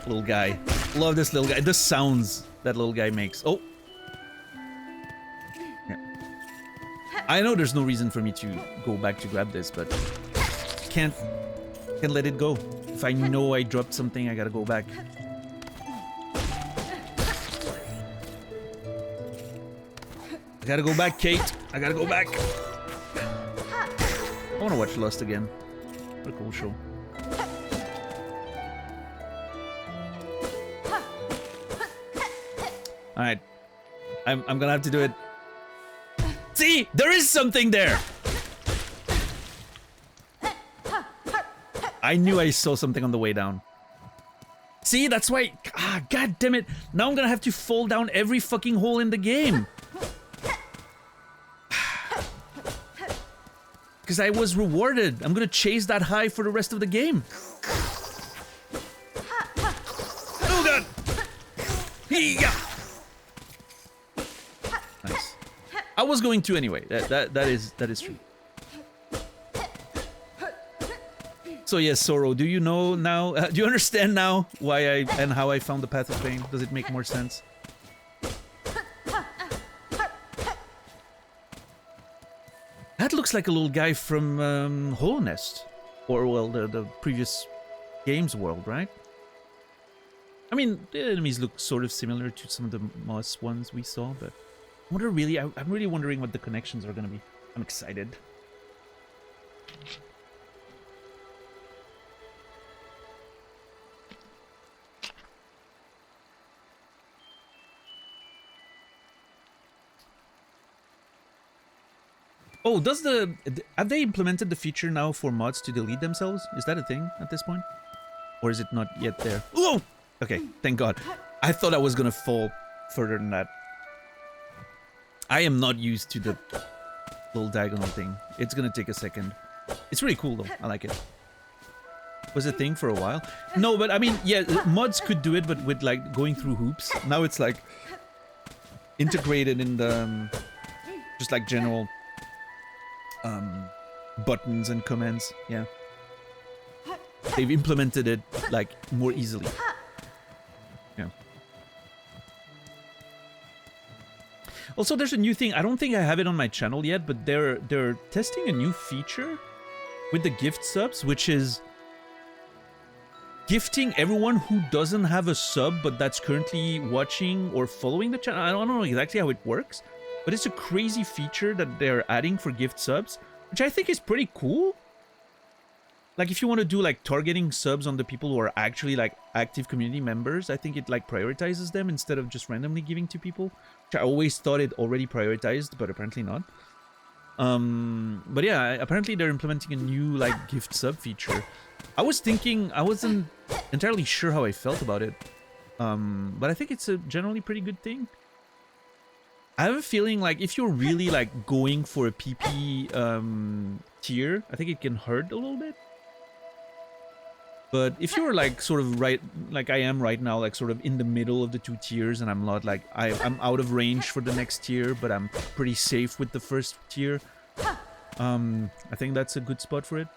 Little guy. Love this little guy. The sounds that little guy makes. Oh. Yeah. I know there's no reason for me to go back to grab this, but can't let it go. If I know I dropped something, I gotta go back. I gotta go back, Kate. I gotta go back. I wanna watch Lust again. What a cool show. Alright. I'm gonna have to do it. See! There is something there! I knew I saw something on the way down. See, that's why... Ah, god damn it! Now I'm gonna have to fall down every fucking hole in the game! Because I was rewarded. I'm gonna chase that high for the rest of the game. Oh god! Yeah! Nice. I was going to anyway. That is true. So yes, Sorrow, do you know now? Do you understand now why and how I found the Path of Pain? Does it make more sense? That looks like a little guy from Hollow Nest, or well, the previous games world, right? I mean, the enemies look sort of similar to some of the Moss ones we saw, but I wonder really, I'm really wondering what the connections are going to be. I'm excited. Oh, have they implemented the feature now for mods to delete themselves? Is that a thing at this point? Or is it not yet there? Oh! Okay, thank God. I thought I was gonna fall further than that. I am not used to the little diagonal thing. It's gonna take a second. It's really cool though, I like it. Was a thing for a while? No, but I mean, yeah, mods could do it, but with like going through hoops. Now it's like integrated in the, just like general buttons and commands. Yeah, they've implemented it like more easily. Yeah. Also, there's a new thing. I don't think I have it on my channel yet, but they're testing a new feature with the gift subs, which is gifting everyone who doesn't have a sub but that's currently watching or following the channel. I don't know exactly how it works, but it's a crazy feature that they're adding for gift subs, which I think is pretty cool. Like, if you want to do, like, targeting subs on the people who are actually, like, active community members, I think it, like, prioritizes them instead of just randomly giving to people. Which I always thought it already prioritized, but apparently not. But yeah, apparently they're implementing a new, like, gift sub feature. I was thinking, I wasn't entirely sure how I felt about it. But I think it's a generally pretty good thing. I have a feeling like if you're really like going for a PP tier, I think it can hurt a little bit. But if you're like sort of right, like I am right now, like sort of in the middle of the two tiers, and I'm not like, I'm out of range for the next tier, but I'm pretty safe with the first tier. I think that's a good spot for it.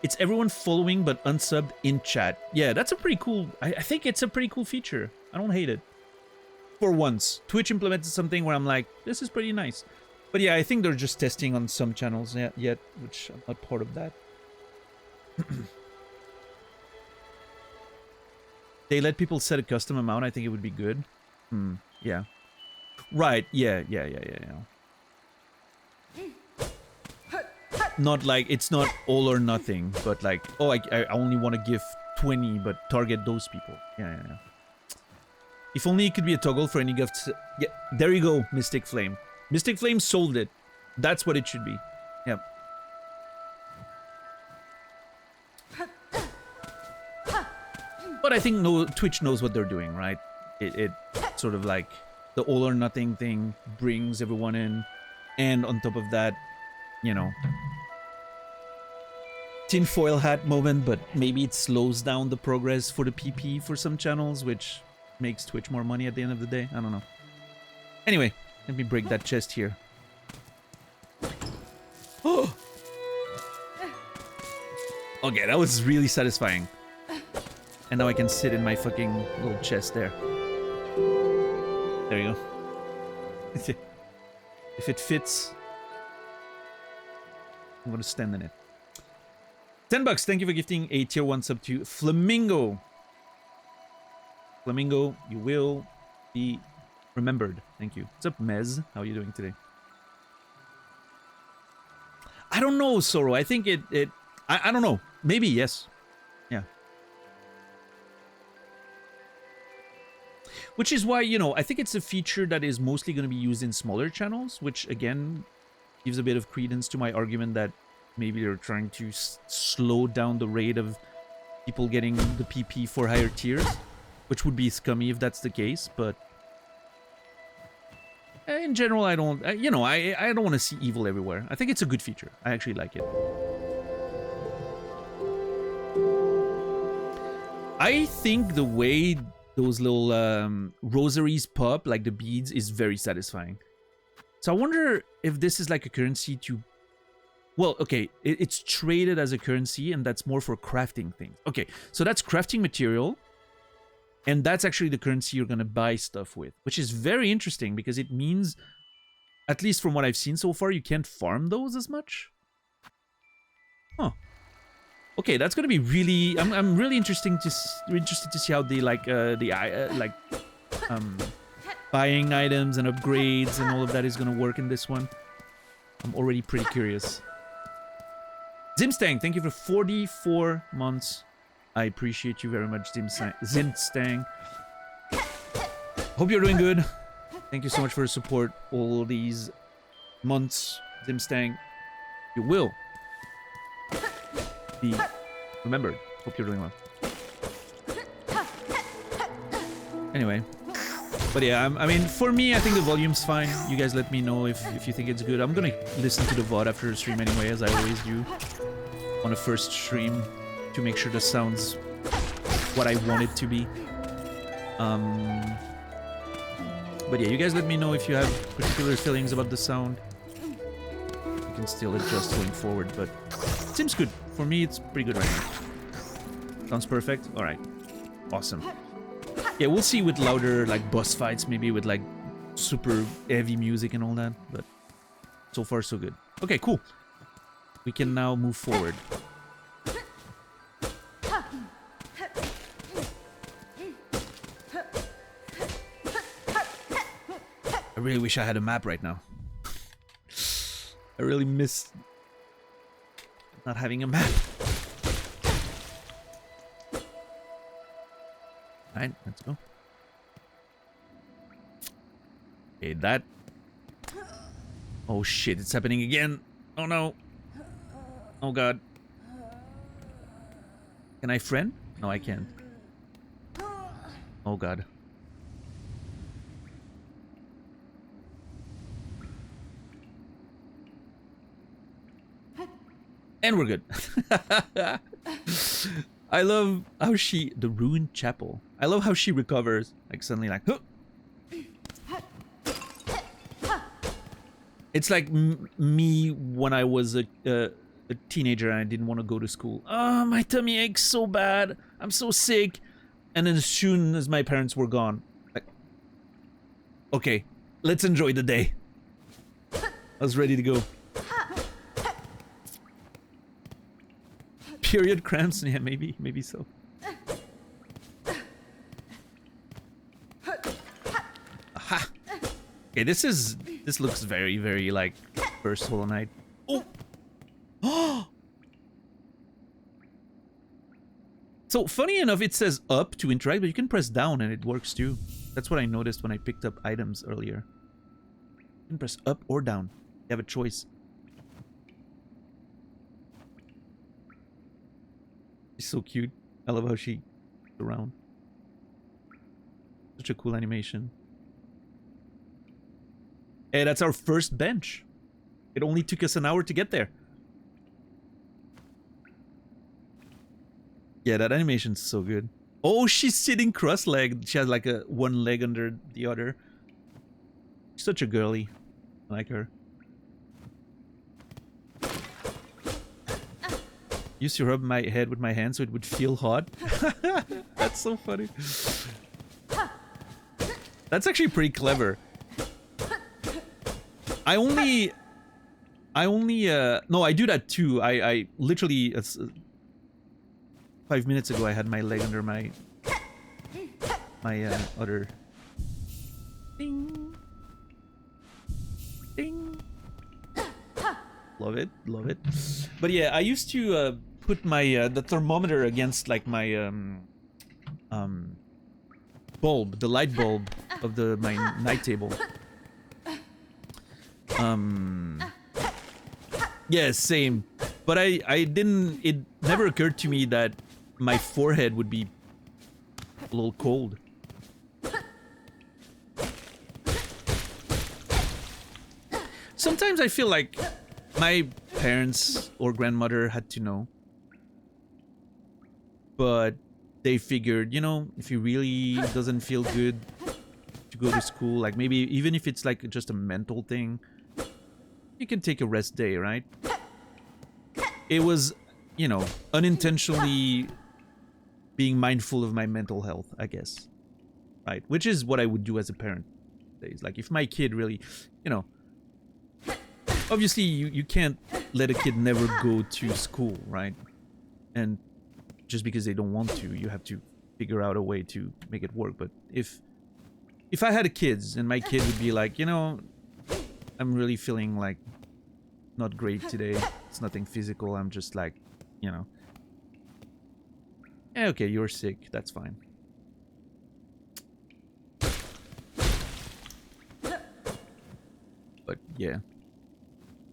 It's everyone following but unsubbed in chat. Yeah, that's a pretty cool, I think it's a pretty cool feature. I don't hate it. For once, Twitch implemented something where I'm like, this is pretty nice. But yeah, I think they're just testing on some channels yet, which I'm not part of that. They let people set a custom amount. I think it would be good. Yeah. Right. Yeah. Not like, it's not all or nothing, but like, oh, I only want to give 20, but target those people. Yeah. If only it could be a toggle for any gifts. Yeah, there you go, Mystic Flame. Mystic Flame sold it. That's what it should be. Yep. But I think Twitch knows what they're doing, right? It sort of like the all or nothing thing brings everyone in, and on top of that, you know, tinfoil hat moment, but maybe it slows down the progress for the PP for some channels, which makes Twitch more money at the end of the day. I don't know. Anyway, let me break that chest here. Oh! Okay, that was really satisfying. And now I can sit in my fucking little chest there. There you go. If it fits, I'm gonna stand in it. $10, thank you for gifting a tier 1 sub to Flamingo. Flamingo, you will be remembered. Thank you. What's up, Mez? How are you doing today? I don't know, Soro. I think I don't know. Maybe, yes. Yeah. Which is why, you know, I think it's a feature that is mostly going to be used in smaller channels, which, again, gives a bit of credence to my argument that maybe they're trying to slow down the rate of people getting the PP for higher tiers, which would be scummy if that's the case, but in general, I don't, you know, I don't want to see evil everywhere. I think it's a good feature. I actually like it. I think the way those little rosaries pop, like the beads, is very satisfying. So I wonder if this is like a currency to... Well, okay, it's traded as a currency, and that's more for crafting things. Okay, so that's crafting material, and that's actually the currency you're going to buy stuff with, which is very interesting because it means, at least from what I've seen so far, you can't farm those as much. Huh. Okay, that's going to be really... I'm really interested to see how the buying items and upgrades and all of that is going to work in this one. I'm already pretty curious. Zimstang, thank you for 44 months. I appreciate you very much, Zimstang. Hope you're doing good. Thank you so much for your support all these months, Zimstang. You will be remembered. Hope you're doing well. Anyway. But yeah, I mean, for me, I think the volume's fine. You guys let me know if you think it's good. I'm gonna listen to the VOD after the stream anyway, as I always do on a first stream, to make sure the sound's what I want it to be. But yeah, you guys let me know if you have particular feelings about the sound. You can still adjust going forward, but it seems good. For me, it's pretty good right now. Sounds perfect? Alright. Awesome. Yeah, we'll see with louder, like, boss fights, maybe with, like, super heavy music and all that, but so far, so good. Okay, cool. We can now move forward. I really wish I had a map right now. I really miss not having a map. Alright, let's go. Okay, that... Oh shit, it's happening again. Oh no. Oh god. Can I friend? No, I can't. Oh god. And we're good. I love how she... The ruined chapel. I love how she recovers. Like, suddenly like... Huh! It's like me when I was a teenager and I didn't want to go to school. Oh, my tummy aches so bad. I'm so sick. And then as soon as my parents were gone... Like, okay, let's enjoy the day. I was ready to go. Period cramps? Yeah, maybe so. Aha! Okay, this looks very, very like first Hollow Knight. Oh! Oh! So, funny enough, it says up to interact, but you can press down and it works too. That's what I noticed when I picked up items earlier. You can press up or down. You have a choice. She's so cute. I love how she goes around. Such a cool animation. Hey, that's our first bench. It only took us an hour to get there. Yeah, that animation's so good. Oh, she's sitting cross-legged. She has like a one leg under the other. She's such a girly. I like her. Used to rub my head with my hand so it would feel hot. That's so funny. That's actually pretty clever. No, I do that too. I literally 5 minutes ago I had my leg under my other. Ding. Ding. Love it, love it. But yeah, I used to put my the thermometer against like my bulb, the light bulb of my night table. Yeah, same. But I didn't. It never occurred to me that my forehead would be a little cold. Sometimes I feel like my parents or grandmother had to know. But they figured, you know, if he really doesn't feel good to go to school, like maybe even if it's like just a mental thing, you can take a rest day, right? It was, you know, unintentionally being mindful of my mental health, I guess. Right? Which is what I would do as a parent. Like if my kid really, you know, obviously you can't let a kid never go to school, right? And just because they don't want to, you have to figure out a way to make it work. But if I had a kids and my kid would be like, you know, I'm really feeling like not great today. It's nothing physical. I'm just like, you know, yeah, okay, you're sick. That's fine. But yeah,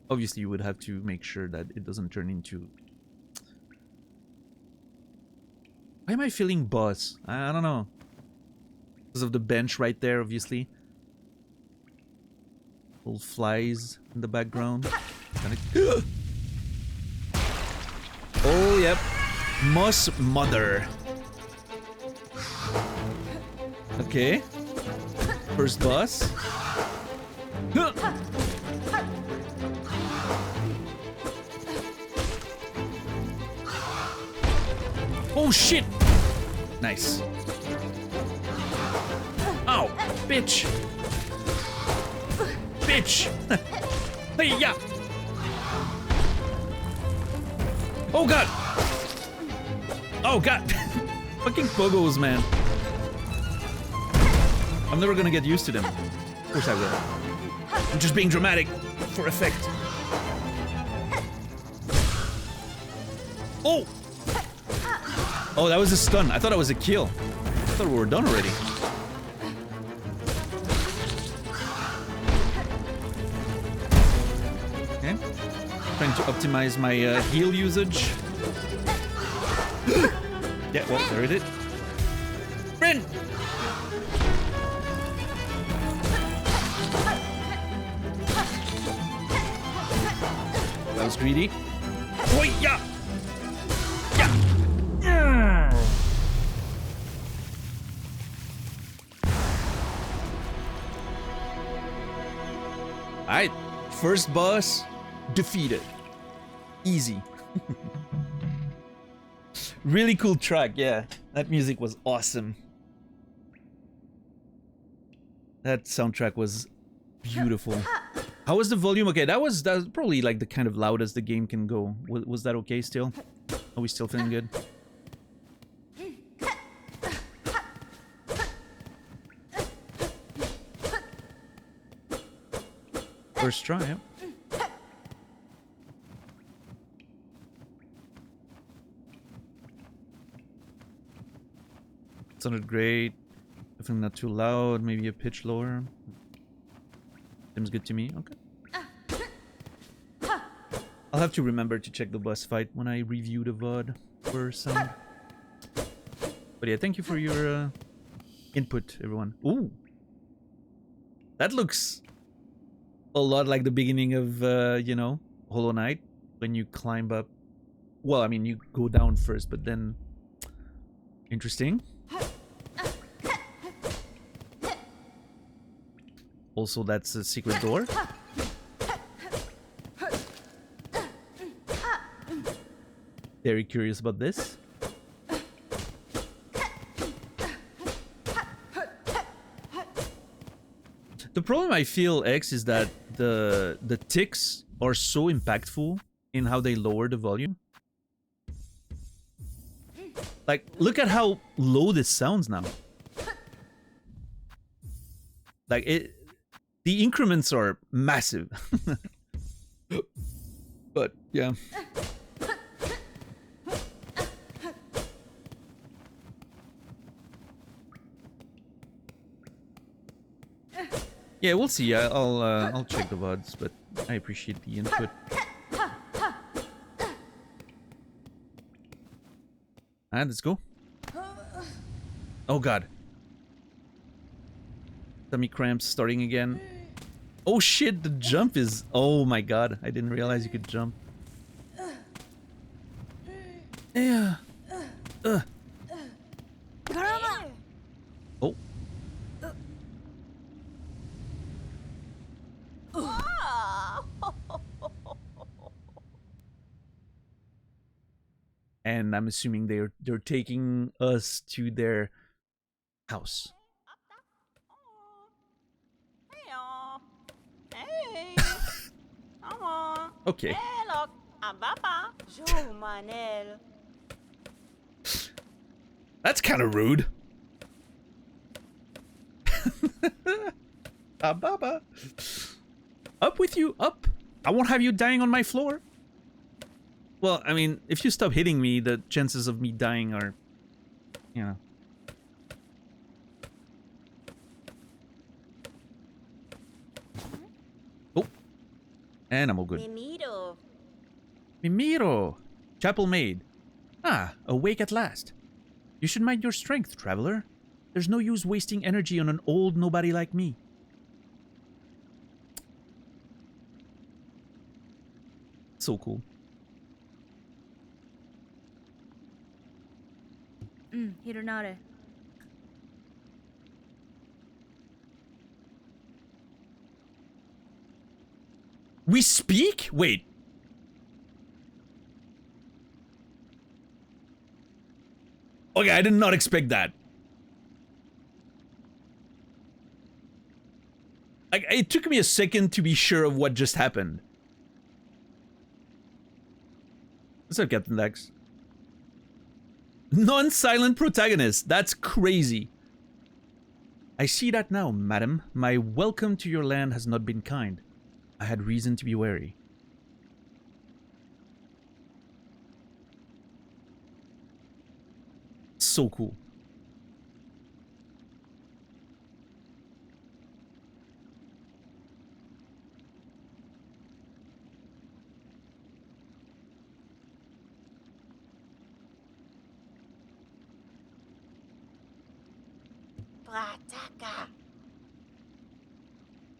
obviously you would have to make sure that it doesn't turn into... Why am I feeling boss? I don't know. Because of the bench right there, obviously. Little flies in the background. Oh, yep. Moss Mother. Okay. First boss. Oh shit! Nice. Ow! Bitch! Bitch! Hey, yeah! Oh god! Oh god! Fucking pogos, man. I'm never gonna get used to them. Of course I will. I'm just being dramatic for effect. Oh! Oh, that was a stun. I thought it was a kill. I thought we were done already. Okay. Trying to optimize my heal usage. Yeah, well, there it is. Friend! That was greedy. Oh, yeah! Alright, first boss defeated. Easy. Really cool track, yeah. That music was awesome. That soundtrack was beautiful. How was the volume? Okay, that's probably like the kind of loudest the game can go. Was that okay still? Are we still feeling good? First try, yeah. Sounded great. Definitely not too loud. Maybe a pitch lower. Seems good to me. Okay. I'll have to remember to check the boss fight when I review the VOD for sound. But yeah, thank you for your input, everyone. Ooh. That looks a lot like the beginning of, you know, Hollow Knight. When you climb up. Well, I mean, you go down first, but then... Interesting. Also, that's a secret door. Very curious about this. The problem I feel, X, is that the ticks are so impactful in how they lower the volume. Like, look at how low this sounds now. Like, the increments are massive. But, yeah. Yeah, we'll see. I'll check the VODs, but I appreciate the input. And let's go. Oh god. Tummy cramps starting again. Oh shit, the jump is... Oh my god, I didn't realize you could jump. Yeah. Oh. And I'm assuming they're taking us to their house. Okay. That's kind of rude. Baba. Up with you, up. I won't have you dying on my floor. Well, I mean, if you stop hitting me, the chances of me dying are, you know. Oh. And I'm all good. Mimiro. Mimiro. Chapel maid. Ah, awake at last. You should mind your strength, traveler. There's no use wasting energy on an old nobody like me. So cool. Hironare. We speak? Wait. Okay, I did not expect that. Like, it took me a second to be sure of what just happened. What's up, Captain Dex? Non-silent protagonist. That's crazy. I see that now, madam. My welcome to your land has not been kind. I had reason to be wary. So cool.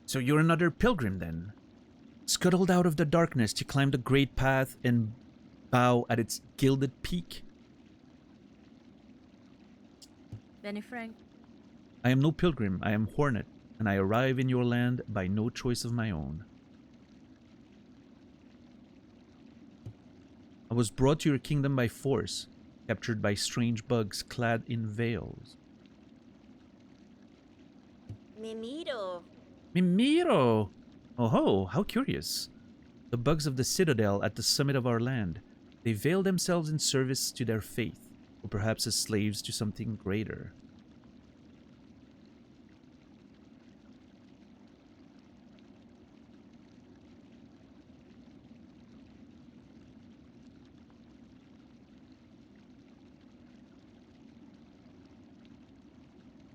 So you're another pilgrim then? Scuttled out of the darkness to climb the great path and bow at its gilded peak? Benny Frank. I am no pilgrim, I am Hornet, and I arrive in your land by no choice of my own. I was brought to your kingdom by force, captured by strange bugs clad in veils. Mimiro. Mimiro! Oh ho, how curious. The bugs of the citadel at the summit of our land. They veil themselves in service to their faith, or perhaps as slaves to something greater.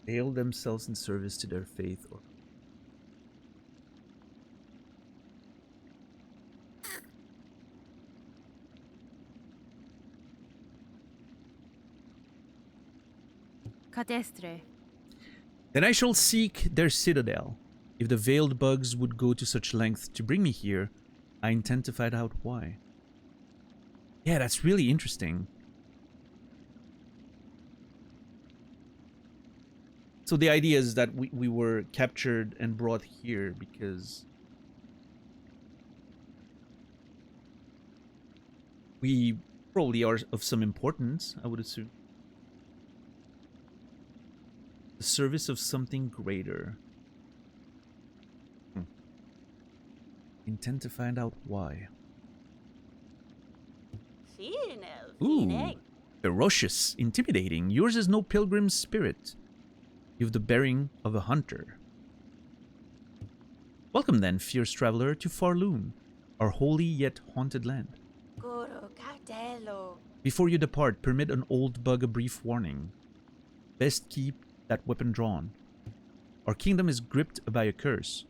Veil themselves in service to their faith, or Cadestre. then I shall seek their citadel. If the veiled bugs would go to such length to bring me here, I intend to find out why. Yeah, that's really interesting. So the idea is that we were captured and brought here because we probably are of some importance, I would assume. The service of something greater. Intend to find out why. Ooh, ferocious, intimidating. Yours is no pilgrim's spirit. You have the bearing of a hunter. Welcome then, fierce traveler, to Farloom, our holy yet haunted land. Before you depart, permit an old bug a brief warning. Best keep that weapon drawn. Our kingdom is gripped by a curse.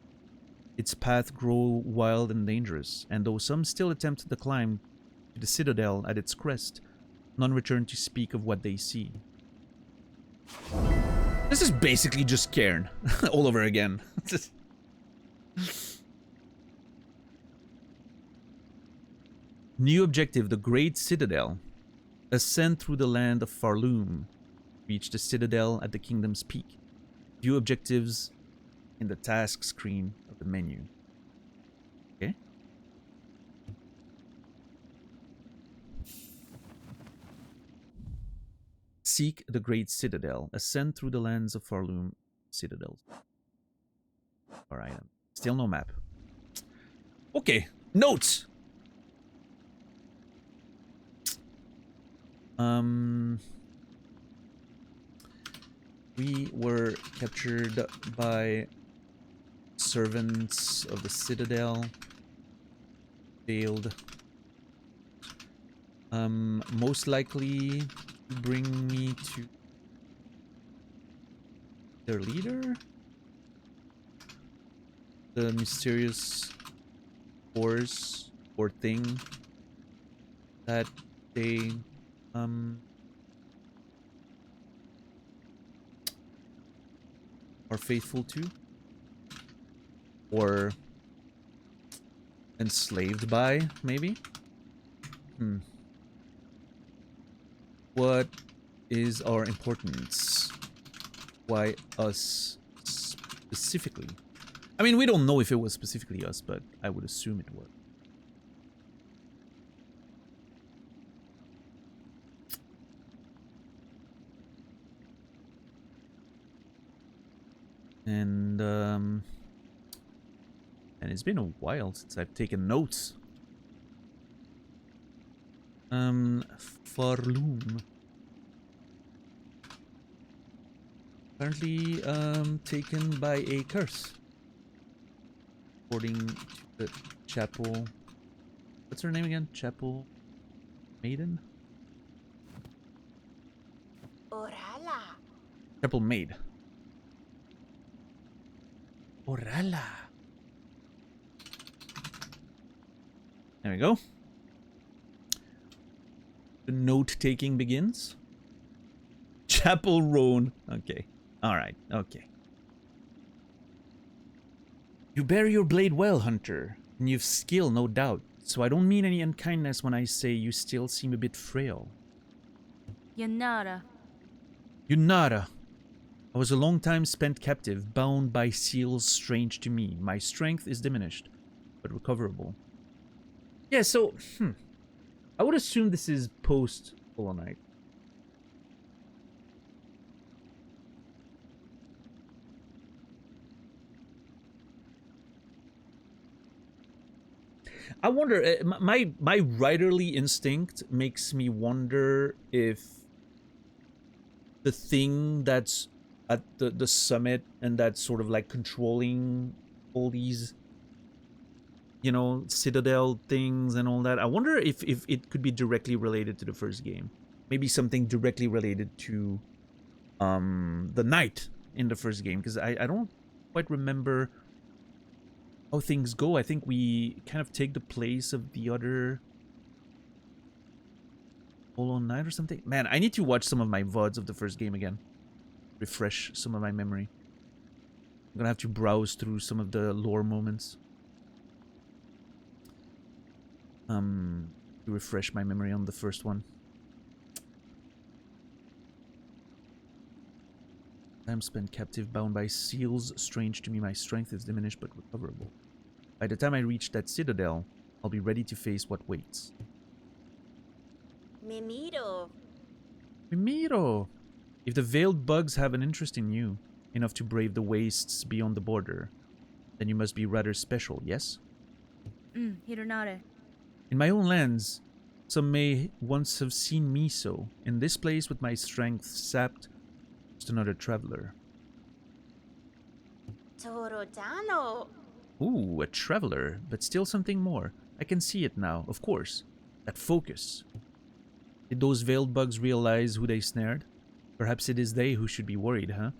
Its paths grow wild and dangerous, and though some still attempt the climb to the citadel at its crest, none return to speak of what they see. This is basically just Cairn all over again. New objective, the Great Citadel. Ascend through the land of Farloom. Reach the citadel at the kingdom's peak. View objectives in the task screen of the menu. Okay. Seek the Great Citadel. Ascend through the lands of Farloom citadels. Alright. Still no map. Okay. Notes! We were captured by servants of the citadel. Failed. Most likely to bring me to their leader? The mysterious force or thing that they are faithful to or enslaved by, maybe. What is our importance? Why us specifically? I mean, we don't know if it was specifically us, but I would assume it was. And it's been a while since I've taken notes. Farloom. Apparently, taken by a curse. According to the chapel. What's her name again? Chapel Maiden? Orala. Chapel Maid. Orala. There we go. The note-taking begins. Chapel Roan. Okay. Alright. Okay. You bear your blade well, Hunter. And you've skill, no doubt. So I don't mean any unkindness when I say you still seem a bit frail. Yanara. Yunara. I was a long time spent captive, bound by seals strange to me. My strength is diminished, but recoverable. Yeah, so, I would assume this is post-Hollow Knight. I wonder. My writerly instinct makes me wonder if the thing that's at the summit and that's sort of like controlling all these, you know, citadel things and all that. I wonder if it could be directly related to the first game. Maybe something directly related to the knight in the first game, because I don't quite remember how things go. I think we kind of take the place of the other Hollow Knight or something. Man, I need to watch some of my VODs of the first game again. Refresh some of my memory. I'm gonna have to browse through some of the lore moments. To refresh my memory on the first one. Time spent captive, bound by seals. Strange to me, my strength is diminished but recoverable. By the time I reach that citadel, I'll be ready to face what waits. Mimiro. Mimiro! If the veiled bugs have an interest in you, enough to brave the wastes beyond the border, then you must be rather special, yes? Hironare. In my own lands, some may once have seen me so. In this place, with my strength sapped, just another traveler. Torodano. Ooh, a traveler, but still something more. I can see it now, of course. That focus. Did those veiled bugs realize who they snared? Perhaps it is they who should be worried, huh?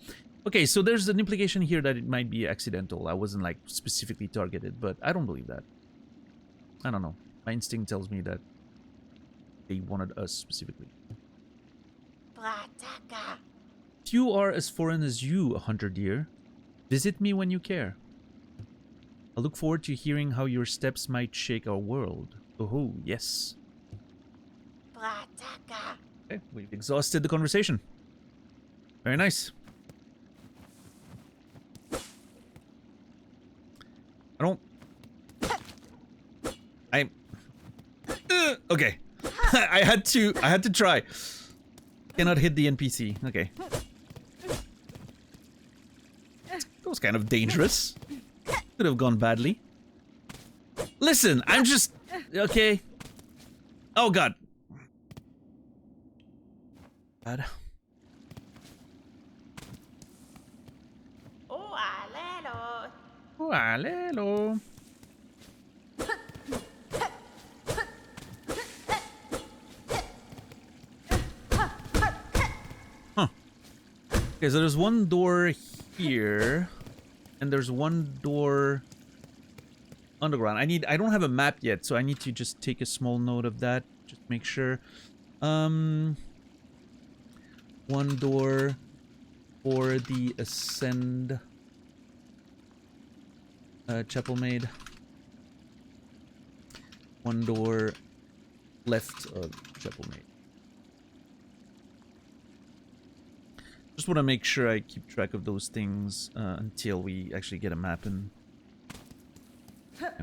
Okay, so there's an implication here that it might be accidental. I wasn't, like, specifically targeted, but I don't believe that. I don't know. My instinct tells me that they wanted us specifically. Brataka. Few are as foreign as you, hunter dear. Visit me when you care. I look forward to hearing how your steps might shake our world. Oh, yes. Brataka. Okay, we've exhausted the conversation. Very nice. Okay. I had to try. Cannot hit the NPC. Okay. That was kind of dangerous. Could have gone badly. Listen, I'm just... Okay. Oh, God. God. Oh, alelo. Oh, alelo. Okay, so there's one door here, and there's one door underground. I don't have a map yet, so I need to just take a small note of that, just make sure. One door for the Ascend Chapel Maid. One door left of Chapel Maid. Just want to make sure I keep track of those things until we actually get a map and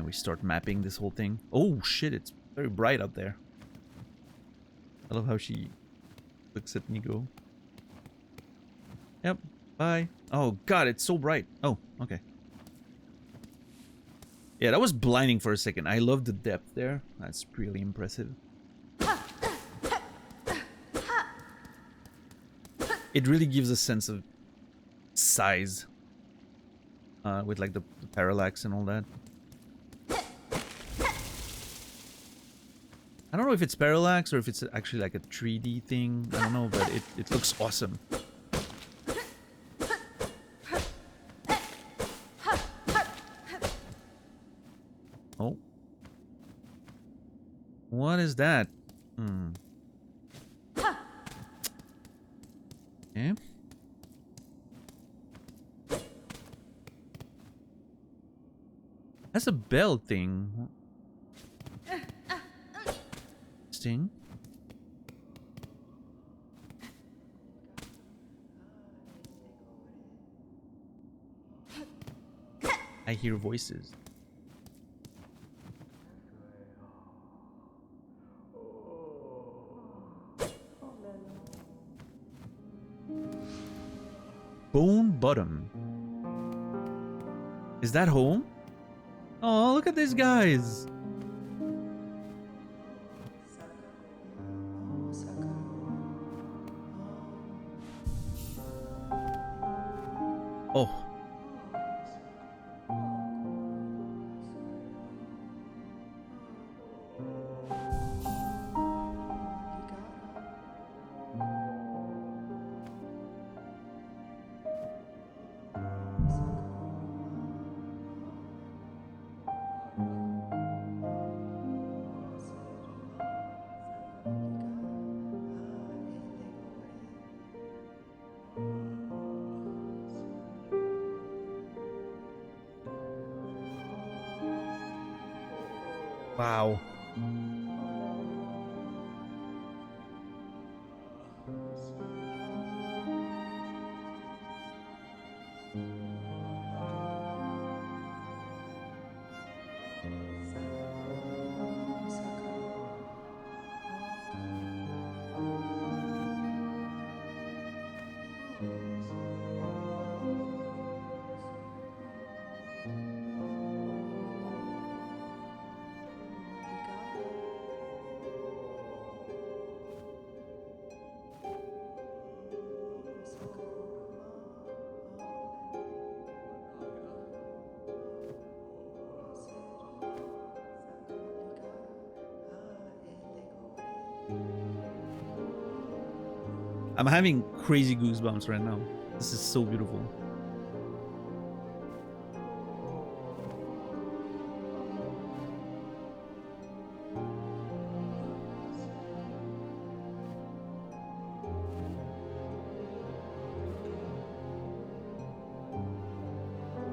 we start mapping this whole thing. Oh shit, it's very bright up there. I love how she looks at me go. Yep, bye. Oh god, it's so bright. Oh, okay. Yeah, that was blinding for a second. I love the depth there. That's really impressive. It really gives a sense of size with like the parallax and all that. I don't know if it's parallax or if it's actually like a 3D thing. I don't know, but it looks awesome. Oh. What is that? Okay. That's a bell thing. Sting. I hear voices. Bone Bottom. Is that home? Oh, look at these guys. Oh. Wow. I'm having crazy goosebumps right now. This is so beautiful.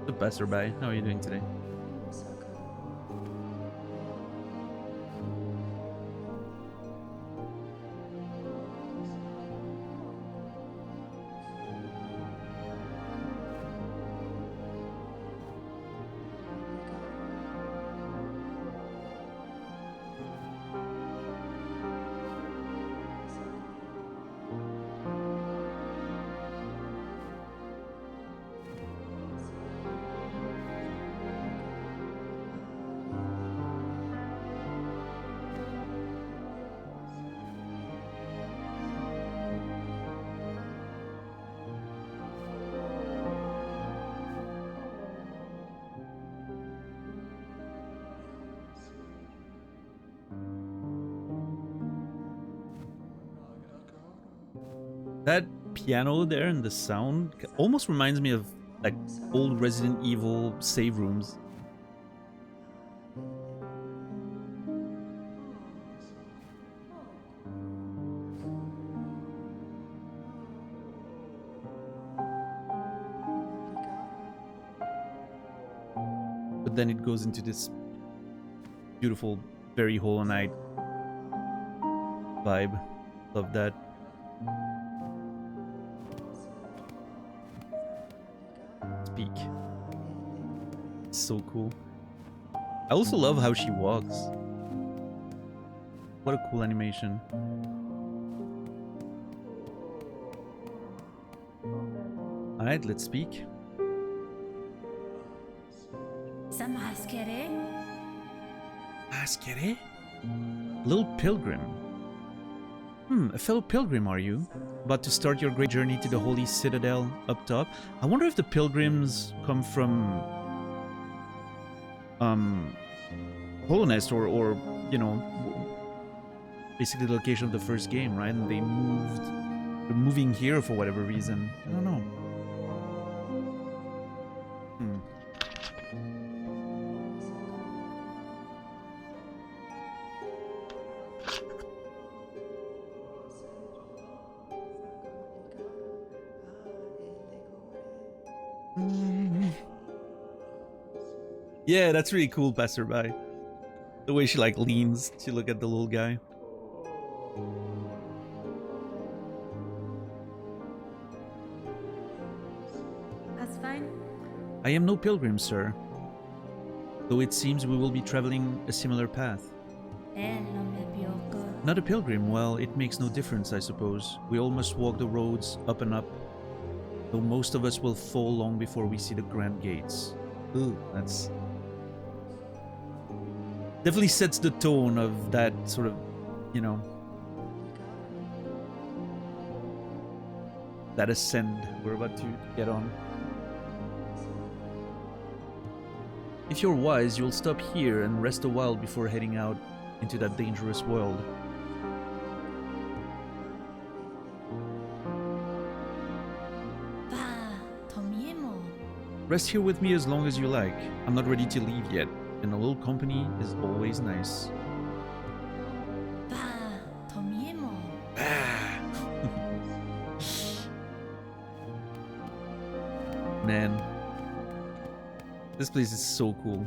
The passerby, how are you doing today? That piano there and the sound almost reminds me of like old Resident Evil save rooms. But then it goes into this beautiful, very Hollow Knight vibe. Love that. Speak. It's so cool. I also love how she walks. What a cool animation. Alright, let's speak. Samaskere? Askere? Little pilgrim. A fellow pilgrim, are you? About to start your great journey to the holy citadel up top? I wonder if the pilgrims come from Hollow Nest or you know, basically the location of the first game, right? And they're moving here for whatever reason. I don't know. Yeah, that's really cool, passerby. The way she like leans to look at the little guy. That's fine. I am no pilgrim, sir. Though it seems we will be traveling a similar path. Not a pilgrim, well, it makes no difference, I suppose. We all must walk the roads up and up. Though most of us will fall long before we see the grand gates. Ooh, that's... definitely sets the tone of that sort of, you know, that ascend we're about to get on. If you're wise, you'll stop here and rest a while before heading out into that dangerous world. Rest here with me as long as you like. I'm not ready to leave yet, and a little company is always nice. Man, this place is so cool.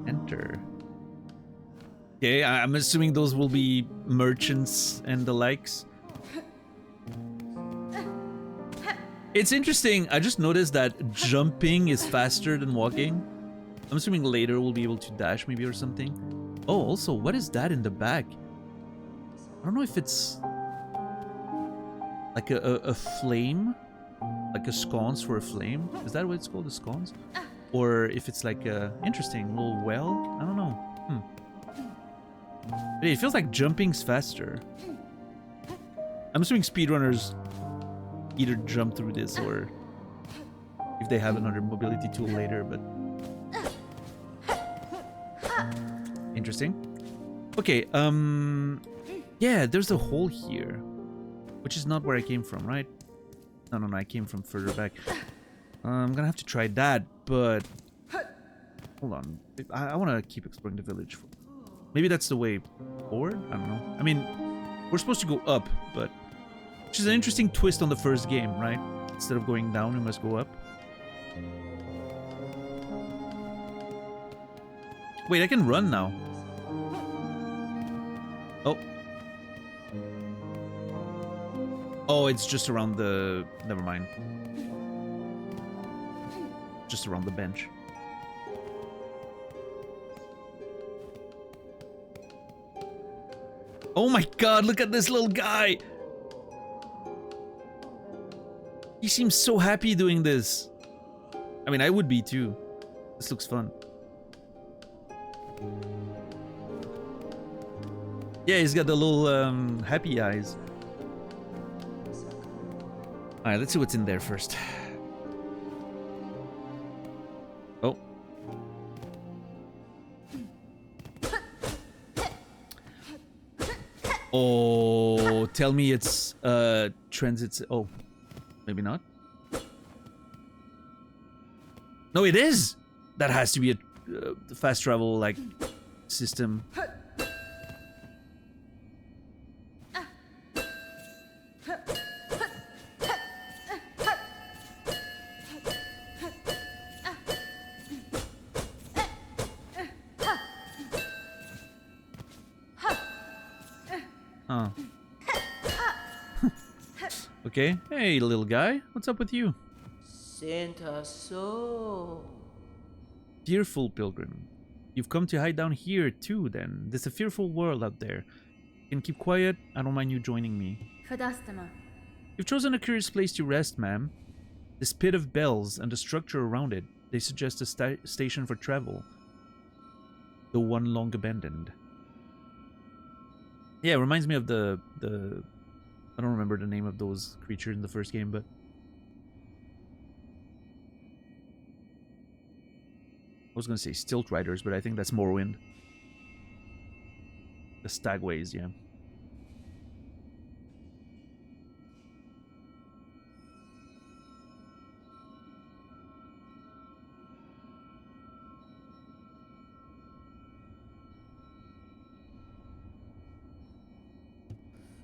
Enter. Okay, I'm assuming those will be merchants and the likes. It's interesting, I just noticed that jumping is faster than walking. I'm assuming later we'll be able to dash maybe or something. Oh, also, what is that in the back? I don't know if it's like a flame, like a sconce for a flame. Is that what it's called, a sconce? Or if it's like a interesting little well. I don't know. But it feels like jumping's faster. I'm assuming speedrunners either jump through this or if they have another mobility tool later. But interesting. Okay. Yeah, there's a hole here. Which is not where I came from, right? No, I came from further back. I'm gonna have to try that, but... Hold on. I want to keep exploring the village. Maybe that's the way forward? I don't know. I mean, we're supposed to go up, but... Which is an interesting twist on the first game, right? Instead of going down, we must go up. Wait, I can run now. Oh. Oh, it's just around the... Never mind. Just around the bench. Oh my god, look at this little guy! He seems so happy doing this. I mean, I would be too. This looks fun. Yeah, he's got the little happy eyes. Alright, let's see what's in there first. Oh. Oh, tell me it's transit. Oh, maybe not. No, it is. That has to be a fast travel like system. Huh. Okay. Hey, little guy. What's up with you? Santa so. Fearful pilgrim. You've come to hide down here too, then. There's a fearful world out there. You can keep quiet. I don't mind you joining me. Fadastama. You've chosen a curious place to rest, ma'am. This pit of bells and the structure around it, they suggest a station for travel. The one long abandoned. Yeah, it reminds me of the I don't remember the name of those creatures in the first game, but I was gonna say Stilt Riders, but I think that's Morrowind. The Stagways, yeah.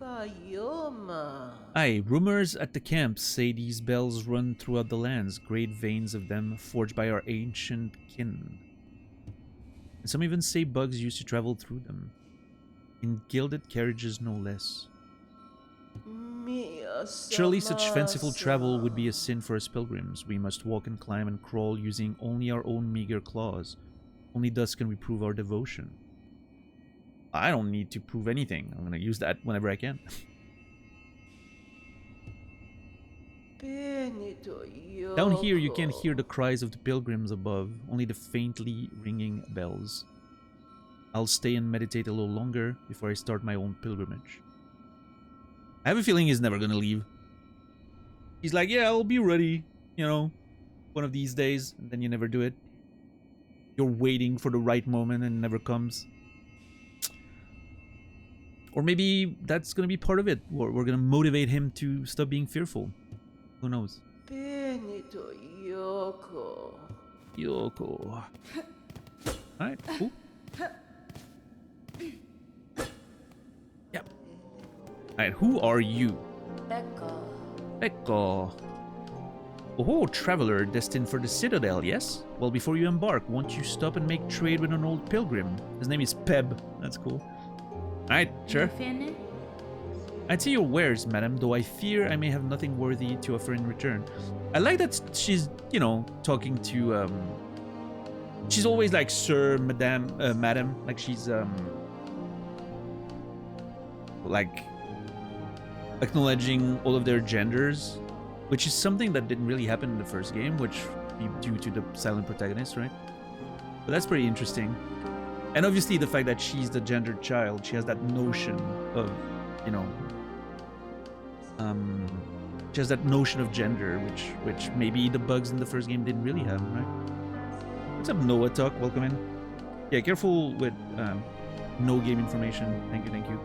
Fayoma. Aye, rumors at the camps say these bells run throughout the lands, great veins of them forged by our ancient kin. And some even say bugs used to travel through them. In gilded carriages no less. Surely such fanciful travel would be a sin for us pilgrims. We must walk and climb and crawl using only our own meager claws. Only thus can we prove our devotion. I don't need to prove anything. I'm gonna use that whenever I can. Down here you can't hear the cries of the pilgrims above, only the faintly ringing bells. I'll stay and meditate a little longer before I start my own pilgrimage. I have a feeling he's never gonna leave. He's like, yeah, I'll be ready, you know, one of these days, and then you never do it. You're waiting for the right moment and it never comes. Or maybe that's gonna be part of it. We're gonna motivate him to stop being fearful. Who knows? Benito Yoko. Yoko. Alright, cool. Yep. Alright, who are you? Becca. Echo. Oh, traveler destined for the Citadel, yes? Well, before you embark, won't you stop and make trade with an old pilgrim? His name is Peb. That's cool. Alright, sure. Finished? I'd say your wares, madam, though I fear I may have nothing worthy to offer in return. I like that she's, you know, talking to, she's always like, sir, madam, like she's, like, acknowledging all of their genders, which is something that didn't really happen in the first game, which be due to the silent protagonist, right? But that's pretty interesting. And obviously the fact that she's the gendered child, she has that notion of, you know, she has that notion of gender, which maybe the bugs in the first game didn't really have, right? What's up, Noah Talk? Welcome in. Yeah, careful with no game information. Thank you, thank you.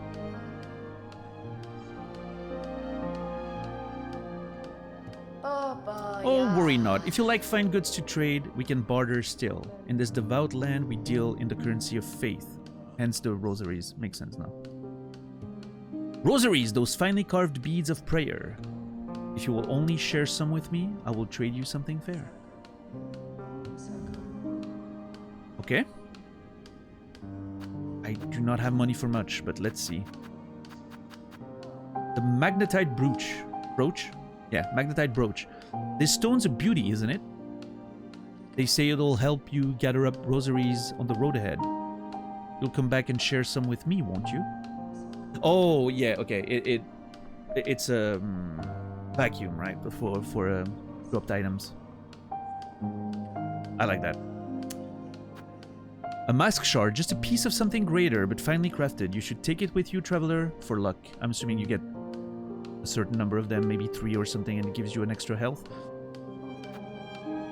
Oh, worry not. If you like fine goods to trade, we can barter still. In this devout land, we deal in the currency of faith. Hence the rosaries. Makes sense now. Rosaries, those finely carved beads of prayer. If you will only share some with me, I will trade you something fair. Okay. I do not have money for much, but let's see. The magnetite brooch? Yeah, magnetite brooch. This stone's a beauty, isn't it? They say it'll help you gather up rosaries on the road ahead. You'll come back and share some with me, won't you? Oh, yeah, okay. It's a vacuum, right? For dropped items. I like that. A mask shard, just a piece of something greater, but finely crafted. You should take it with you, traveler, for luck. I'm assuming you get a certain number of them, maybe 3 or something, and it gives you an extra health.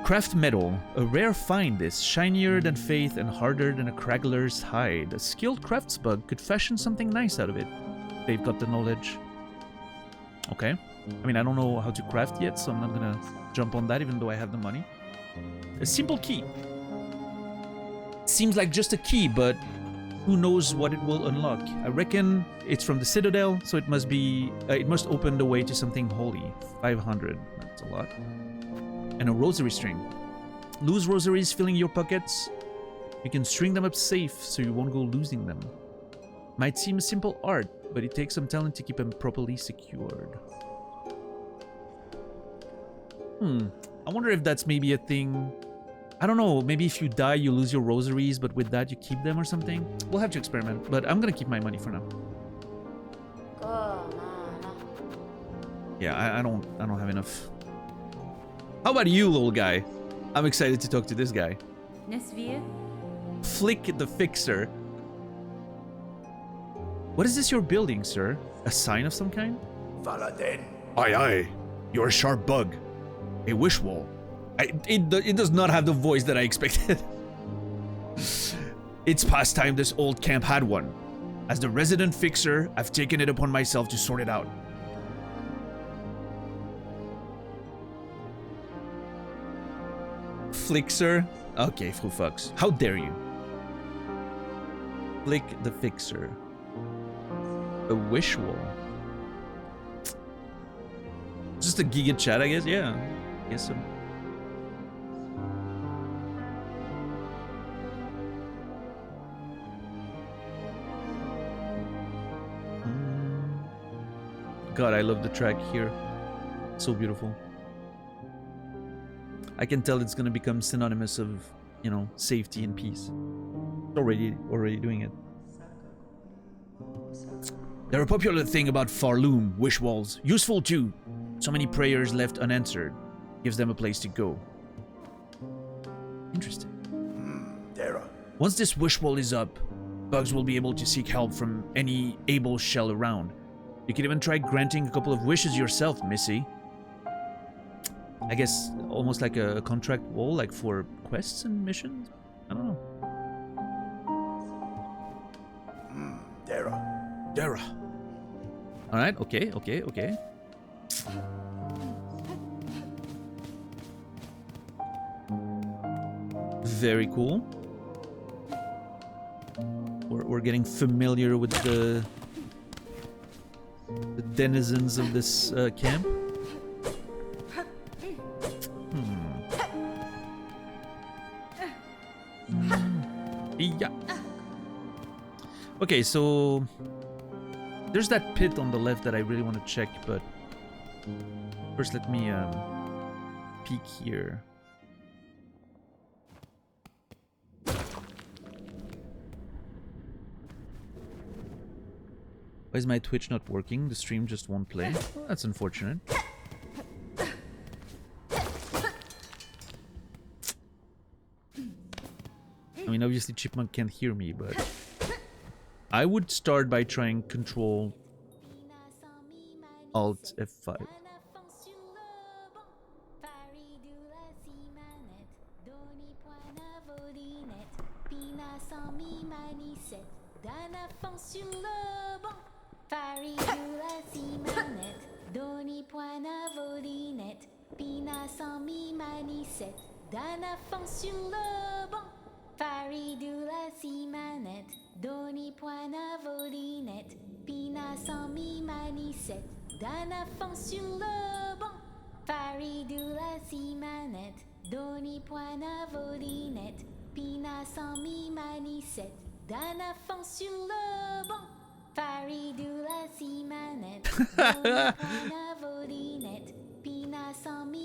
Craft metal, a rare find this, shinier than faith and harder than a craggler's hide. A skilled craftsbug could fashion something nice out of it. They've got the knowledge. Okay. I mean, I don't know how to craft yet, so I'm not gonna jump on that even though I have the money. A simple key. Seems like just a key, but who knows what it will unlock. I reckon it's from the Citadel, so it must be, it must open the way to something holy. 500, that's a lot. And a rosary string. Loose rosaries filling your pockets. You can string them up safe so you won't go losing them. Might seem a simple art, but it takes some talent to keep them properly secured. I wonder if that's maybe a thing. I don't know, maybe if you die you lose your rosaries, but with that you keep them or something. We'll have to experiment, but I'm gonna keep my money for now. Yeah, I don't have enough. How about you, little guy? I'm excited to talk to this guy. Nesvir? Flick the Fixer. What is this you're building, sir? A sign of some kind? Valadin. Aye, aye. You're a sharp bug. A wish wall. It does not have the voice that I expected. It's past time this old camp had one. As the resident fixer, I've taken it upon myself to sort it out. Flixer? Okay, who fucks. How dare you? Flick the Fixer. A wish wall. Just a giga chat, I guess? Yeah. I guess so. God, I love the track here. So beautiful. I can tell it's gonna become synonymous of, you know, safety and peace. Already doing it. They're a popular thing about Farloom, wish walls. Useful too. So many prayers left unanswered. Gives them a place to go. Interesting. Dara. Once this wish wall is up, bugs will be able to seek help from any able shell around. You can even try granting a couple of wishes yourself, Missy. I guess almost like a contract wall, like for quests and missions. I don't know. Dara. All right. Okay. Very cool. We're getting familiar with the denizens of this camp. Yeah. Okay, so there's that pit on the left that I really want to check, but first let me peek here. Why is my Twitch not working? The stream just won't play. Well, that's unfortunate. I mean, obviously Chipmunk can't hear me, but I would start by trying Control Alt F5.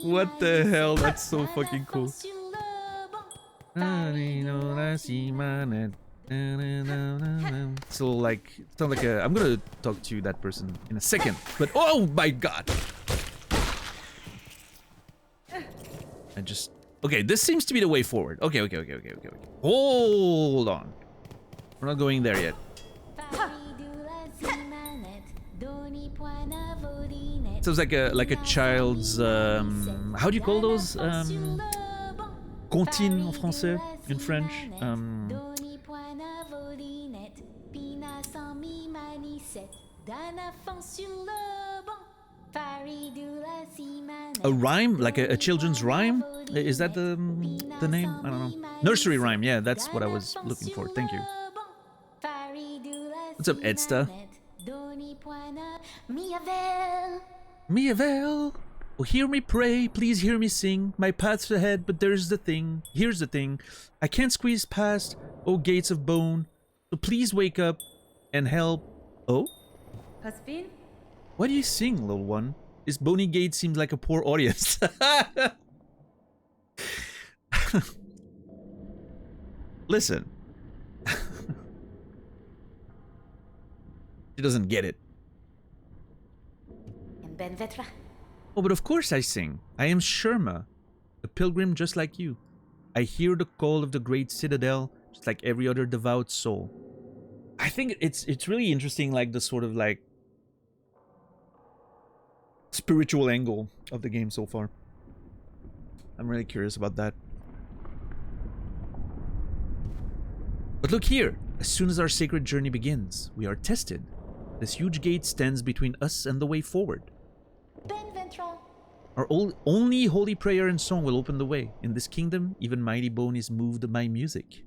What the hell? That's so fucking cool. So like, sound like a. I'm gonna talk to that person in a second. But oh my god! I just. Okay, this seems to be the way forward. Okay. Hold on. We're not going there yet. Sounds like a child's how do you call those comptines en français in French? A rhyme, like a children's rhyme? Is that the name? I don't know. Nursery rhyme. Yeah, that's what I was looking for. Thank you. What's up, Edsta? Miavel, oh, hear me pray, please hear me sing. My path's ahead, but here's the thing. I can't squeeze past, oh gates of bone. So please wake up and help. Oh? Paspin? Why do you sing, little one? This bony gate seems like a poor audience. Listen. She doesn't get it. Oh, but of course I sing. I am Sherma, a pilgrim just like you. I hear the call of the great citadel, just like every other devout soul. I think it's really interesting, like the sort of like spiritual angle of the game so far. I'm really curious about that. But look here, as soon as our sacred journey begins, we are tested. This huge gate stands between us and the way forward. Our only holy prayer and song will open the way. In this kingdom, even mighty bone is moved by music.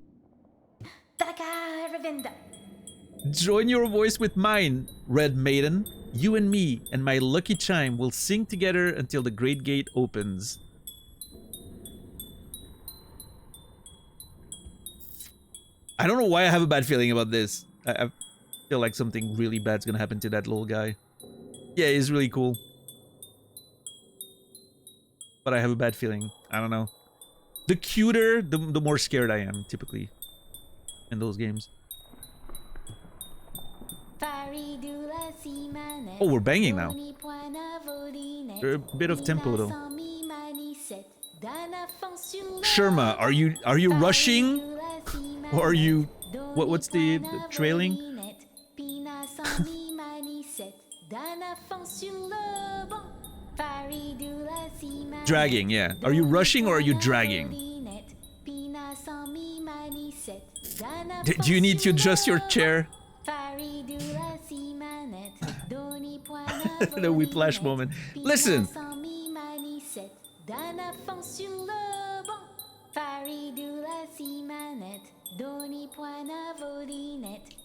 Join your voice with mine, Red Maiden. You and me and my lucky chime will sing together until the great gate opens. I don't know why I have a bad feeling about this. I feel like something really bad's gonna happen to that little guy. Yeah, he's really cool. But I have a bad feeling. I don't know. The cuter, the more scared I am, typically. In those games. Oh, we're banging now. There's a bit of tempo though. Sherma, are you rushing? Or are you what's the trailing? Dragging, yeah. Are you rushing or are you dragging? Do you need to adjust your chair? The whiplash moment. Listen!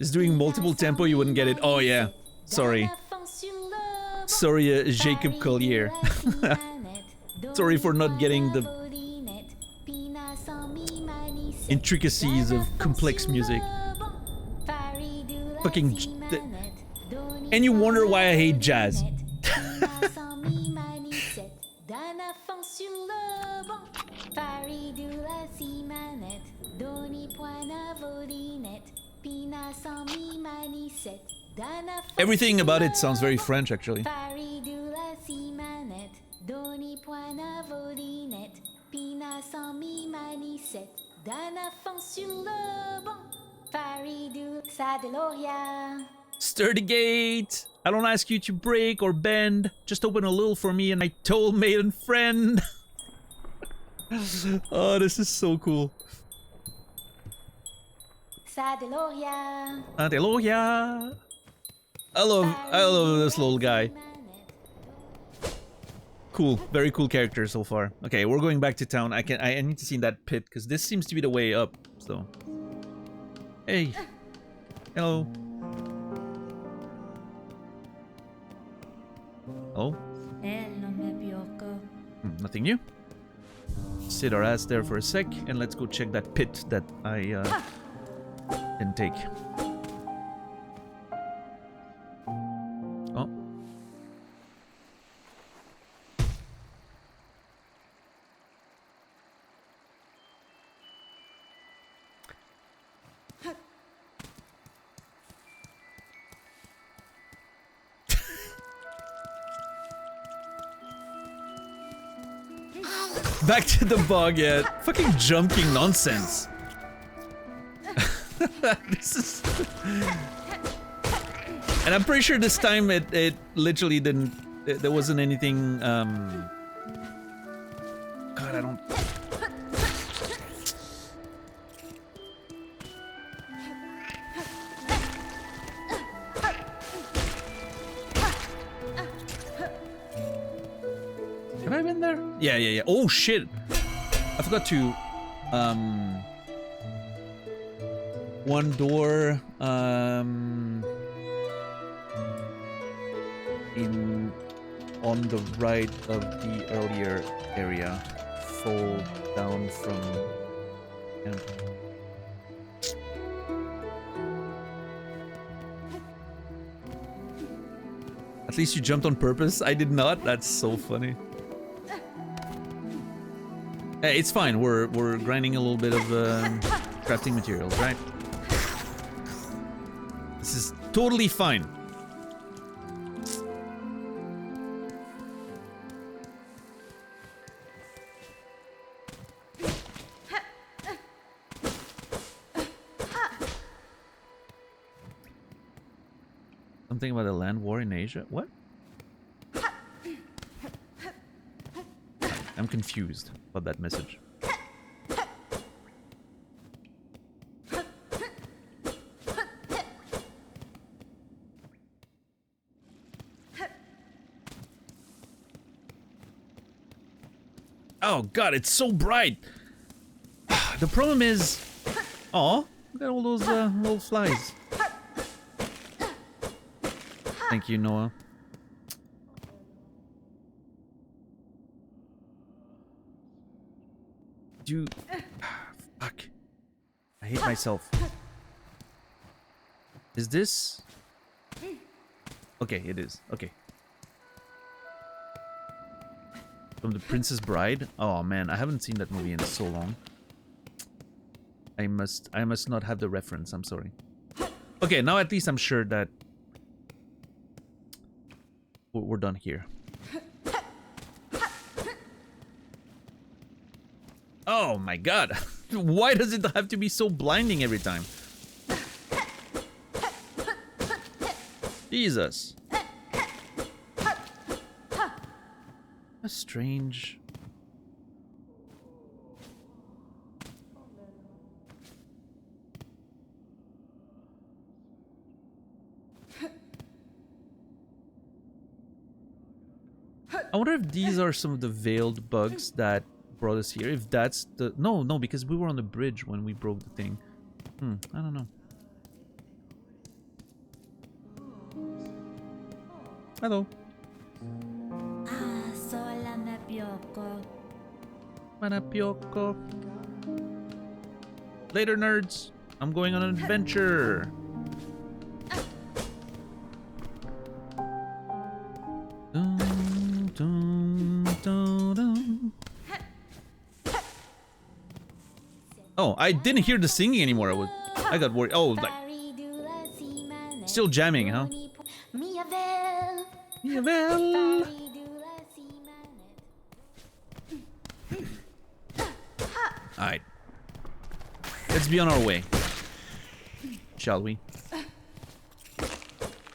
It's doing multiple tempo, you wouldn't get it. Oh yeah. Sorry. Sorry, Jacob Collier. Sorry for not getting the intricacies of complex music. Fucking... And you wonder why I hate jazz. Everything about it sounds very French, actually. Stir the gate! I don't ask you to break or bend. Just open a little for me and my tall maiden friend. Oh, this is so cool. Sadeloria. I love this little guy. Cool, very cool character so far. Okay, we're going back to town. I need to see that pit because this seems to be the way up. So, hey, hello. Oh, nothing new. Sit our ass there for a sec and let's go check that pit that I didn't take. Oh. Back to the bog, yeah. Fucking jumping nonsense. This is... And I'm pretty sure this time it literally didn't... There wasn't anything, God, I don't... Have I been there? Yeah. Oh, shit! I forgot to, one door, on the right of the earlier area. Fall down from... Yeah. At least you jumped on purpose. I did not. That's so funny. Hey, it's fine. We're grinding a little bit of crafting materials, right? This is totally fine. Something about a land war in Asia? What? I'm confused about that message. Oh god, it's so bright! The problem is... Oh, look at all those little flies. Thank you, Noah. Fuck. I hate myself. Is this... Okay, it is. Okay. From The Princess Bride? Oh man, I haven't seen that movie in so long. I must not have the reference, I'm sorry. Okay, now at least I'm sure that we're done here. Oh my god. Why does it have to be so blinding every time? Jesus. That's strange. I wonder if these are some of the veiled bugs that brought us here. If that's the... No, because we were on the bridge when we broke the thing. I don't know. Hello. Sola Napioko. Manapioko. Later, nerds. I'm going on an adventure. Dun, dun, dun, dun. Oh, I didn't hear the singing anymore. I got worried. Oh, like still jamming, huh? Miavel. All right, let's be on our way, shall we?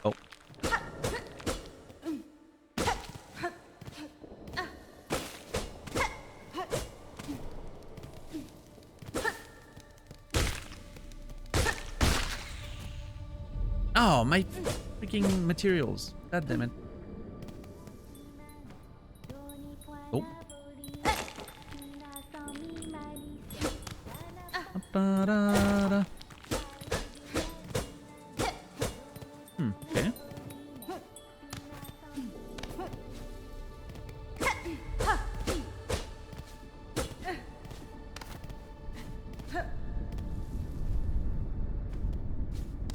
Oh. Oh, my freaking materials. God damn it. Oh. Ba-da-da. Okay.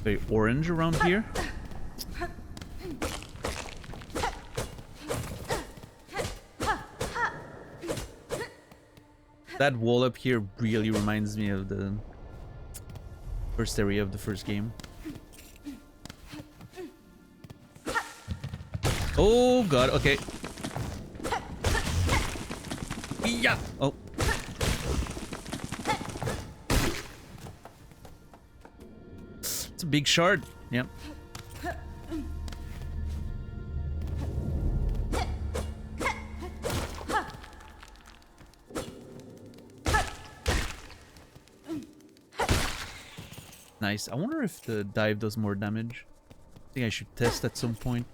Very orange around here. That wall up here really reminds me of the first area of the first game. Oh god, okay. Yeah. Oh. It's a big shard. Yep. Nice. I wonder if the dive does more damage. I think I should test at some point.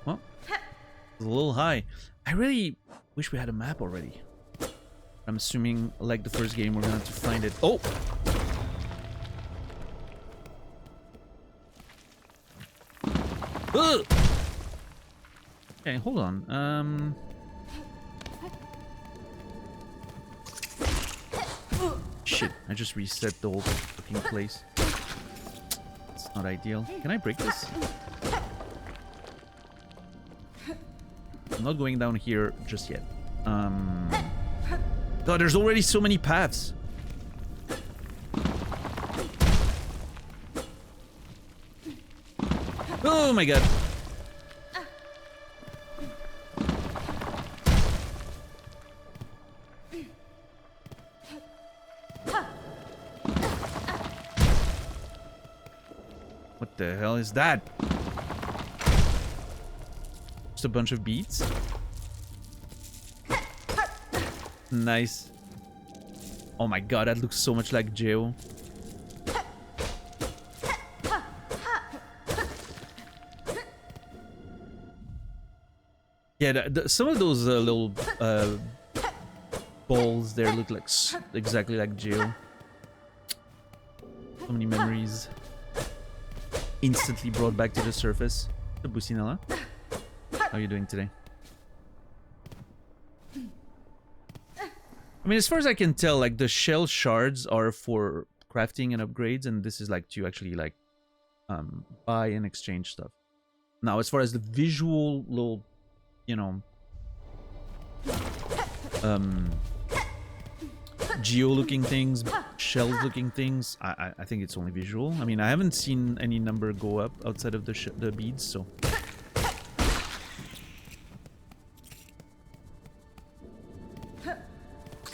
Well, it's a little high. I really wish we had a map already. I'm assuming, like the first game, we're gonna have to find it. Oh! Ugh! Okay, hold on. Shit, I just reset the whole fucking place. It's not ideal. Can I break this? I'm not going down here just yet. God, there's already so many paths. Oh my god. What the hell is that? Just a bunch of beads? Nice. Oh my god, that looks so much like Geo. Yeah, some of those little balls there look like exactly like Geo. So many memories instantly brought back to the surface. Businella, how are you doing today? I mean, as far as I can tell, like the shell shards are for crafting and upgrades, and this is like to actually like buy and exchange stuff. Now, as far as the visual little, you know, geo-looking things, shell-looking things, I think it's only visual. I mean, I haven't seen any number go up outside of the beads, so.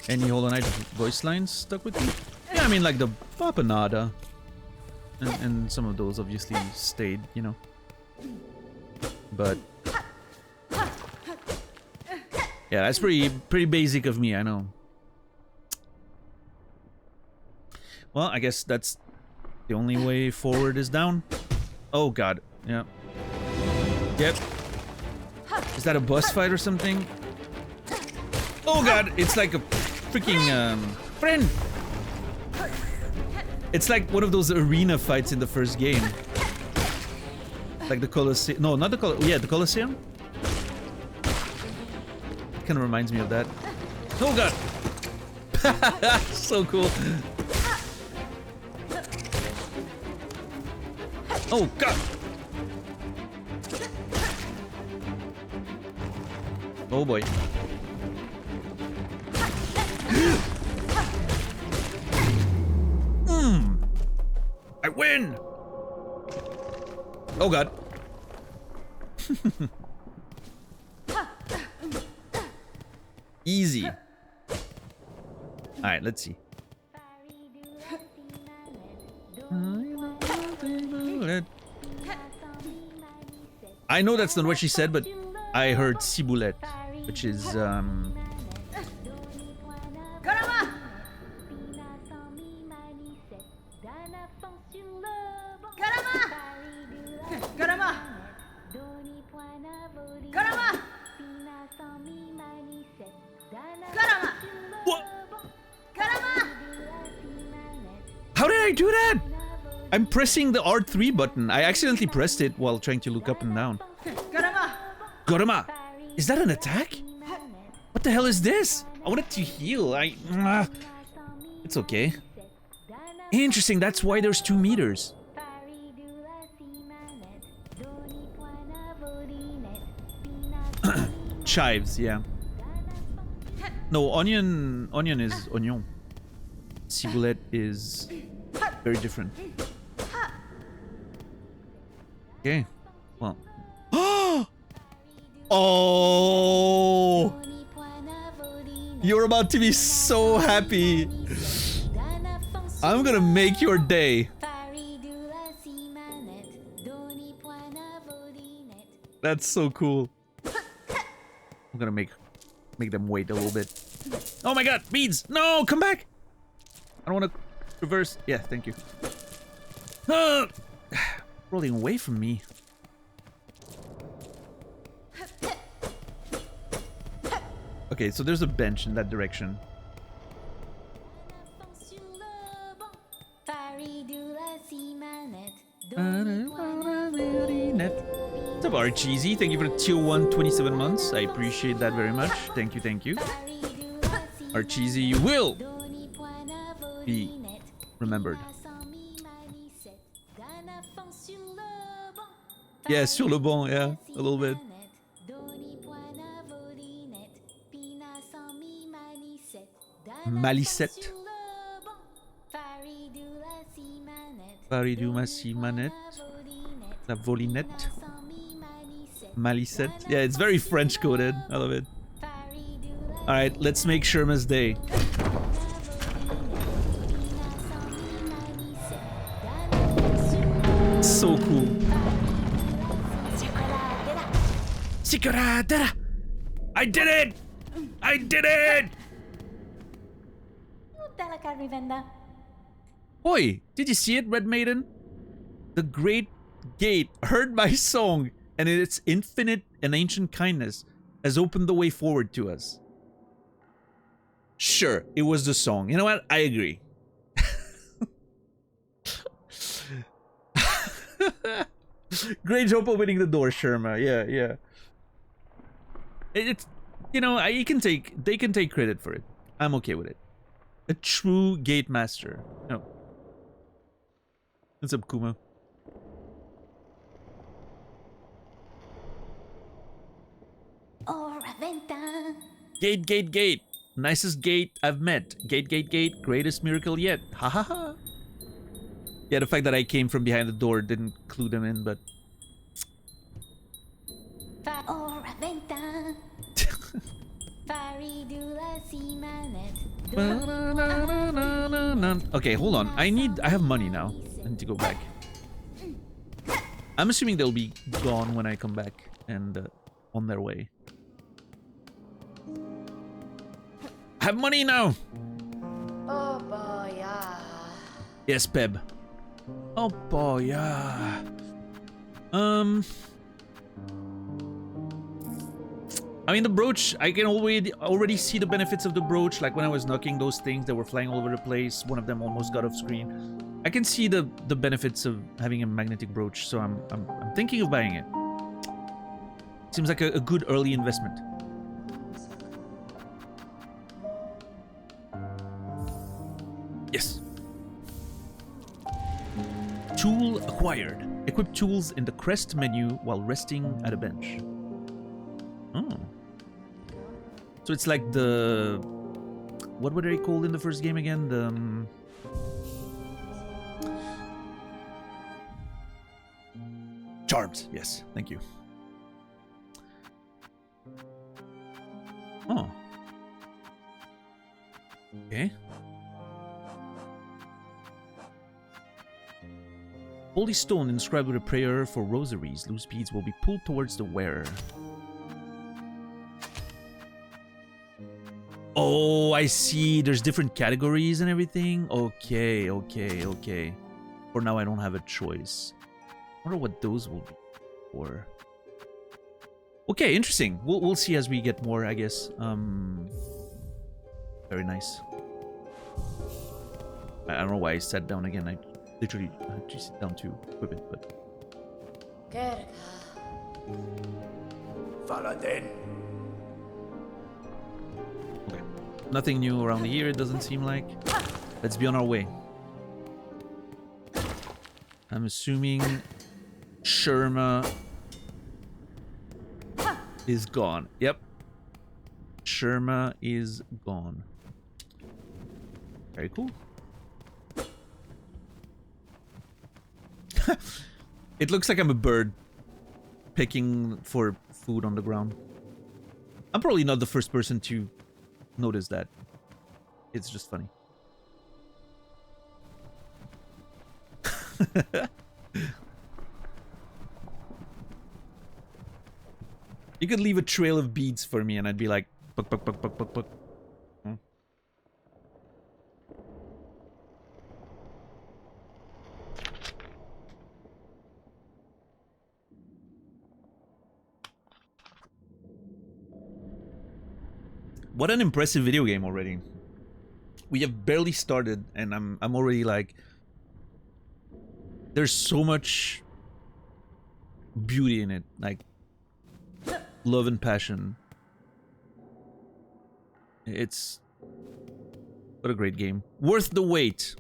Any Hollow Knight voice lines stuck with you? Yeah, I mean, like the Papanada. And some of those obviously stayed, you know. But yeah, that's pretty basic of me, I know. Well, I guess that's the only way forward is down. Oh god, yeah. Yep. Is that a boss fight or something? Oh god, it's like a freaking friend. It's like one of those arena fights in the first game. Like the Colosseum. No, not the Colosseum. Yeah, the Colosseum. It kind of reminds me of that. Oh god. So cool. Oh god. Oh boy. I win. Oh god. Easy. All right, let's see. I know that's not what she said, but I heard ciboulette, which is what? How did I do that? I'm pressing the R3 button. I accidentally pressed it while trying to look up and down. Gorama! Is that an attack? What the hell is this? I wanted to heal. It's okay. Interesting, that's why there's 2 meters. Chives, yeah. No, onion is oignon. Ciboulette is very different. Okay, well. Oh! You're about to be so happy. I'm gonna make your day. That's so cool. I'm gonna make them wait a little bit. Oh my god, beads! No, come back! I don't want to reverse. Yeah, thank you. Rolling away from me. Okay, so there's a bench in that direction. What's up, Archeesy? Thank you for the tier 1 27 months. I appreciate that very much. Thank you, thank you. Archeesy, you will be remembered. Yeah, sur le banc, yeah, a little bit. Malicette. Paridou manette. La volinette. Malicette. Yeah, it's very French coded. I love it. Alright, let's make Sherma's day. So cool. Sikuradera! I did it! I did it! Oi! Did you see it, Red Maiden? The Great Gate heard my song, and its infinite and ancient kindness has opened the way forward to us. Sure, it was the song. You know what? I agree. Great job opening the door, Sherma. Yeah, yeah. It's, you know, they can take credit for it. I'm okay with it. A true gate master. No. What's up, Kuma? Gate, gate, gate. Nicest gate I've met. Gate, gate, gate. Greatest miracle yet. Ha ha ha. Yeah, the fact that I came from behind the door didn't clue them in, but... Okay, hold on. I have money now. I need to go back. I'm assuming they'll be gone when I come back and on their way. I have money now! Oh boy, yeah. Yes, Peb. Oh boy, yeah. I mean, the brooch, I can already see the benefits of the brooch. Like when I was knocking those things that were flying all over the place, one of them almost got off screen. I can see the benefits of having a magnetic brooch, so I'm thinking of buying it. Seems like a good early investment. Yes. Tool acquired. Equip tools in the crest menu while resting at a bench. Oh. So it's like the... What were they called in the first game again? The... Charms. Yes, thank you. Oh. Okay. Holy stone inscribed with a prayer for rosaries. Loose beads will be pulled towards the wearer. Oh, I see. There's different categories and everything. Okay, okay, okay. For now, I don't have a choice. I wonder what those will be for. Okay, interesting. We'll see as we get more, I guess. Very nice. I don't know why I sat down again. I literally had to sit down to equip it, but... Valaden. Okay. Nothing new around here, it doesn't seem like. Let's be on our way. I'm assuming Sherma is gone. Yep. Sherma is gone. Very cool. It looks like I'm a bird picking for food on the ground. I'm probably not the first person to notice that. It's just funny. You could leave a trail of beads for me and I'd be like, buck, buck, buck, buck, buck, buck. Hmm. What an impressive video game already. We have barely started and I'm already like, there's so much beauty in it, like love and passion. It's what a great game. Worth the wait.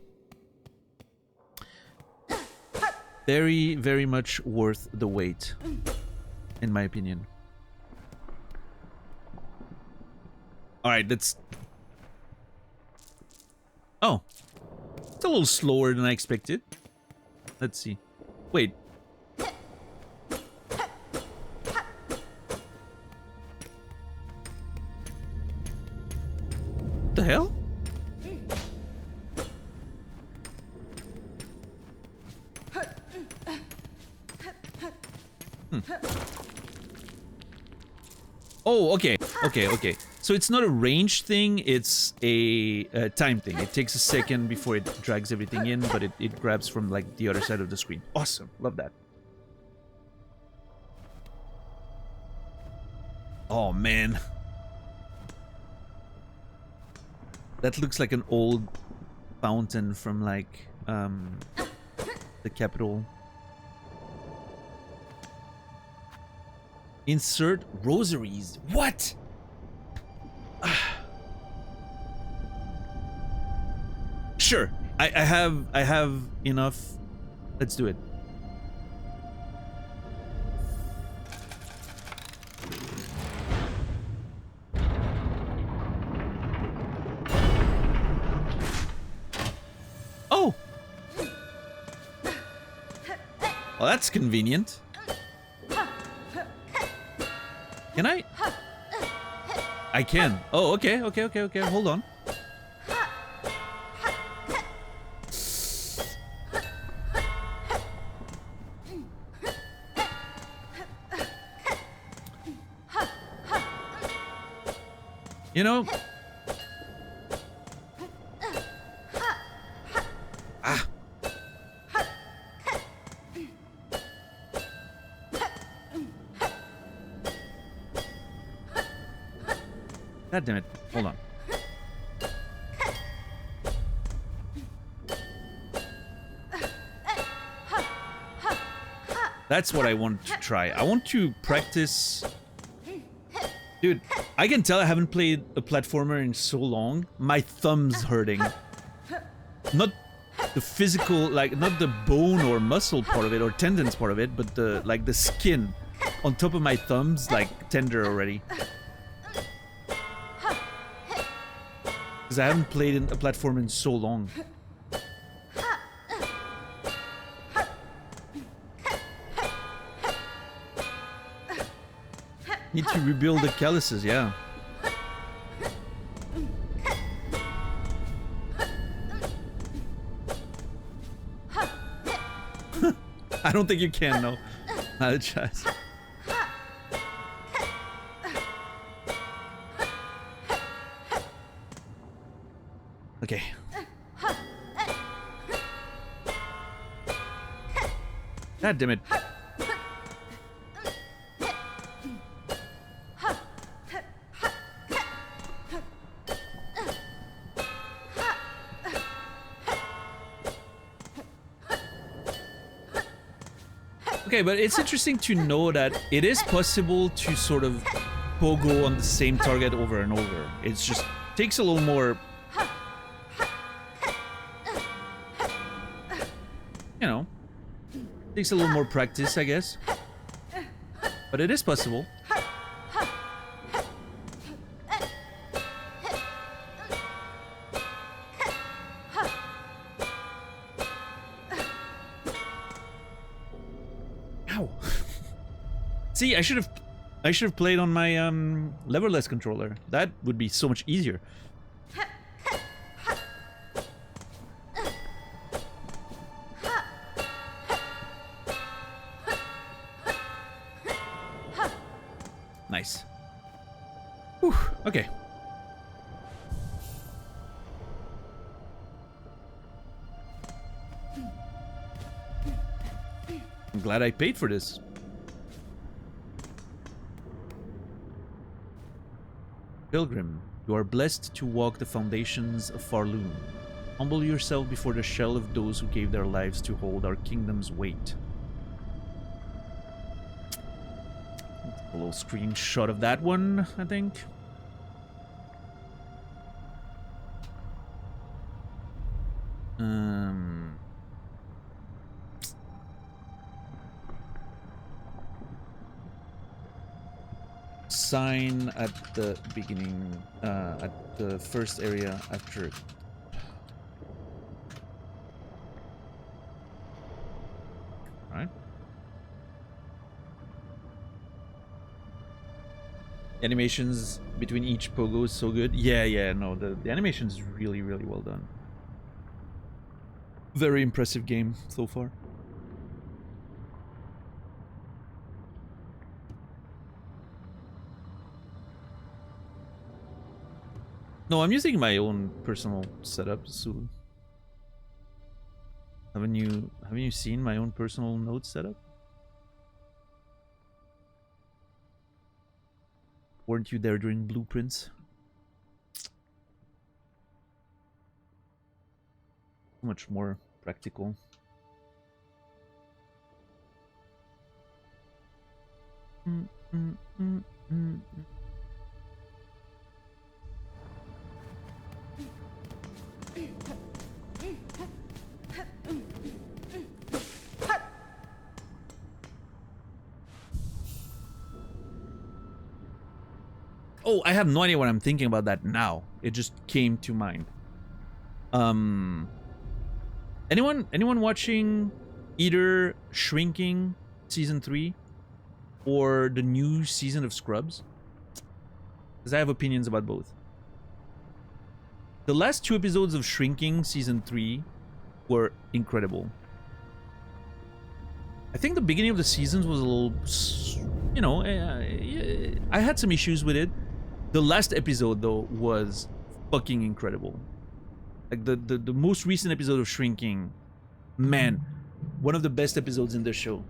Very, very much worth the wait, in my opinion. Alright, let's... Oh. It's a little slower than I expected. Let's see. Wait. What the hell? Oh, okay. Okay, okay. So it's not a range thing, it's a time thing. It takes a second before it drags everything in, but it grabs from like the other side of the screen. Awesome. Love that. Oh, man. That looks like an old fountain from like the capital. Insert rosaries. What? Sure. I have enough. Let's do it. Oh. Well, that's convenient. Can I? I can. Oh, okay, okay, okay, okay. Hold on. You know? Ah. God damn it. Hold on. That's what I want to try. I want to practice... Dude, I can tell I haven't played a platformer in so long. My thumb's hurting. Not the physical, like, not the bone or muscle part of it or tendons part of it, but the, like, the skin on top of my thumbs, like, tender already. Because I haven't played a platformer in so long. Need to rebuild the calluses, yeah. I don't think you can, no. Not a chance. Okay. God damn it. Okay, but it's interesting to know that it is possible to sort of pogo on the same target over and over. It's just takes a little more, you know, takes a little more practice, I guess. But it is possible. See, I should have played on my leverless controller. That would be so much easier. Nice. Whew, okay. I'm glad I paid for this. Pilgrim, you are blessed to walk the foundations of Farloon. Humble yourself before the shell of those who gave their lives to hold our kingdom's weight. A little screenshot of that one, I think. Sign at the beginning, at the first area after it. Alright. Animations between each pogo is so good. Yeah, no, the animation is really, really well done. Very impressive game so far. No, I'm using my own personal setup, so haven't you seen my own personal node setup? Weren't you there during blueprints? Much more practical. Oh, I have no idea what I'm thinking about that now. It just came to mind. Anyone watching either Shrinking season 3 or the new season of Scrubs? Because I have opinions about both. The last 2 episodes of Shrinking season 3 were incredible. I think the beginning of the seasons was a little, you know, I had some issues with it. The last episode though was fucking incredible. Like the most recent episode of Shrinking, man, one of the best episodes in the show.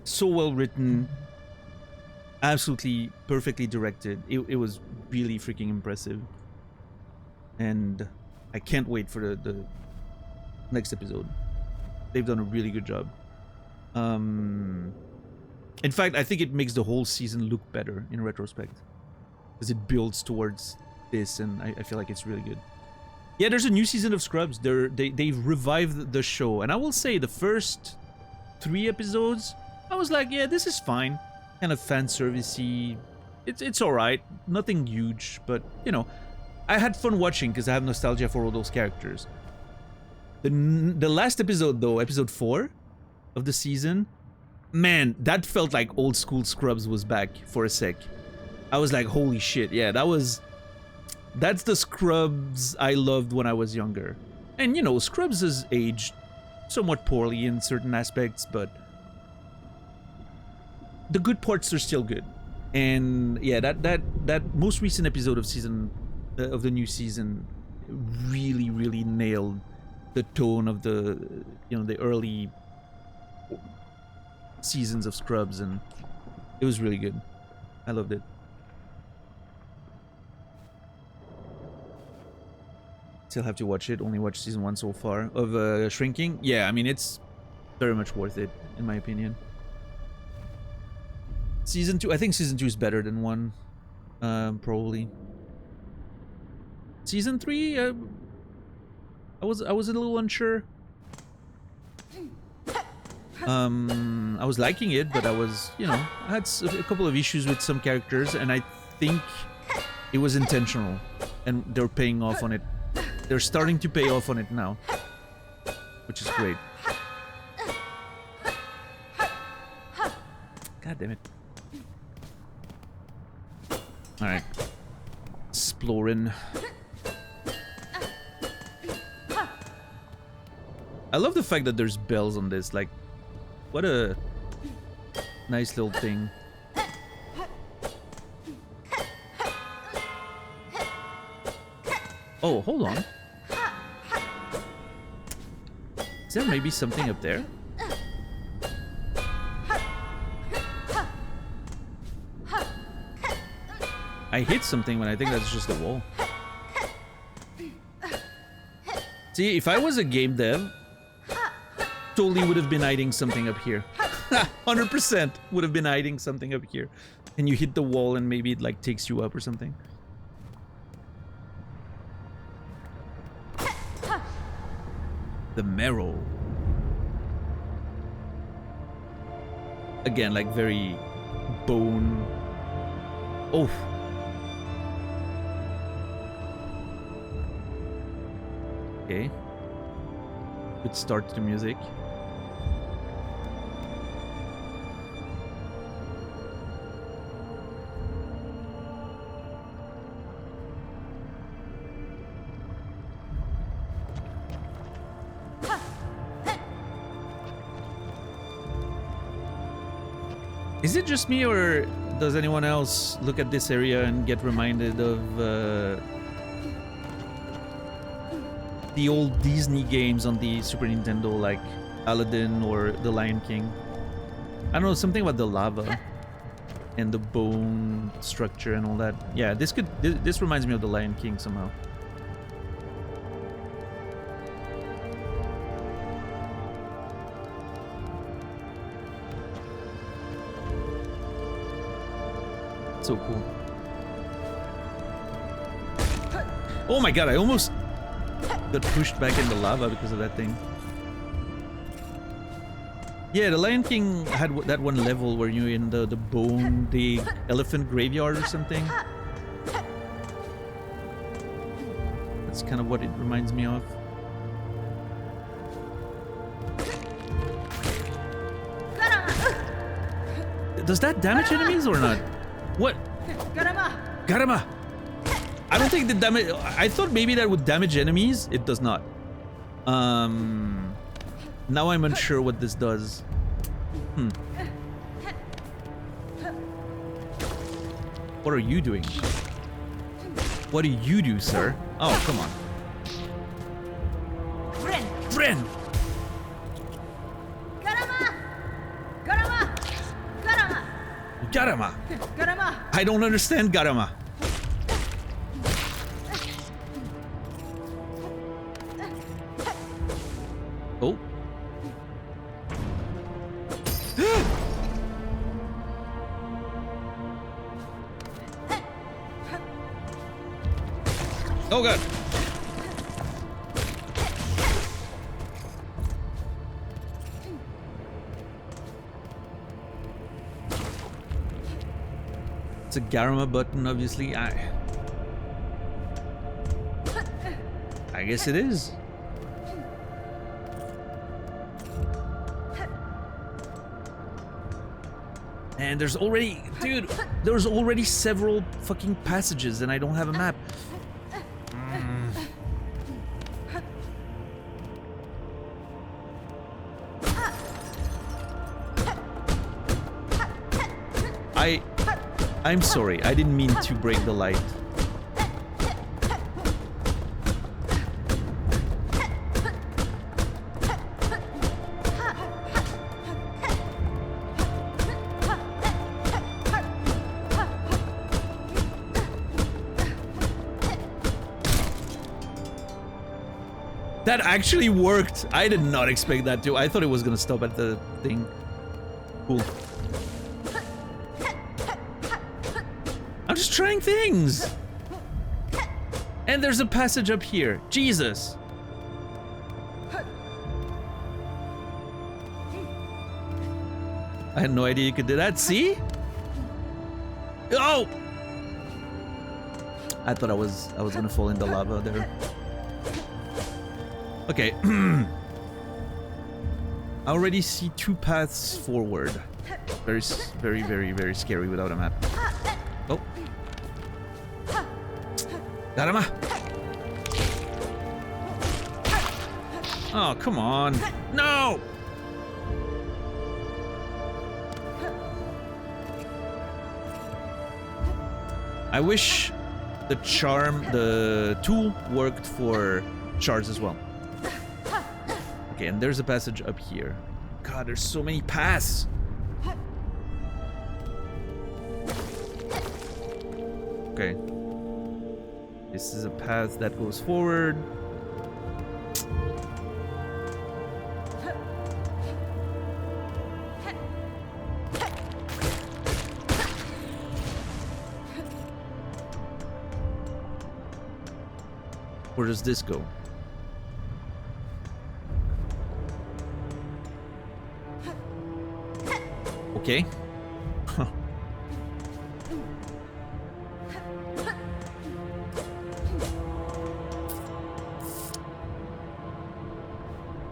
So well written, absolutely perfectly directed. It was really freaking impressive, and I can't wait for the next episode. They've done a really good job. In fact, I think it makes the whole season look better in retrospect, because it builds towards this, and I feel like it's really good. Yeah, there's a new season of Scrubs. They've revived the show, and I will say the first 3 episodes, I was like, yeah, this is fine, kind of fan servicey. It's all right, nothing huge, but you know, I had fun watching because I have nostalgia for all those characters. The last episode though, episode 4 of the season, man, that felt like old school Scrubs was back for a sec. I was like, holy shit, yeah, that's the Scrubs I loved when I was younger. And you know, Scrubs has aged somewhat poorly in certain aspects, but the good parts are still good. And yeah, that most recent episode of the new season really nailed the tone of the early seasons of Scrubs, and it was really good. I loved it. Still have to watch it. Only watched season 1 so far of Shrinking. Yeah, I mean, it's very much worth it in my opinion. Season 2, I think season 2 is better than 1, probably. Season 3, I was a little unsure. I was liking it, but I was, you know, I had a couple of issues with some characters, and I think it was intentional, and they're paying off on it. They're starting to pay off on it now, which is great. God damn it. Alright. Exploring. I love the fact that there's bells on this. Like, what a nice little thing. Oh, hold on. Is there maybe something up there? I hit something, but I think that's just a wall. See, if I was a game dev, totally would have been hiding something up here. 100% would have been hiding something up here. And you hit the wall and maybe it like takes you up or something. The marrow. Again, like very bone. Oh. Okay. Good start to the music. Is it just me, or does anyone else look at this area and get reminded of the old Disney games on the Super Nintendo, like Aladdin or The Lion King? I don't know, something about the lava and the bone structure and all that. Yeah, this reminds me of The Lion King somehow. So cool. Oh my god, I almost got pushed back in the lava because of that thing. Yeah, the Lion King had that one level where you're in the elephant graveyard or something. That's kind of what it reminds me of. Does that damage enemies or not? What? Garama! I don't think the damage... I thought maybe that would damage enemies. It does not. Now I'm unsure what this does. What are you doing? What do you do, sir? Oh, come on. Bren! Garama! I don't understand Garama. Oh. Oh god. It's a Garama button, obviously. I guess it is. And there's already, dude, there's already several fucking passages and I don't have a map. I'm sorry, I didn't mean to break the light. That actually worked. I did not expect that to. I thought it was gonna stop at the thing. Cool. I'm just trying things. And there's a passage up here. Jesus. I had no idea you could do that. See? Oh! I thought I was gonna fall in the lava there. Okay. I already see two paths forward. Very scary without a map. Oh. Garama! Oh, come on. No! I wish the tool worked for shards as well. Okay, and there's a passage up here. God, there's so many paths. Okay. This is a path that goes forward. Where does this go? Okay. Huh.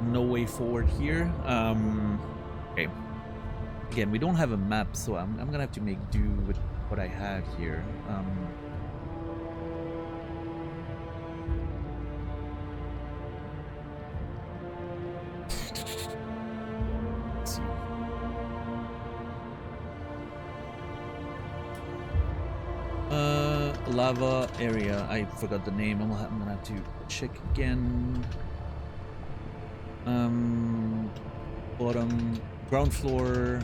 No way forward here. Okay. Again, we don't have a map, so I'm gonna have to make do with what I have here. Let's see. Lava area. I forgot the name. I'm gonna have to check again. Bottom, ground floor,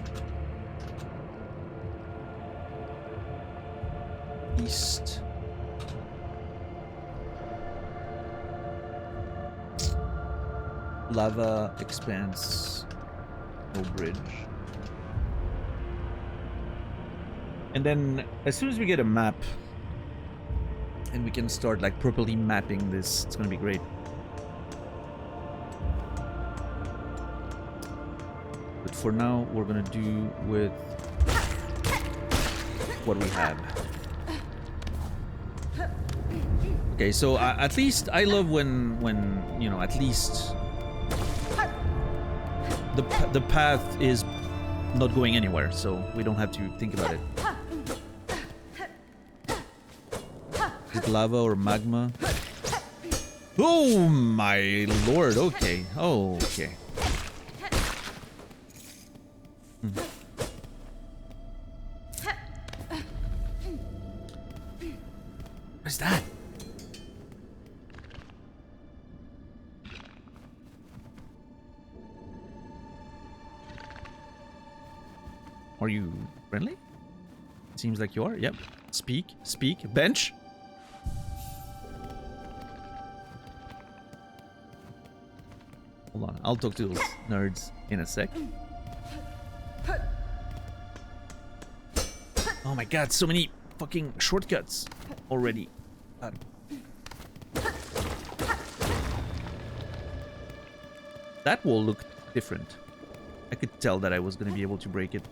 east. Lava expanse, no bridge. And then as soon as we get a map and we can start like properly mapping this, it's gonna be great. But for now, we're gonna do with what we have. Okay, so at least I love when you know, at least the path is not going anywhere, so we don't have to think about it. Is it lava or magma? Oh my lord! Okay. Oh, okay. What is that? Are you friendly? Seems like you are. Yep. Speak. Speak. Bench. Hold on. I'll talk to those nerds in a sec. Oh my god, so many fucking shortcuts already. God. That wall looked different. I could tell that I was going to be able to break it.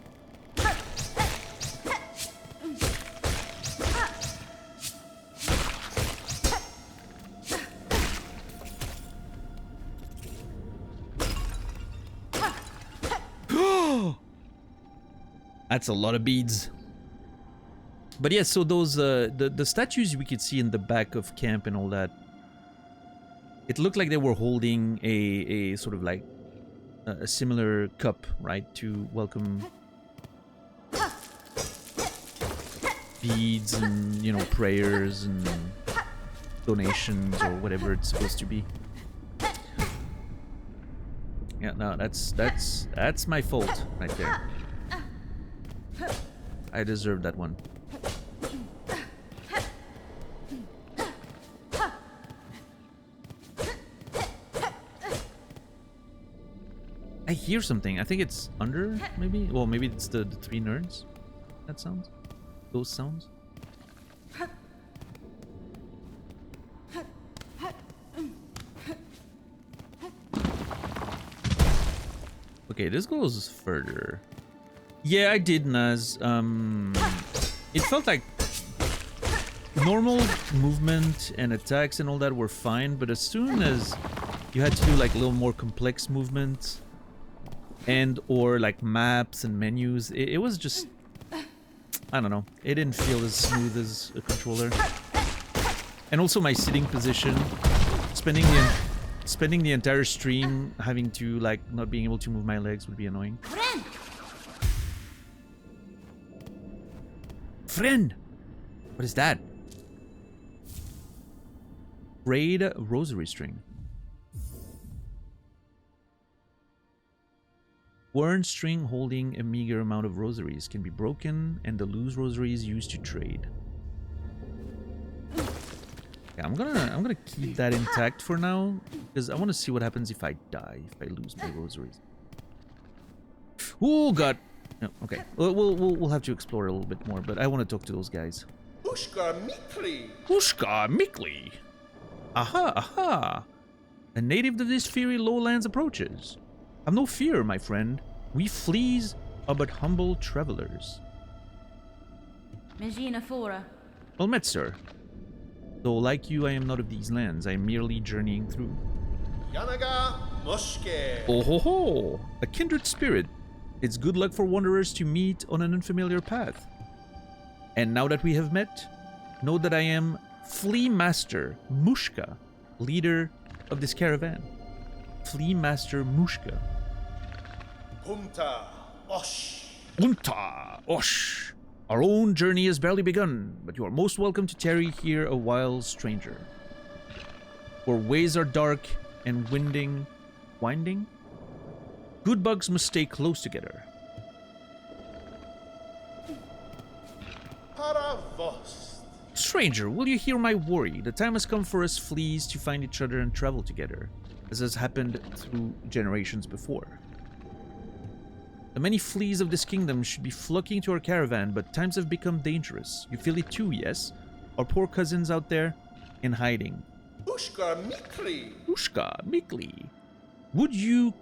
That's a lot of beads. But yeah, so those the statues we could see in the back of camp and all that, it looked like they were holding a sort of like a similar cup, right, to welcome beads and, you know, prayers and donations or whatever it's supposed to be. Yeah, no, that's my fault right there. I deserve that one. I hear something. I think it's under, maybe? Well, maybe it's the three nerds. That sounds? Those sounds? Okay, this goes further. Yeah, I did, Naz. It felt like normal movement and attacks and all that were fine, but as soon as you had to do like a little more complex movement and or like maps and menus, it was just, I don't know, it didn't feel as smooth as a controller. And also my sitting position, spending the entire stream having to like not being able to move my legs would be annoying. Friend! What is that? Braid rosary string. Worn string holding a meager amount of rosaries can be broken, and the loose rosaries used to trade. Yeah, I'm gonna keep that intact for now, because I want to see what happens if I die, if I lose my rosaries. Oh god. No, okay. We'll have to explore a little bit more, but I want to talk to those guys. Ushka Mikli! Ushka Mikli! Aha, aha! A native of this fiery lowlands approaches. Have no fear, my friend. We fleas are but humble travelers. Megina Fora. Well met, sir. Though like you, I am not of these lands. I am merely journeying through. Yanaga Mushke! Oh ho ho! A kindred spirit. It's good luck for wanderers to meet on an unfamiliar path. And now that we have met, know that I am Flea Master Mushka, leader of this caravan. Flea Master Mushka. Punta Osh! Unta Osh! Our own journey has barely begun, but you are most welcome to tarry here a while, stranger. For ways are dark and winding. Good bugs must stay close together. Paravost! Stranger, will you hear my worry? The time has come for us fleas to find each other and travel together, as has happened through generations before. The many fleas of this kingdom should be flocking to our caravan, but times have become dangerous. You feel it too, yes? Our poor cousins out there in hiding. Ushka Mikli! Ushka Mikli.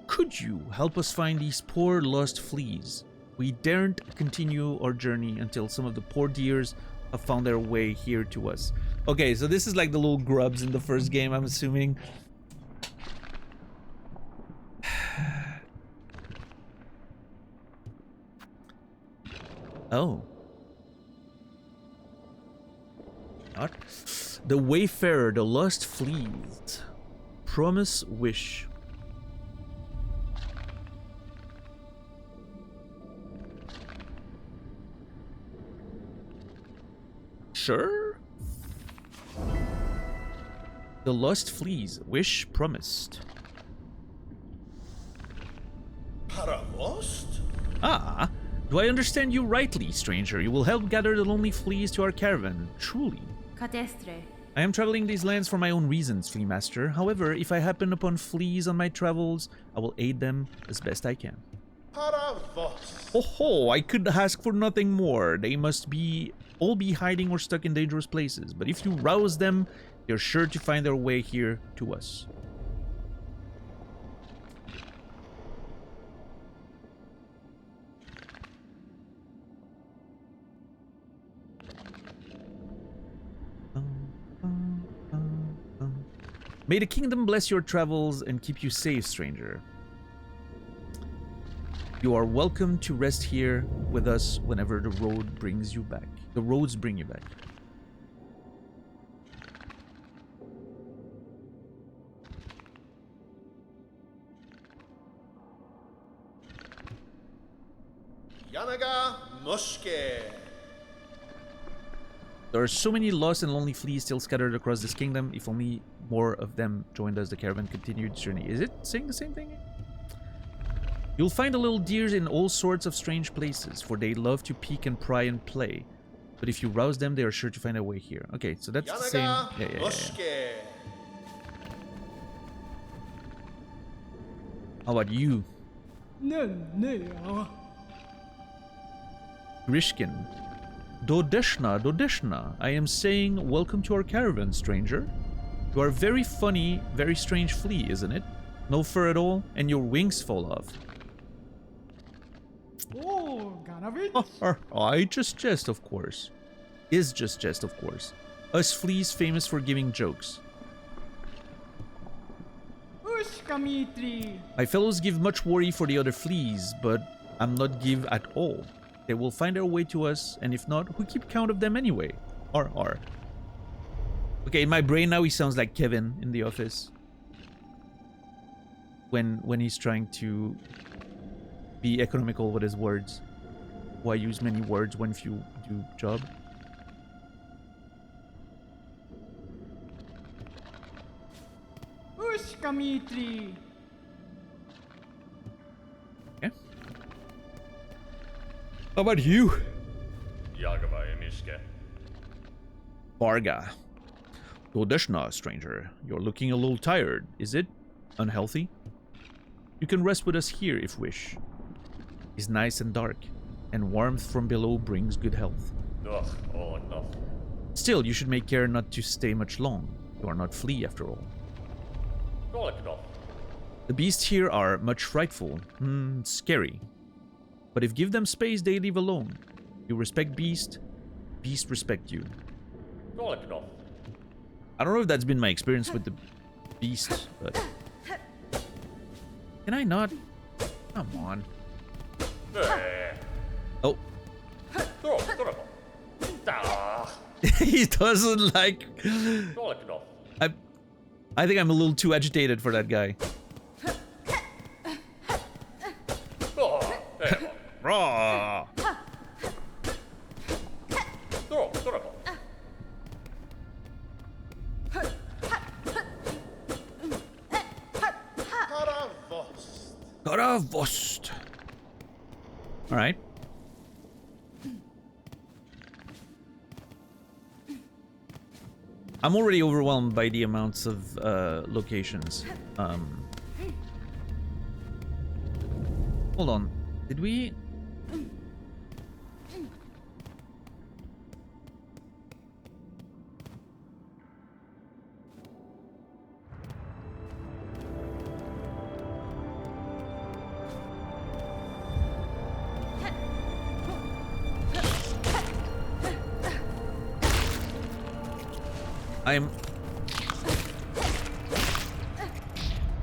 Could you help us find these poor lost fleas? We daren't continue our journey until some of the poor deers have found their way here to us. Okay, so this is like the little grubs in the first game, I'm assuming. Oh. What? The Wayfarer, the Lost Fleas. Promise Wish. Sure? The lost fleas. Wish promised. Paravost? Ah, do I understand you rightly, stranger? You will help gather the lonely fleas to our caravan. Truly. Cadestre. I am traveling these lands for my own reasons, Flea Master. However, if I happen upon fleas on my travels, I will aid them as best I can. Paravost. Oh ho, I could ask for nothing more. They must all be hiding or stuck in dangerous places. But if you rouse them, they're sure to find their way here to us. May the kingdom bless your travels and keep you safe, stranger. You are welcome to rest here with us whenever the road brings you back. The roads bring you back. Yanaga Mushke. There are so many lost and lonely fleas still scattered across this kingdom. If only more of them joined us, the caravan continued its journey. Is it saying the same thing? You'll find the little deers in all sorts of strange places, for they love to peek and pry and play. But if you rouse them, they are sure to find a way here. Okay, so that's the same. Yeah. Mushke. How about you? Grishkin. Dodeshna. I am saying welcome to our caravan, stranger. You are very funny, very strange flea, isn't it? No fur at all, and your wings fall off. Oh, Ganavich. I just jest, of course. Is just jest, of course. Us fleas famous for giving jokes. Ushkamitri. My fellows give much worry for the other fleas, but I'm not give at all. They will find their way to us, and if not, who keep count of them anyway? R. Okay, in my brain now he sounds like Kevin in The Office. When he's trying to be economical with his words. Why use many words when few do job? Ushkamitri. Okay. How about you? Jagava Emishke. Varga. Dodeshna, stranger. You're looking a little tired. Is it unhealthy? You can rest with us here if wish. It's nice and dark, and warmth from below brings good health. Ugh, oh no. Still, you should make care not to stay much long. You are not flea after all. Golekno. The beasts here are much frightful, scary. But if give them space, they leave alone. You respect beast respect you. Golekno. I don't know if that's been my experience with the beast, but... Can I not? Come on. Oh. He doesn't like... Golekno. I think I'm a little too agitated for that guy. Raw. Karavost. All right. I'm already overwhelmed by the amounts of locations. Hold on. Did we...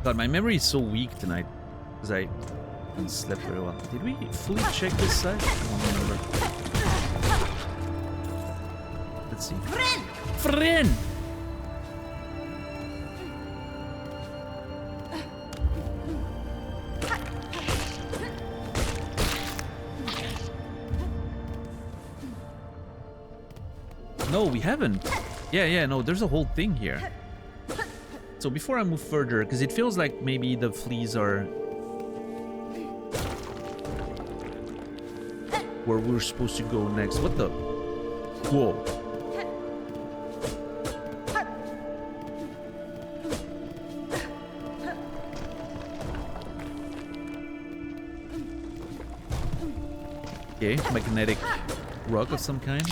God, my memory is so weak tonight because I didn't sleep very well. Did we fully check this side? I don't remember. Let's see. Friend! No, we haven't. Yeah, no, there's a whole thing here. So before I move further, because it feels like maybe the fleas are where we're supposed to go next. What the? Whoa. Okay, magnetic rock of some kind.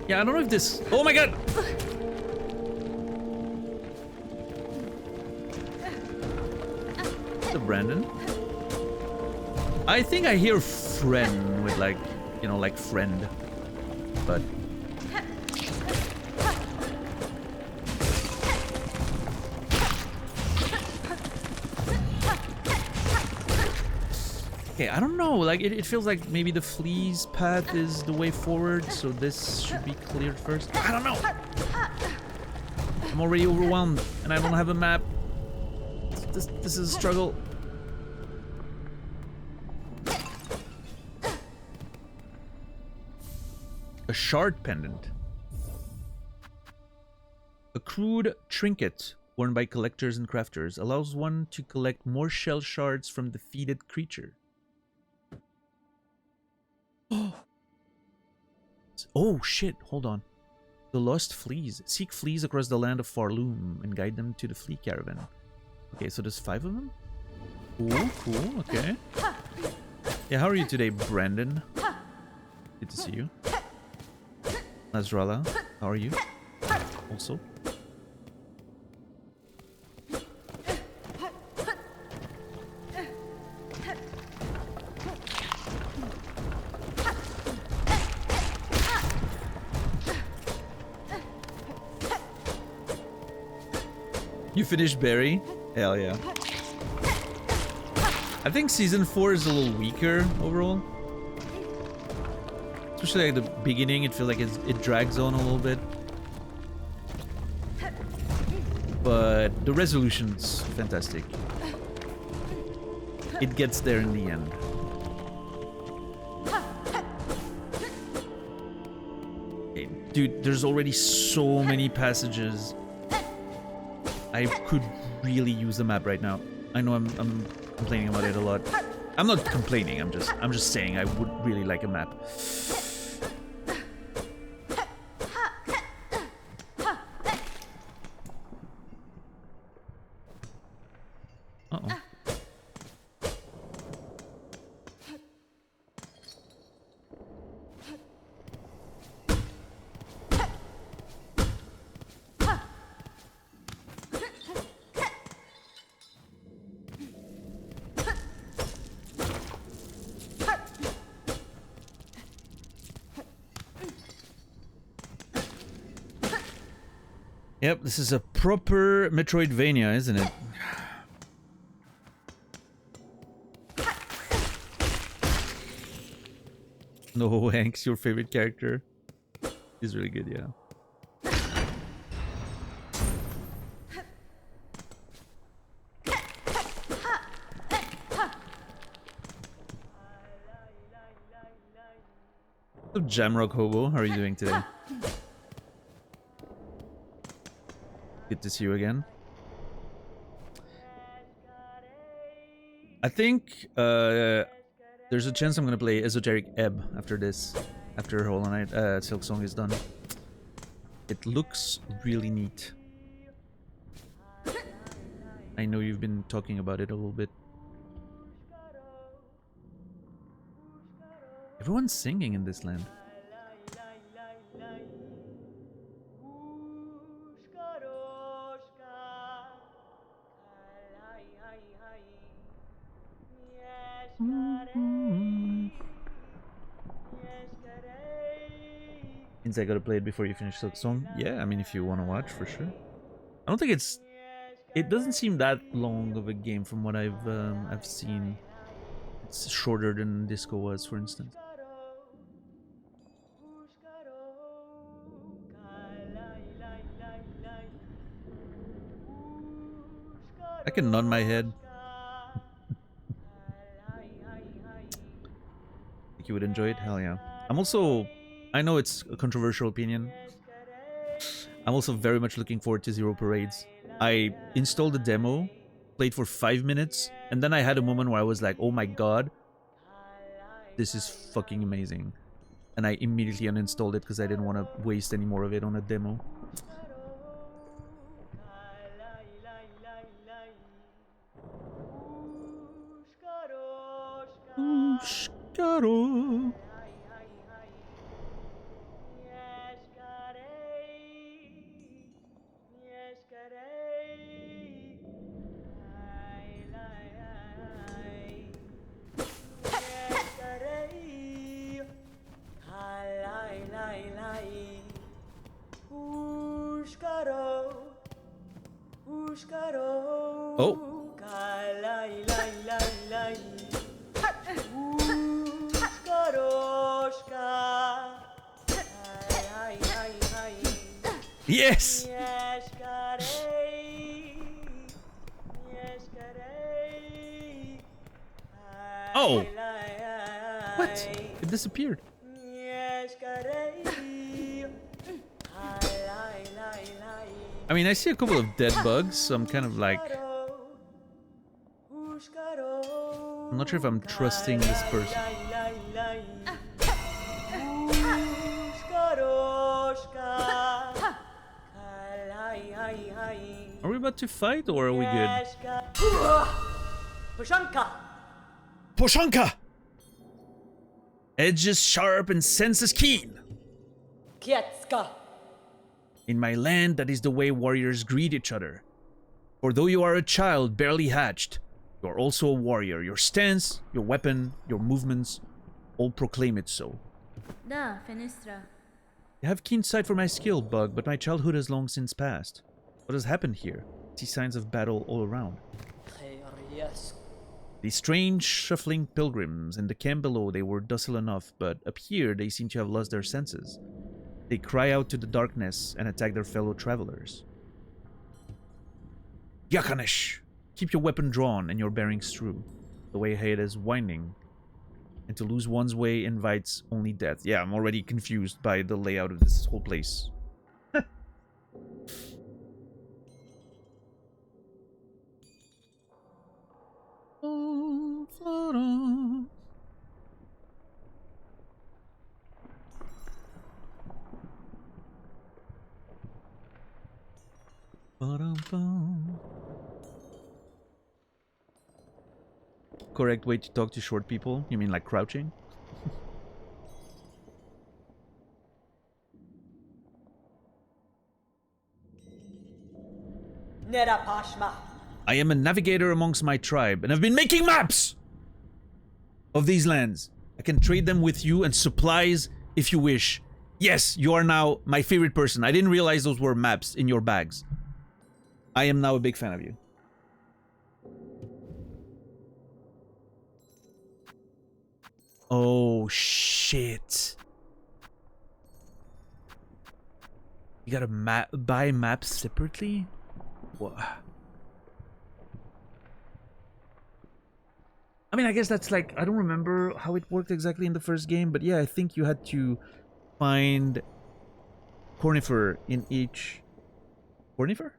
Yeah, I don't know if this... Oh my god! The Brandon. I think I hear friend with like, you know, like friend. But... okay, I don't know, like it feels like maybe the flea's path is the way forward, so this should be cleared first. I don't know! I'm already overwhelmed and I don't have a map. This is a struggle. A shard pendant. A crude trinket worn by collectors and crafters allows one to collect more shell shards from defeated creature. Oh shit, hold on. The lost fleas. Seek fleas across the land of Farloom and guide them to the flea caravan. Okay, so there's 5 of them? Cool, cool, okay. Yeah, how are you today, Brandon? Good to see you. Nasrallah, how are you? Also. You finished Barry? Hell yeah. I think season 4 is a little weaker overall. Especially at the beginning, it feels like it drags on a little bit. But the resolution's fantastic. It gets there in the end. Okay, dude, there's already so many passages. I could really use the map right now. I know I'm complaining about it a lot. I'm not complaining, I'm just saying I would really like a map. Uh-oh. Yep, this is a proper Metroidvania, isn't it? No, Hank's your favorite character. He's really good, yeah. What's up, Jamrock Hobo? How are you doing today? Good to see you again. I think there's a chance I'm gonna play Esoteric Ebb after this, after Hollow Knight Silksong is done. It looks really neat. I know you've been talking about it a little bit. Everyone's singing in this land. Means I gotta play it before you finish Silksong. Yeah, I mean, if you want to watch, for sure. I don't think it's... It doesn't seem that long of a game from what I've seen. It's shorter than Disco was, for instance. I can nod my head. Think you would enjoy it? Hell yeah. I'm also... I know it's a controversial opinion. I'm also very much looking forward to Zero Parades. I installed the demo, played for 5 minutes, and then I had a moment where I was like, oh my god, this is fucking amazing. And I immediately uninstalled it because I didn't want to waste any more of it on a demo. Ushkaro. Oh. Yes! Oh! What? It disappeared. I mean, I see a couple of dead bugs, so I'm kind of like... I'm not sure if I'm trusting this person. Are we about to fight, or are we good? Poshanka! Edges sharp and senses keen. In my land, that is the way warriors greet each other. For though you are a child barely hatched, you are also a warrior. Your stance, your weapon, your movements, all proclaim it so. Da, fenestra. You have keen sight for my skill, Bug, but my childhood has long since passed. What has happened here? I see signs of battle all around. These strange, shuffling pilgrims. In the camp below, they were docile enough, but up here, they seem to have lost their senses. They cry out to the darkness and attack their fellow travelers. Yakanish! Keep your weapon drawn and your bearings true. The way ahead is winding, and to lose one's way invites only death. Yeah, I'm already confused by the layout of this whole place. Oh, Flora. Ba-dum-bum. Correct way to talk to short people? You mean like crouching? I am a navigator amongst my tribe, and I've been making maps of these lands. I can trade them with you and supplies if you wish. Yes, you are now my favorite person. I didn't realize those were maps in your bags. I am now a big fan of you. Oh, shit. You gotta buy maps separately? What? I mean, I guess that's like... I don't remember how it worked exactly in the first game, but yeah, I think you had to find Cornifer in each... Cornifer?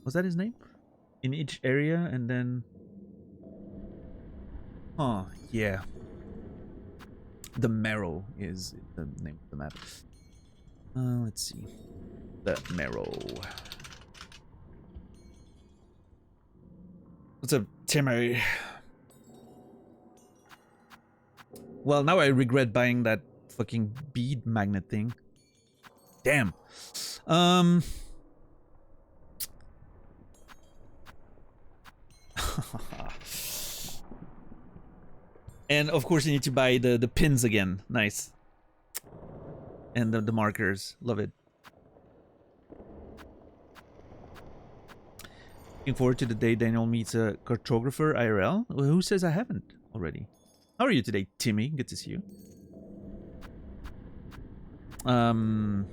Was that his name? In each area, and then... Huh, yeah. The Marrow is the name of the map. Let's see. The Marrow. What's up, Timmy? Well, now I regret buying that fucking bead magnet thing. Damn. And of course you need to buy the pins again. Nice. And the markers. Love it. Looking forward to the day Daniel meets a cartographer IRL. Well, who says I haven't already? How are you today, Timmy? Good to see you. I'm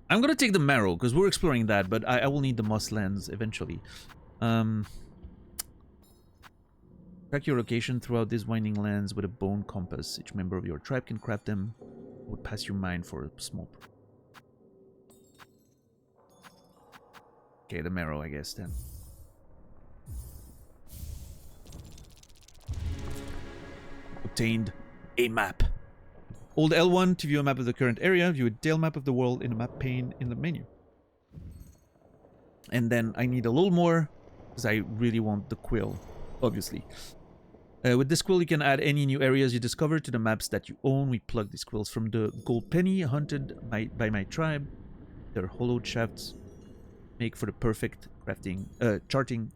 gonna take the Marrow because we're exploring that, but I will need the Moss Lands eventually. Track your location throughout these winding lands with a bone compass. Each member of your tribe can craft them would pass your mind for a small. Okay, the marrow, I guess then. Obtained a map. Hold L1 to view a map of the current area. View a detailed map of the world in the map pane in the menu. And then I need a little more because I really want the quill, obviously. With this quill, you can add any new areas you discover to the maps that you own. We plug these quills from the gold penny hunted by my tribe. Their hollowed shafts make for the perfect crafting, charting.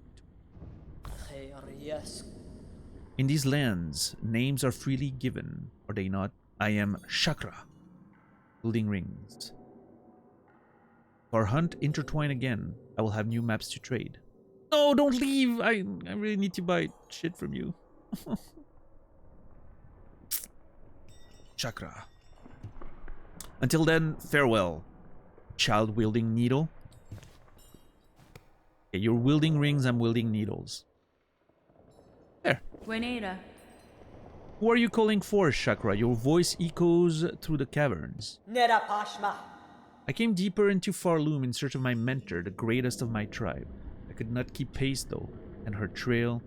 In these lands, names are freely given, are they not? I am Chakra. Building rings. If our hunt intertwine again, I will have new maps to trade. No, don't leave! I really need to buy shit from you. Chakra. Until then, farewell, child-wielding needle. Okay, you're wielding rings, I'm wielding needles. There. Buenera. Who are you calling for, Chakra? Your voice echoes through the caverns. Nera Pashma. I came deeper into Farloom in search of my mentor, the greatest of my tribe. I could not keep pace, though, and her trail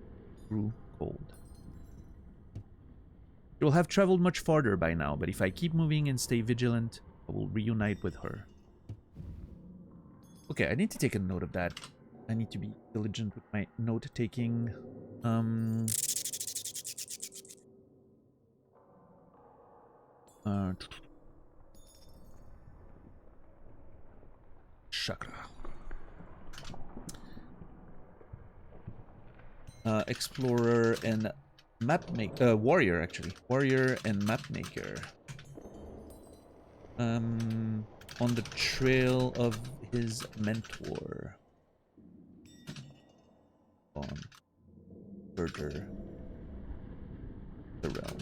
grew cold. She will have traveled much farther by now, but if I keep moving and stay vigilant, I will reunite with her. Okay, I need to take a note of that. I need to be diligent with my note-taking. Chakra. Explorer and map maker. Warrior, actually. Warrior and map maker. On the trail of his mentor. On. Further. The realm.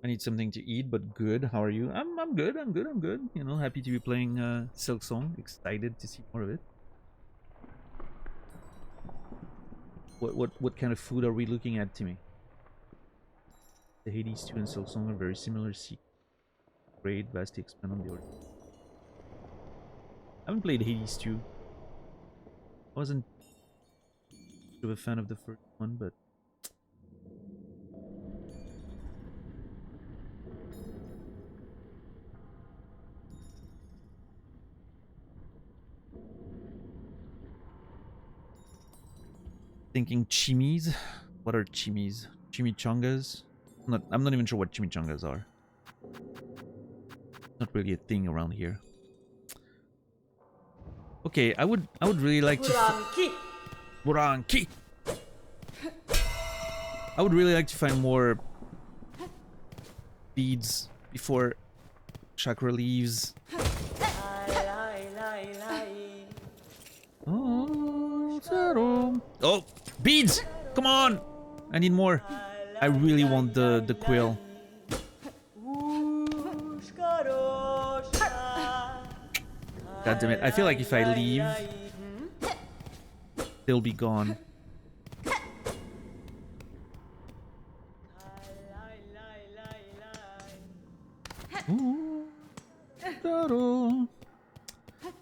I need something to eat, but good. How are you? I'm good. I'm good. You know, happy to be playing Silksong. Excited to see more of it. What kind of food are we looking at, Timmy? The Hades 2 and Silksong are very similar. Great, vastly expand on the order. I haven't played Hades 2. I wasn't much of a fan of the first one, but thinking chimis. What are chimis? Chimichangas? I'm not even sure what chimichangas are. Not really a thing around here. Okay, I would really like to. Buranki. I would really like to find more beads before Chakra leaves. Oh, beads! Come on! I need more. I really want the quill. God damn it. I feel like if I leave, they'll be gone.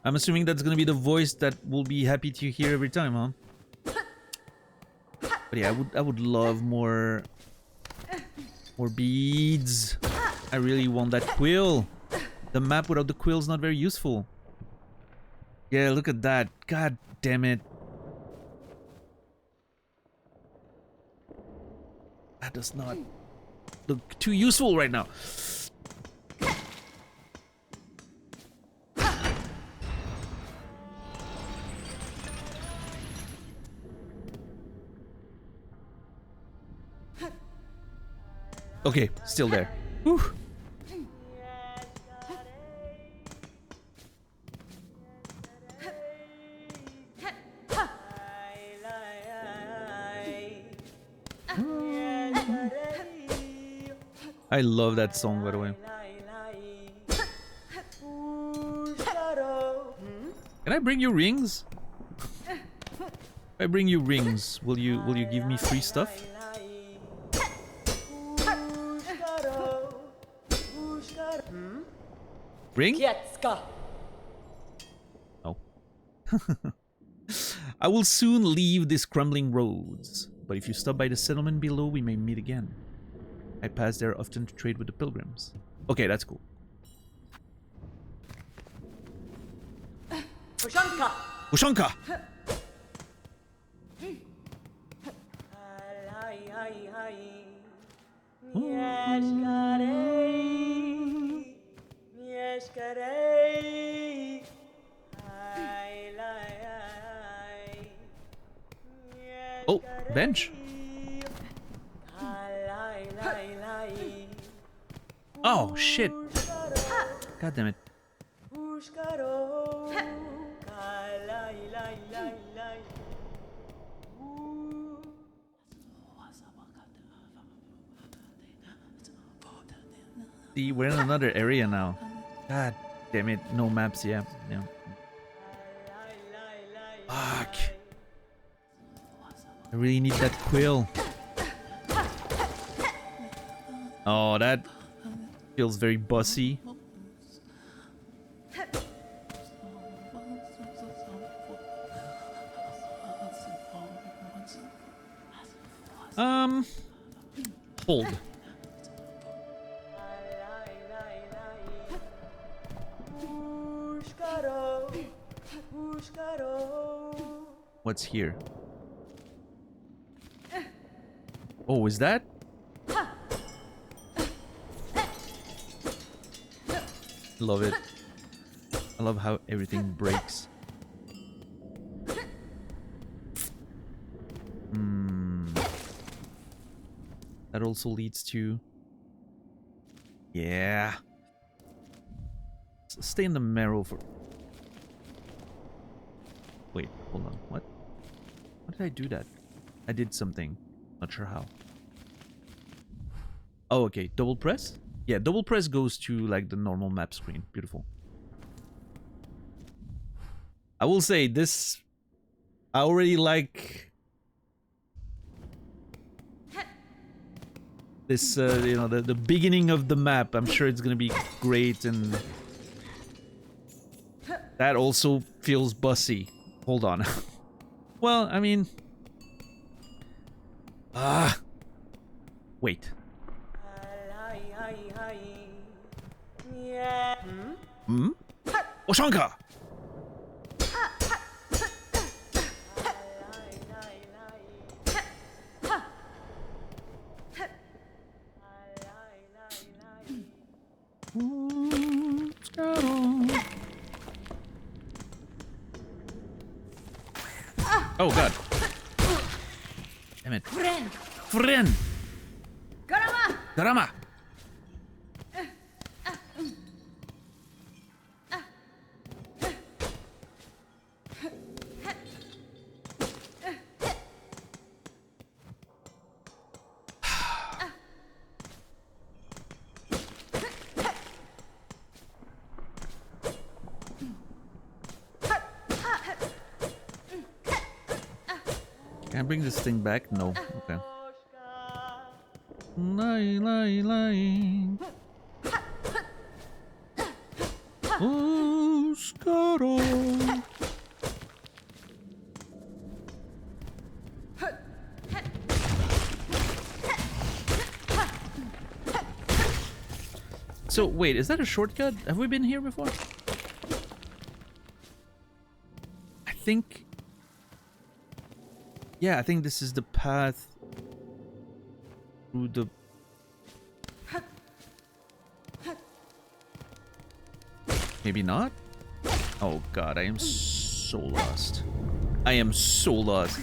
I'm assuming that's gonna be the voice that we'll be happy to hear every time, huh? But yeah, I would love more beads. I really want that quill. The map without the quill is not very useful. Yeah, look at that. God damn it. That does not look too useful right now. Okay, still there. Whew. I love that song, by the way. Can I bring you rings? If I bring you rings, will you give me free stuff? Ring? No. I will soon leave these crumbling roads, but if you stop by the settlement below, we may meet again. I pass there often to trade with the pilgrims. Okay, that's cool. Ushanka! Oh, bench. Oh, shit. God damn it. See, we're in another area now. God damn it. No maps, yeah. Fuck. I really need that quill. Oh, that feels very bossy. Hold. What's here? Oh, is that? Love it. I love how everything breaks. That also leads to... Yeah. Stay in the marrow for... Wait, hold on. What? How did I do that? I did something. Not sure how. Oh, okay. Double press? Yeah, double press goes to like the normal map screen. Beautiful. I will say this... I already like... this, you know, the beginning of the map. I'm sure it's gonna be great, and... that also feels bossy. Hold on. Well, I mean... Wait. Hmm? Oshanka! Oh god. Damn it. Friend! Garama! Can I bring this thing back? No. Okay. Lie. Oscaro. So, wait, is that a shortcut? Have we been here before? I think... Yeah, I think this is the path through the... Maybe not? Oh god, I am so lost. I am so lost.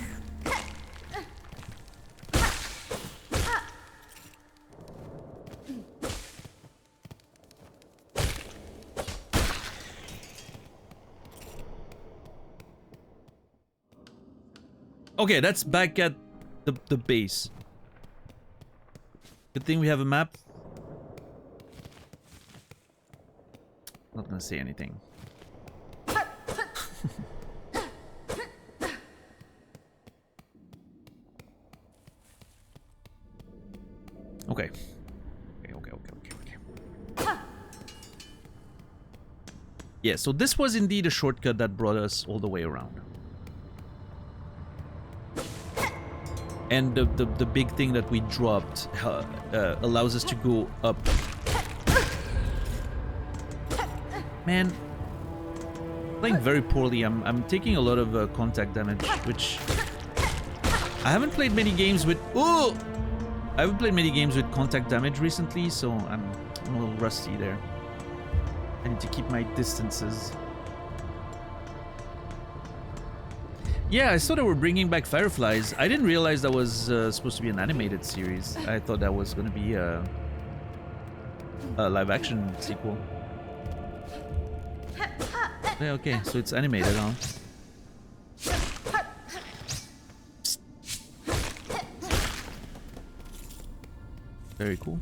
Okay, that's back at the base. Good thing we have a map. to say anything. Okay. Okay. Yeah, so this was indeed a shortcut that brought us all the way around. And the big thing that we dropped allows us to go up. Man, playing very poorly. I'm taking a lot of contact damage, which I haven't played many games with. Oh, I haven't played many games with contact damage recently, so I'm a little rusty there. I need to keep my distances. Yeah, I saw they were bringing back Fireflies. I didn't realize that was supposed to be an animated series. I thought that was going to be a live-action sequel. Yeah, okay, so it's animated, huh? Very cool.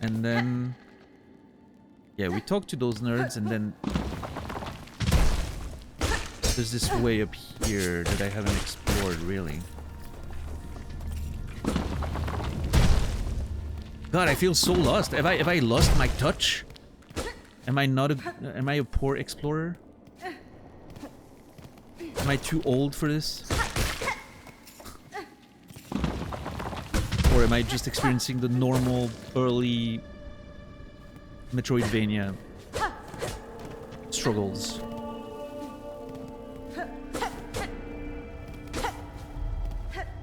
And then, yeah, we talked to those nerds, and then there's this way up here that I haven't explored really. God, I feel so lost. Have I lost my touch? Am I a poor explorer? Am I too old for this? Or am I just experiencing the normal early Metroidvania struggles?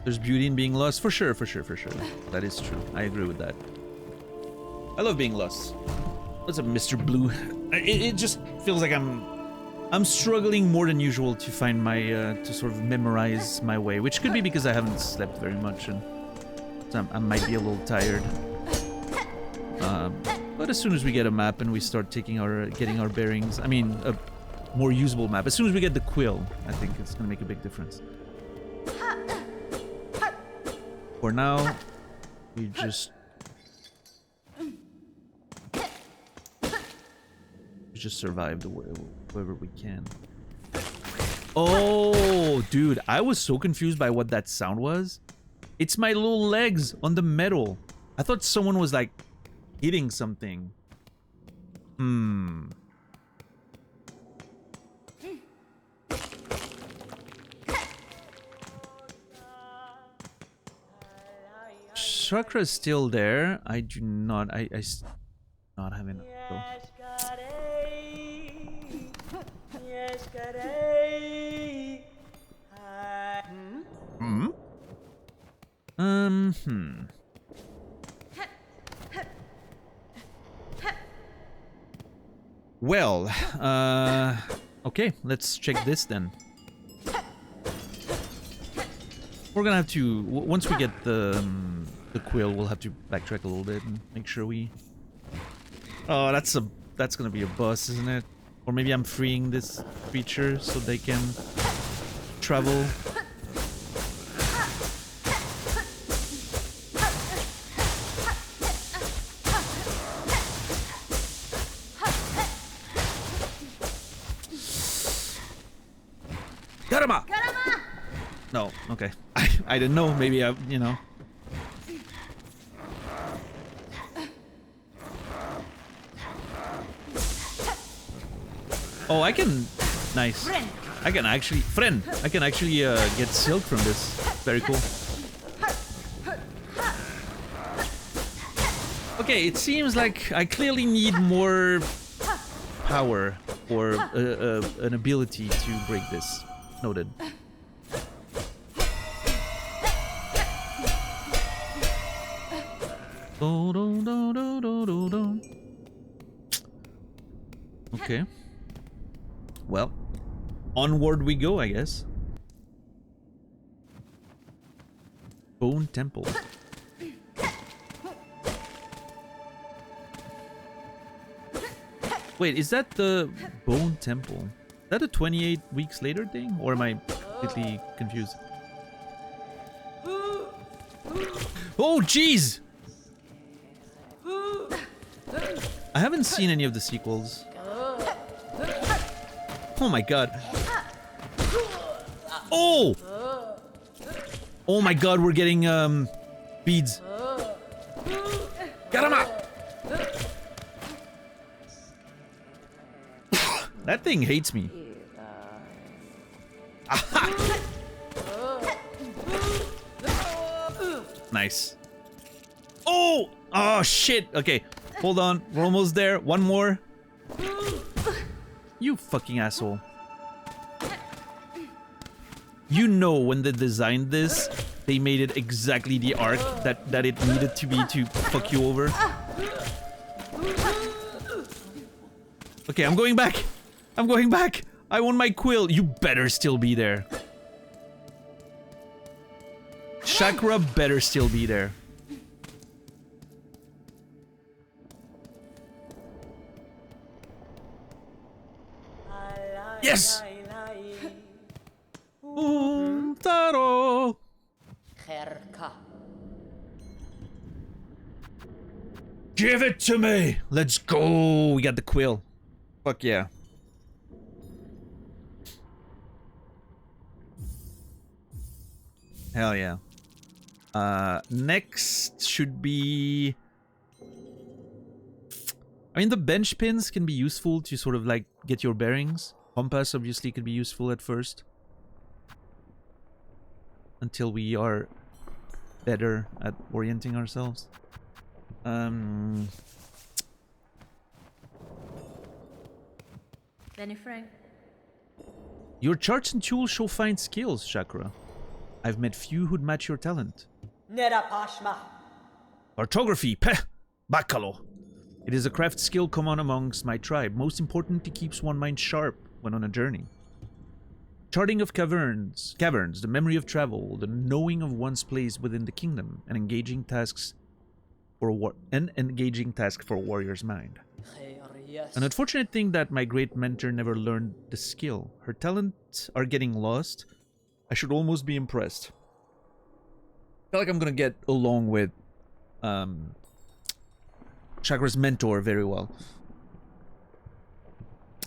There's beauty in being lost, for sure. That is true. I agree with that. I love being lost. What's up, Mr. Blue? It just feels like I'm struggling more than usual to find my to sort of memorize my way, which could be because I haven't slept very much and so I might be a little tired. But as soon as we get a map and we start getting our bearings, I mean a more usable map. As soon as we get the quill, I think it's gonna make a big difference. For now, we just survive wherever we can. Oh, dude, I was so confused by what that sound was. It's my little legs on the metal. I thought someone was like hitting something. Chakra is still there. I do not. I not have enough. Though. Well, okay, let's check this then. We're gonna have to, once we get the quill, we'll have to backtrack a little bit and make sure we... Oh, that's gonna be a boss, isn't it? Or maybe I'm freeing this creature so they can travel. Karama! No, okay. I didn't know. Maybe I, you know. Oh, I can. Nice. I can actually, I can actually get silk from this. Very cool. Okay, it seems like I clearly need more power or an ability to break this. Noted. Okay. Well, onward we go, I guess. Bone Temple. Wait, is that the Bone Temple? Is that a 28 weeks later thing? Or am I completely confused? Oh, jeez! I haven't seen any of the sequels. Oh my god. Oh! Oh my god, we're getting, beads. Get him out! That thing hates me. Aha! Nice. Oh! Oh, shit! Okay, hold on. We're almost there. One more. You fucking asshole. You know when they designed this, they made it exactly the arc that it needed to be to fuck you over. Okay, I'm going back. I'm going back. I want my quill. You better still be there. Chakra better still be there. Yes! Taro! Herka. Give it to me! Let's go! We got the quill. Fuck yeah. Hell yeah. Next should be... I mean, the bench pins can be useful to sort of like get your bearings. Compass obviously could be useful at first. Until we are better at orienting ourselves. Benny Frank. Your charts and tools show fine skills, Chakra. I've met few who'd match your talent. Nera Pashma. Cartography, peh! Bacalo. It is a craft skill common amongst my tribe. Most important, it keeps one mind sharp when on a journey. Charting of caverns, the memory of travel, the knowing of one's place within the kingdom, and engaging tasks for a warrior's mind. An unfortunate thing that my great mentor never learned the skill. Her talents are getting lost. I should almost be impressed. I feel like I'm gonna get along with Chakra's mentor very well.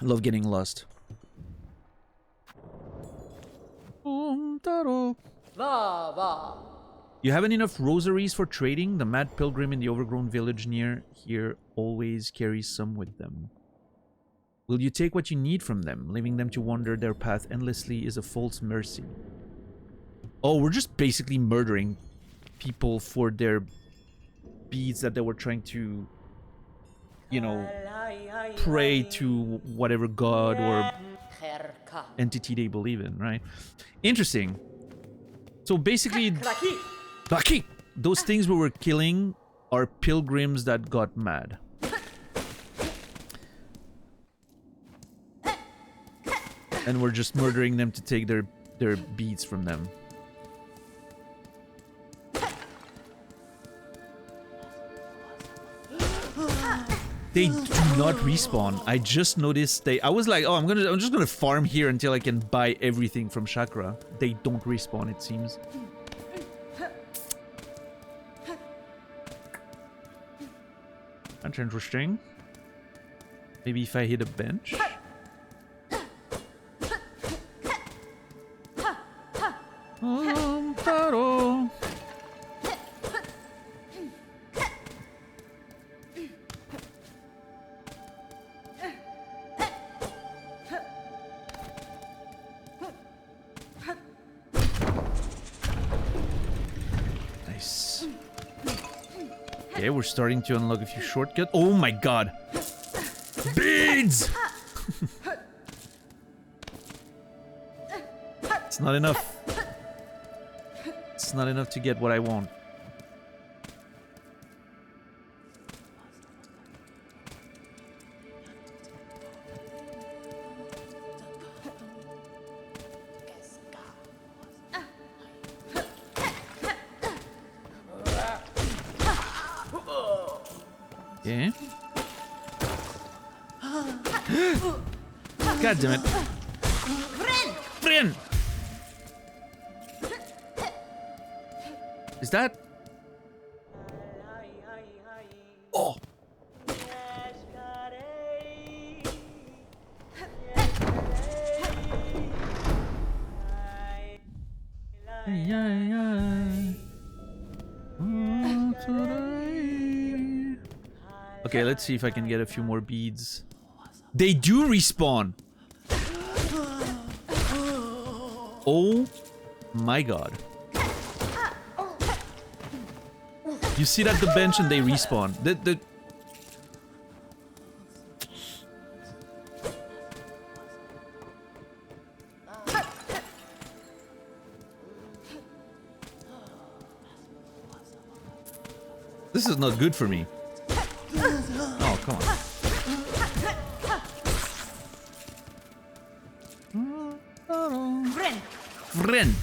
I love getting lost. You haven't enough rosaries for trading? The mad pilgrim in the overgrown village near here always carries some with them. Will you take what you need from them? Leaving them to wander their path endlessly is a false mercy. Oh, we're just basically murdering people for their beads that they were trying to, you know, pray to whatever god or entity they believe in, right? Interesting. So basically, Baki, those things we were killing are pilgrims that got mad. And we're just murdering them to take their beads from them. They do not respawn. I just noticed I was like, oh, I'm just gonna farm here until I can buy everything from Chakra. They don't respawn, it seems. That's interesting. Maybe if I hit a bench. Taro. Nice. Okay, we're starting to unlock a few shortcuts. Oh my god! Beads! It's not enough. It's not enough to get what I want. Okay. God damn it. Friend! Is that... Okay, let's see if I can get a few more beads. They do respawn! Oh my god. You sit at the bench and they respawn. This is not good for me. Oh, come on. Friend.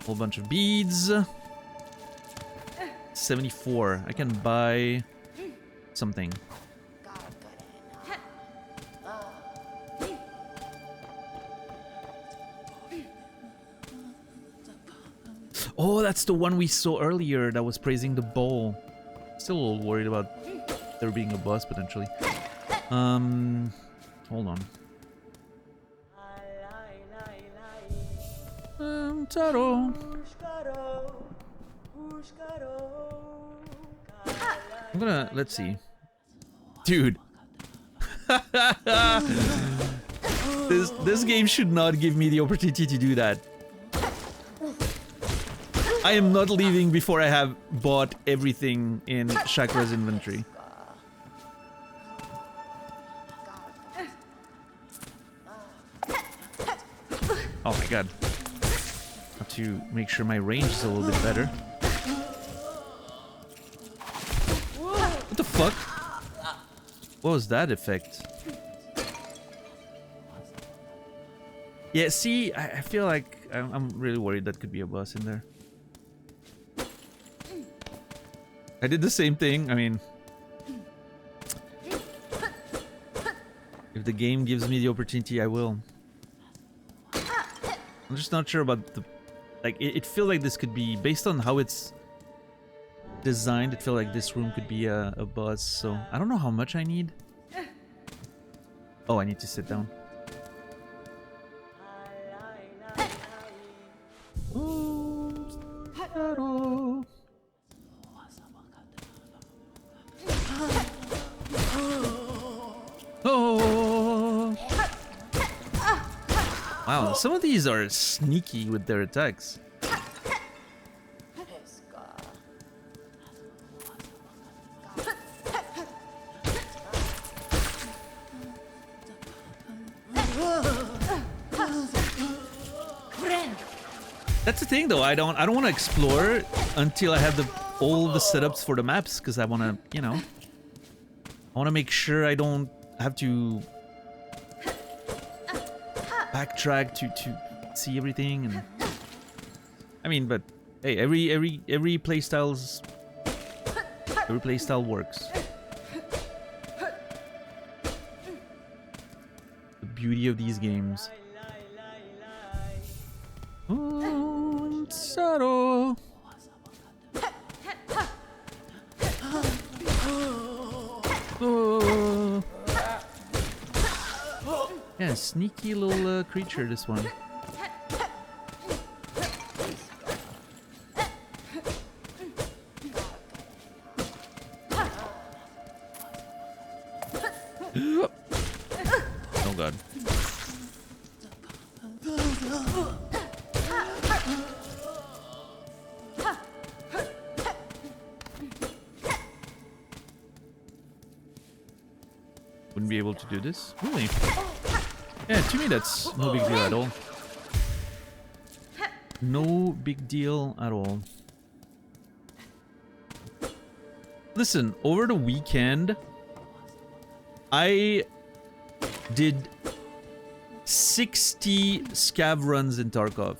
Whole bunch of beads. 74. I can buy something. Oh, that's the one we saw earlier that was praising the bowl. Still a little worried about there being a boss potentially. Hold on. Taro. I'm gonna, let's see. Dude. This game should not give me the opportunity to do that. I am not leaving before I have bought everything in Chakra's inventory. Oh my god. Have to make sure my range is a little bit better. What the fuck? What was that effect? Yeah, see, I feel like I'm really worried that could be a boss in there. I did the same thing. I mean, if the game gives me the opportunity, I will. I'm just not sure about the... Like, it feels like this could be... Based on how it's designed, it feels like this room could be a boss. So, I don't know how much I need. Oh, I need to sit down. Oh! Wow, some of these are sneaky with their attacks. That's the thing, though. I don't want to explore until I have all the setups for the maps, because I want to, you know, I want to make sure I don't have to backtrack to see everything. And I mean, but hey, every playstyle works. The beauty of these games. Sorrow. Oh. Yeah, sneaky little creature, this one. Oh god. Wouldn't be able to do this? Really? Yeah, to me that's no big deal at all. No big deal at all. Listen, over the weekend, I did 60 scav runs in Tarkov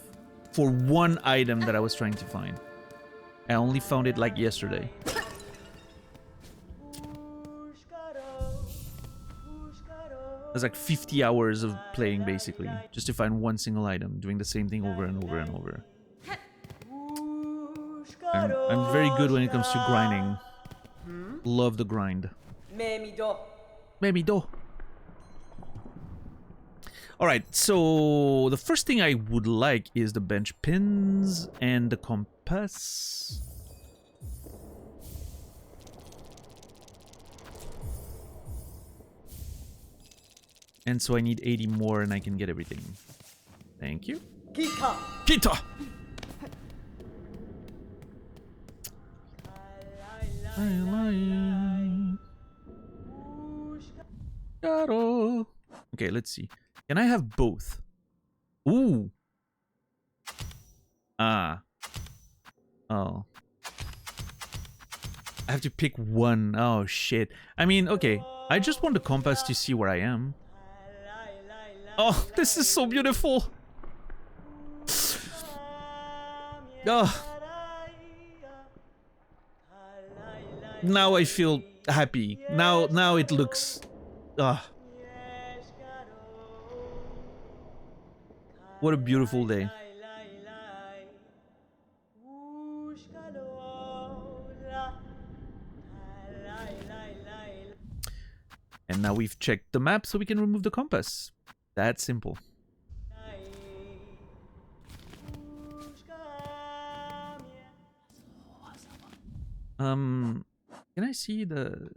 for one item that I was trying to find. I only found it like yesterday. That's like 50 hours of playing, basically, just to find one single item, doing the same thing over and over and over. I'm very good when it comes to grinding. Love the grind. Maybe do. Alright, so the first thing I would like is the bench pins and the compass. And so I need 80 more and I can get everything. Thank you. Kita. Kita! Okay, let's see. Can I have both? Ooh. Ah. Oh. I have to pick one. Oh, shit. I mean, okay. I just want the compass to see where I am. Oh, this is so beautiful. Oh. Now I feel happy. Now it looks... Ah. What a beautiful day. And now we've checked the map so we can remove the compass. That simple. Can I see the...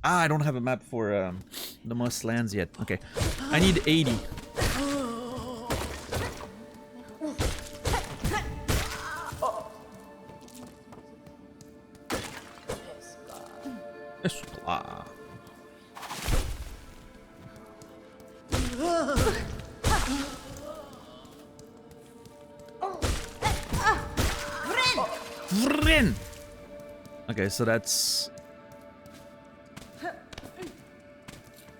Ah, I don't have a map for the Moss lands yet. Okay. I need 80. Escla. Vrin! Okay, so that's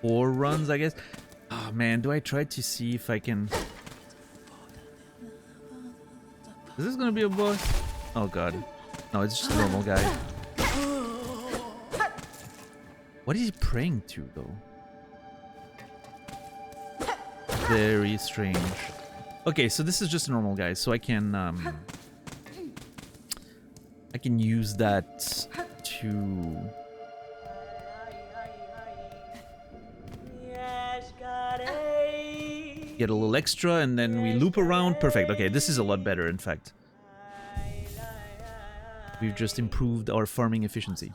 4 runs, I guess. Oh man, do I try to see if I can... Is this gonna be a boss? Oh god. No, it's just a normal guy. What is he praying to, though? Very strange. Okay, so this is just a normal guy, so I can use that to get a little extra, and then we loop around. Perfect. Okay, this is a lot better, in fact. We've just improved our farming efficiency.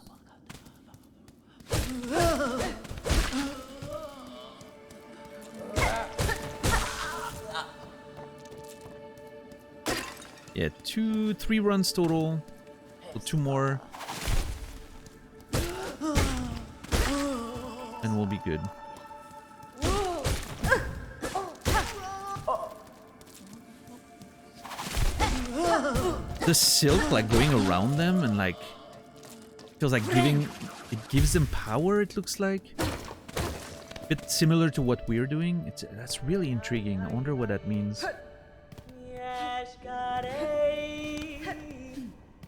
Yeah, 3 runs total. So 2 more. And we'll be good. The silk, like, going around them and, like, feels like it gives them power, it looks like. A bit similar to what we're doing. That's really intriguing. I wonder what that means.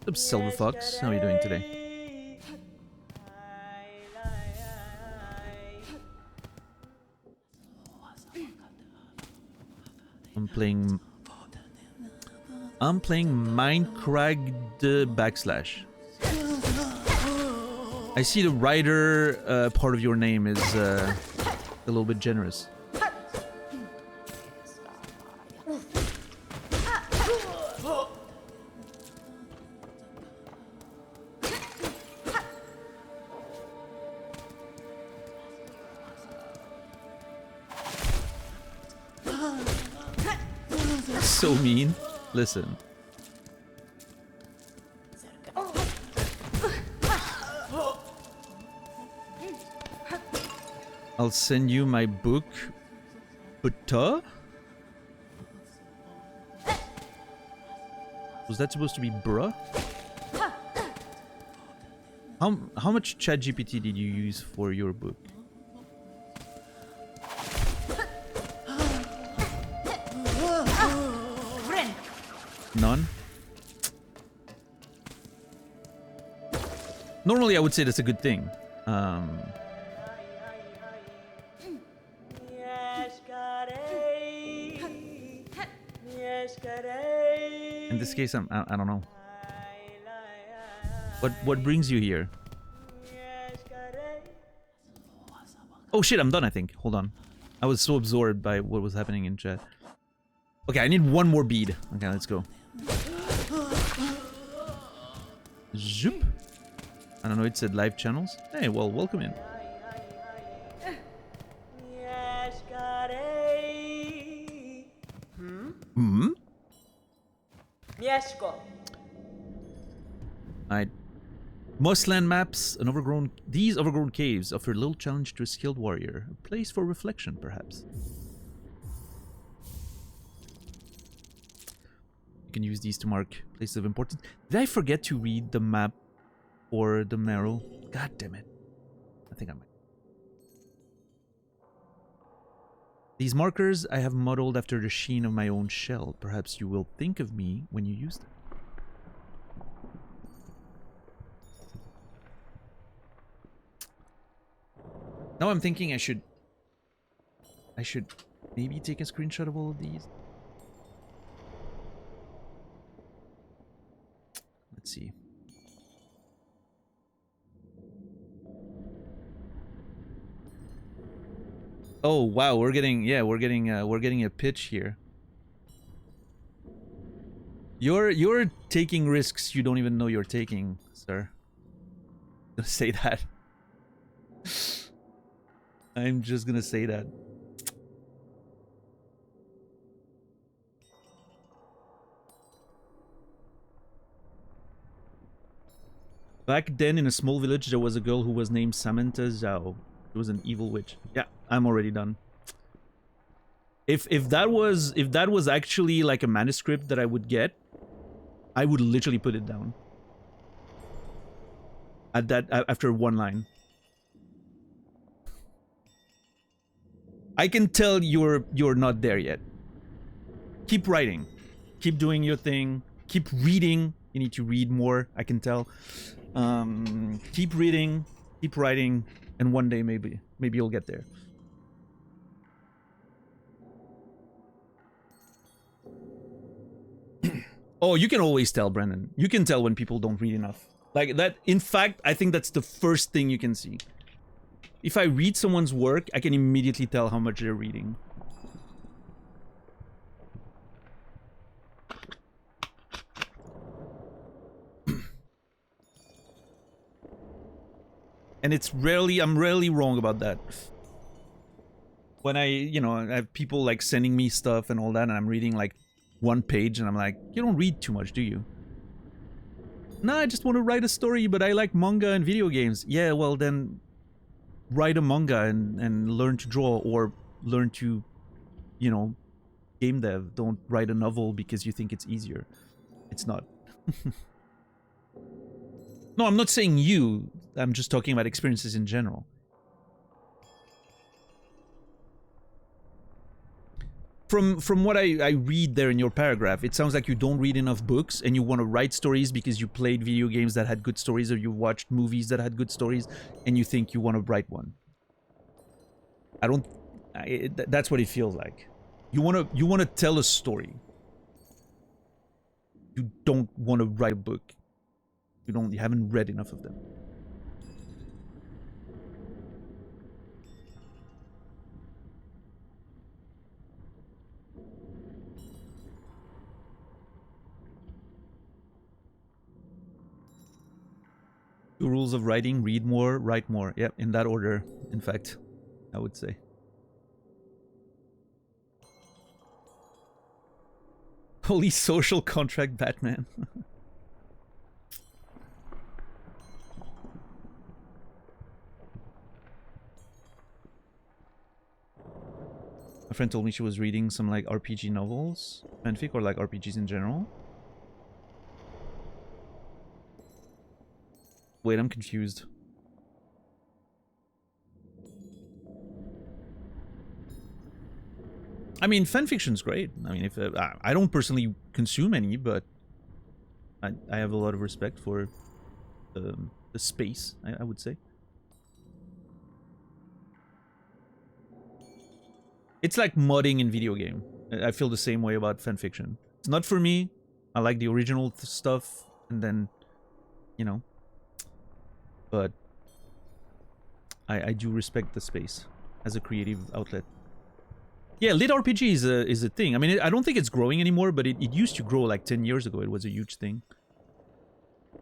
What's up, Silver Fox? How are you doing today? I'm playing Minecraft / I see the writer part of your name is a little bit generous. So mean. Listen. I'll send you my book. Butter? Was that supposed to be bruh? How much ChatGPT did you use for your book? None? Normally I would say that's a good thing. In this case, I don't know. What brings you here? Oh shit, I'm done, I think. Hold on. I was so absorbed by what was happening in chat. Okay, I need one more bead. Okay, let's go. Zoop. I don't know, it said live channels. Hey, well, welcome in. Hmm? Mieszko. Alright. Mossland maps, these overgrown caves offer little challenge to a skilled warrior. A place for reflection, perhaps. You can use these to mark places of importance. Did I forget to read the map for the marrow? God damn it. I think I might. These markers I have modeled after the sheen of my own shell. Perhaps you will think of me when you use them. Now I'm thinking I should maybe take a screenshot of all of these. Let's see. Oh wow, we're getting a pitch here. You're taking risks you don't even know you're taking, sir. Let's say that. I'm just gonna say that. Back then, in a small village, there was a girl who was named Samantha Zhao. She was an evil witch. Yeah, I'm already done. If that was actually like a manuscript that I would get, I would literally put it down. At that, after one line. I can tell you're not there yet. Keep writing. Keep doing your thing. Keep reading. You need to read more, I can tell. Keep reading, keep writing, and one day maybe you'll get there. Oh, you can always tell, Brendan. You can tell when people don't read enough. Like that, in fact, I think that's the first thing you can see. If I read someone's work, I can immediately tell how much they're reading. And I'm rarely wrong about that. When I have people like sending me stuff and all that, and I'm reading like one page, and I'm like, you don't read too much, do you? No, I just want to write a story, but I like manga and video games. Yeah, well then, write a manga and learn to draw, or learn to, game dev. Don't write a novel because you think it's easier. It's not. No, I'm not saying you. I'm just talking about experiences in general. From what I read there in your paragraph, it sounds like you don't read enough books and you want to write stories because you played video games that had good stories, or you watched movies that had good stories, and you think you want to write one. That's what it feels like. You want to tell a story. You don't want to write a book. You haven't read enough of them. Two rules of writing: read more, write more. Yep, in that order, in fact, I would say. Holy social contract, Batman. A friend told me she was reading some like RPG novels, fanfic, or like RPGs in general. Wait, I'm confused. I mean, fanfiction's great. I mean, if I don't personally consume any, but I have a lot of respect for the space, I would say. It's like modding in video game. I feel the same way about fanfiction. It's not for me. I like the original stuff, and then, but I do respect the space as a creative outlet. Yeah, lit RPG is a thing. I mean, I don't think it's growing anymore, but it used to grow like 10 years ago. It was a huge thing.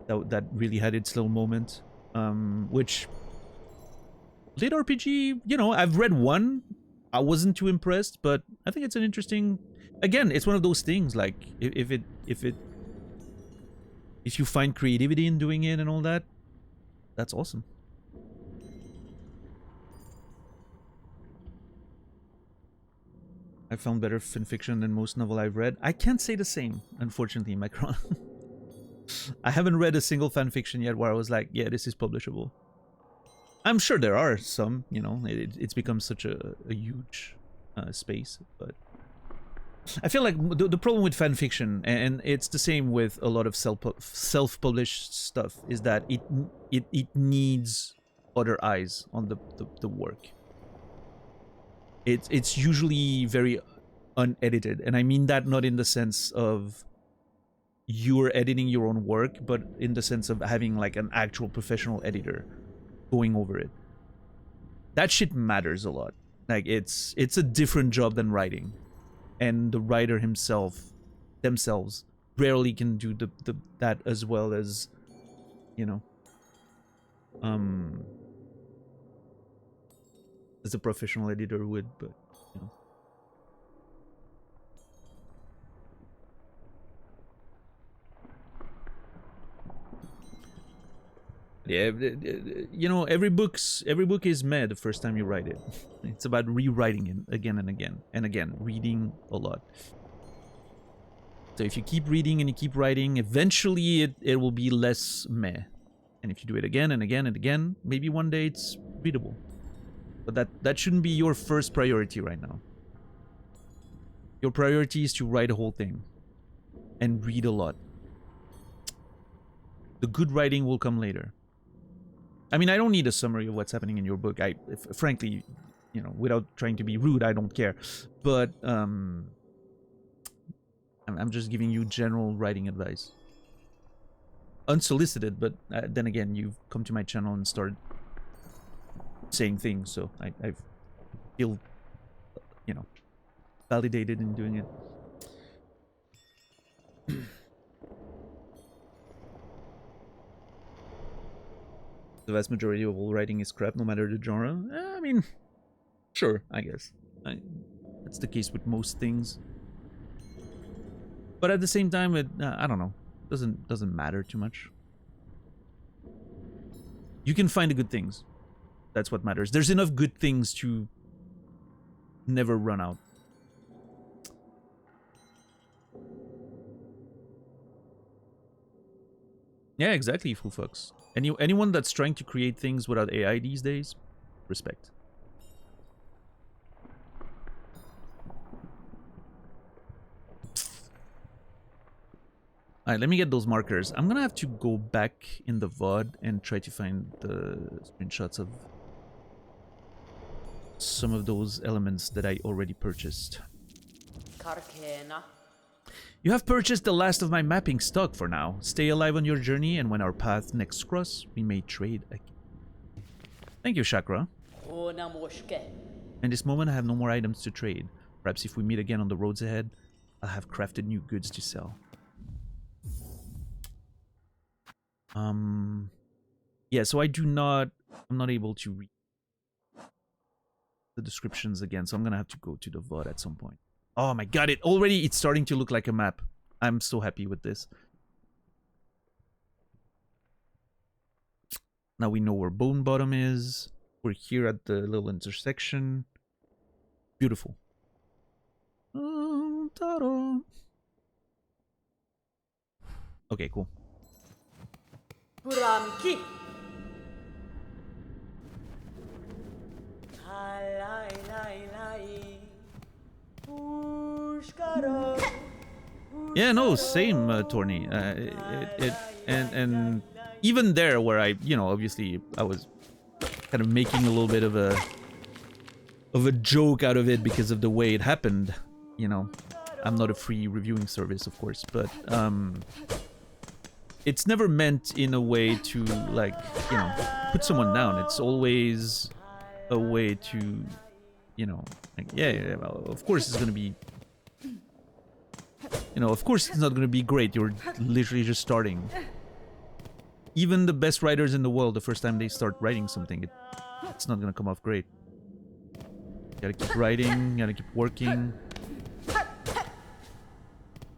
That really had its little moment. Which lit RPG, you know, I've read one. I wasn't too impressed, but I think it's an interesting. Again, it's one of those things. Like if you find creativity in doing it and all that, that's awesome. I found better fanfiction than most novel I've read. I can't say the same, unfortunately, Macron. I haven't read a single fanfiction yet where I was like, yeah, this is publishable. I'm sure there are some, you know, it's become such a huge space, but I feel like the problem with fanfiction, and it's the same with a lot of self-published stuff, is that it needs other eyes on the work. It's usually very unedited, and I mean that not in the sense of you're editing your own work, but in the sense of having like an actual professional editor going over it. That shit matters a lot. Like it's a different job than writing, and the writer themselves rarely can do that as well as, you know, as a professional editor would, but you know. Yeah, you know, every book is meh the first time you write it. It's about rewriting it again and again and again, reading a lot. So if you keep reading and you keep writing, eventually it will be less meh. And if you do it again and again and again, maybe one day it's readable. But that shouldn't be your first priority right now. Your priority is to write a whole thing and read a lot. The good writing will come later. I mean, I don't need a summary of what's happening in your book. Frankly, you know, without trying to be rude, I don't care. But I'm just giving you general writing advice. Unsolicited, but then again, you've come to my channel and started saying things, so I feel, you know, validated in doing it. The vast majority of all writing is crap, no matter the genre. I mean, sure, I guess. That's the case with most things. But at the same time, I don't know. Doesn't matter too much. You can find the good things. That's what matters. There's enough good things to never run out. Yeah, exactly, Foo Fucks. Anyone that's trying to create things without AI these days, respect. Alright, let me get those markers. I'm gonna have to go back in the VOD and try to find the screenshots of some of those elements that I already purchased. Karkena. You have purchased the last of my mapping stock for now. Stay alive on your journey, and when our paths next cross, we may trade again. Thank you, Chakra. In this moment, I have no more items to trade. Perhaps if we meet again on the roads ahead, I'll have crafted new goods to sell. Yeah, so I'm not able to read the descriptions again, so I'm gonna have to go to the VOD at some point. Oh my god, it's starting to look like a map. I'm so happy with this. Now we know where Bone Bottom is. We're here at the little intersection. Beautiful. Okay, cool. Puramki. Yeah, no, same, Torny. And even there, where I, you know, obviously I was kind of making a little bit of a joke out of it because of the way it happened. You know, I'm not a free reviewing service, of course, but it's never meant in a way to, like, you know, put someone down. It's always a way to you know, like, yeah, well, of course it's gonna be, you know, of course it's not gonna be great. You're literally just starting. Even the best writers in the world, the first time they start writing something, it's not gonna come off great. You gotta keep writing, you gotta keep working.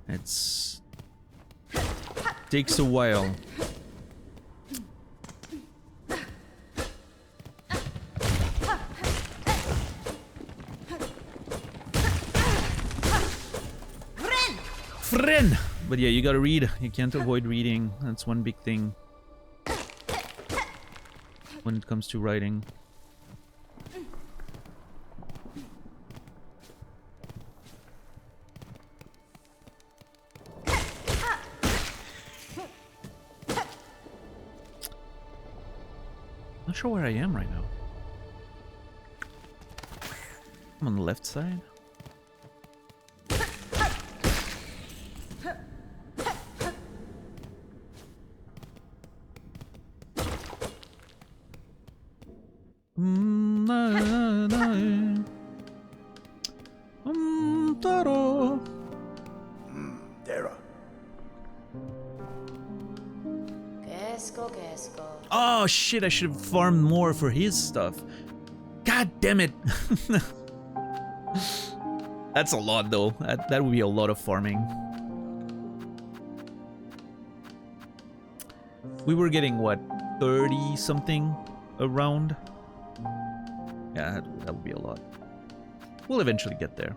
It's takes a while. Friend! But yeah, you gotta read. You can't avoid reading. That's one big thing when it comes to writing. Not sure where I am right now. I'm on the left side. Dara. Oh shit, I should have farmed more for his stuff. God damn it. That's a lot though. That would be a lot of farming. We were getting what, 30 something around? Yeah, that would be a lot. We'll eventually get there.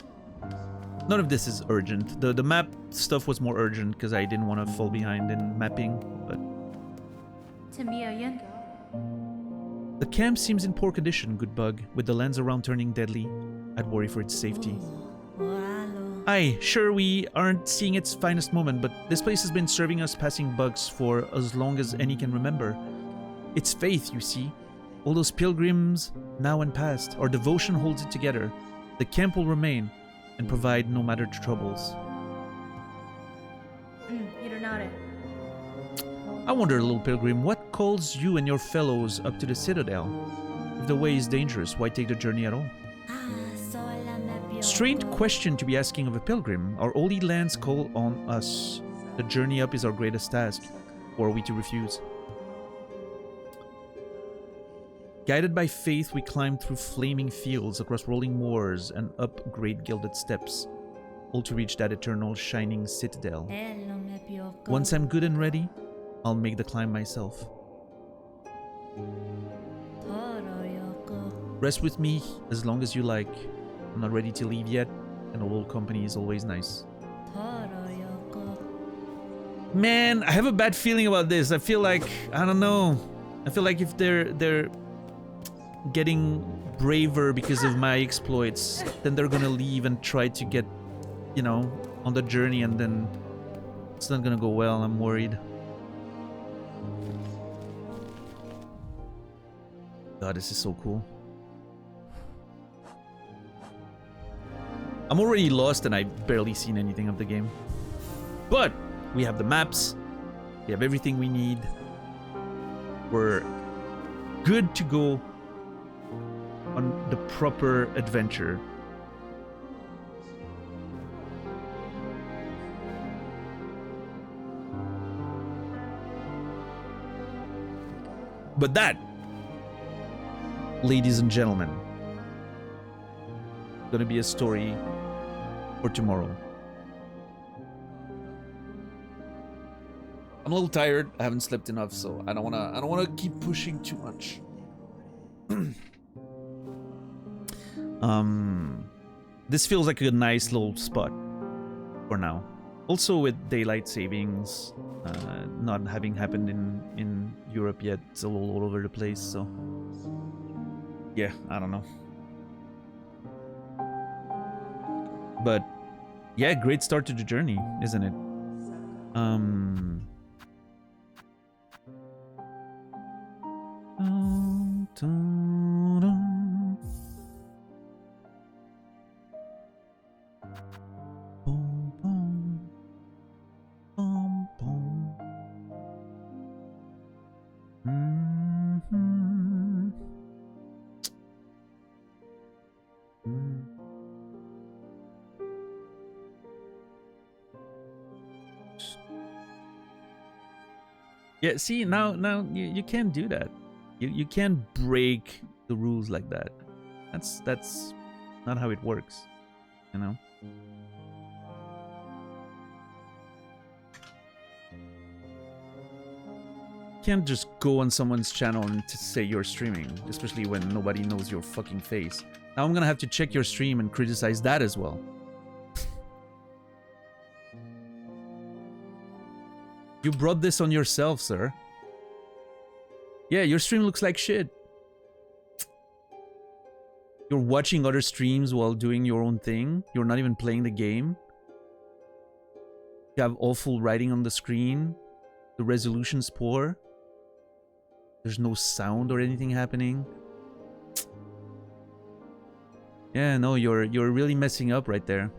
None of this is urgent. The map stuff was more urgent because I didn't want to fall behind in mapping, but the camp seems in poor condition, good bug, with the lands around turning deadly. I'd worry for its safety. Aye, sure we aren't seeing its finest moment, but this place has been serving us passing bugs for as long as any can remember. It's faith, you see. All those pilgrims, now and past, our devotion holds it together. The camp will remain and provide no matter the troubles. I wonder, little pilgrim, what calls you and your fellows up to the citadel? If the way is dangerous, why take the journey at all? Strange question to be asking of a pilgrim. Our holy lands call on us. The journey up is our greatest task. Or are we to refuse? Guided by faith, we climb through flaming fields, across rolling moors, and up great gilded steps, all to reach that eternal shining citadel. Once I'm good and ready, I'll make the climb myself. Rest with me as long as you like. I'm not ready to leave yet, and a little company is always nice. Man, I have a bad feeling about this. I feel like, I don't know. I feel like if they're getting braver because of my exploits, then they're gonna leave and try to get, you know, on the journey, and then it's not gonna go well. I'm worried. God, this is so cool. I'm already lost and I've barely seen anything of the game. But we have the maps. We have everything we need. We're good to go on the proper adventure. But that, ladies and gentlemen, gonna be a story for tomorrow. I'm a little tired. I haven't slept enough, so I don't wanna keep pushing too much. This feels like a nice little spot for now. Also with daylight savings not having happened in Europe yet, it's a little all over the place, so yeah, I don't know. But yeah, great start to the journey, isn't it? Yeah, see, now you can't do that. You can't break the rules like that. That's not how it works, you know? You can't just go on someone's channel and to say you're streaming, especially when nobody knows your fucking face. Now I'm gonna have to check your stream and criticize that as well. You brought this on yourself, sir. Yeah, your stream looks like shit. You're watching other streams while doing your own thing. You're not even playing the game. You have awful writing on the screen. The resolution's poor. There's no sound or anything happening. Yeah, no, you're really messing up right there.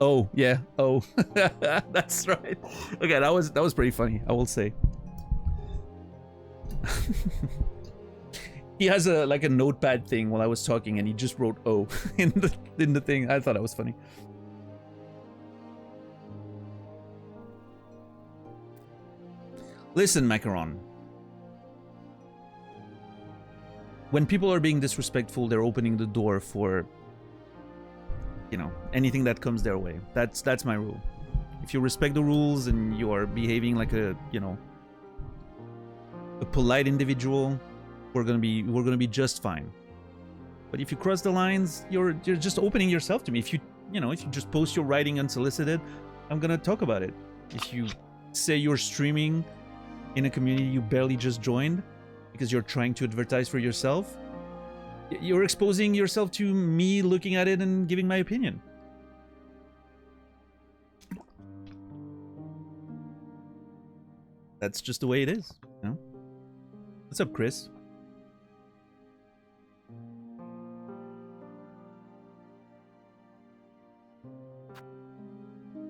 Oh, yeah. Oh. That's right. Okay, that was pretty funny, I will say. He has a like a notepad thing while I was talking and he just wrote "oh" in the thing. I thought that was funny. Listen, Macaron. When people are being disrespectful, they're opening the door for, you know, anything that comes their way. That's my rule. If you respect the rules and you are behaving like a, you know, a polite individual, we're gonna be just fine. But if you cross the lines, you're just opening yourself to me. If you just post your writing unsolicited, I'm gonna talk about it. If you say you're streaming in a community you barely just joined because you're trying to advertise for yourself, you're exposing yourself to me looking at it and giving my opinion. That's just the way it is, you know? What's up, Chris?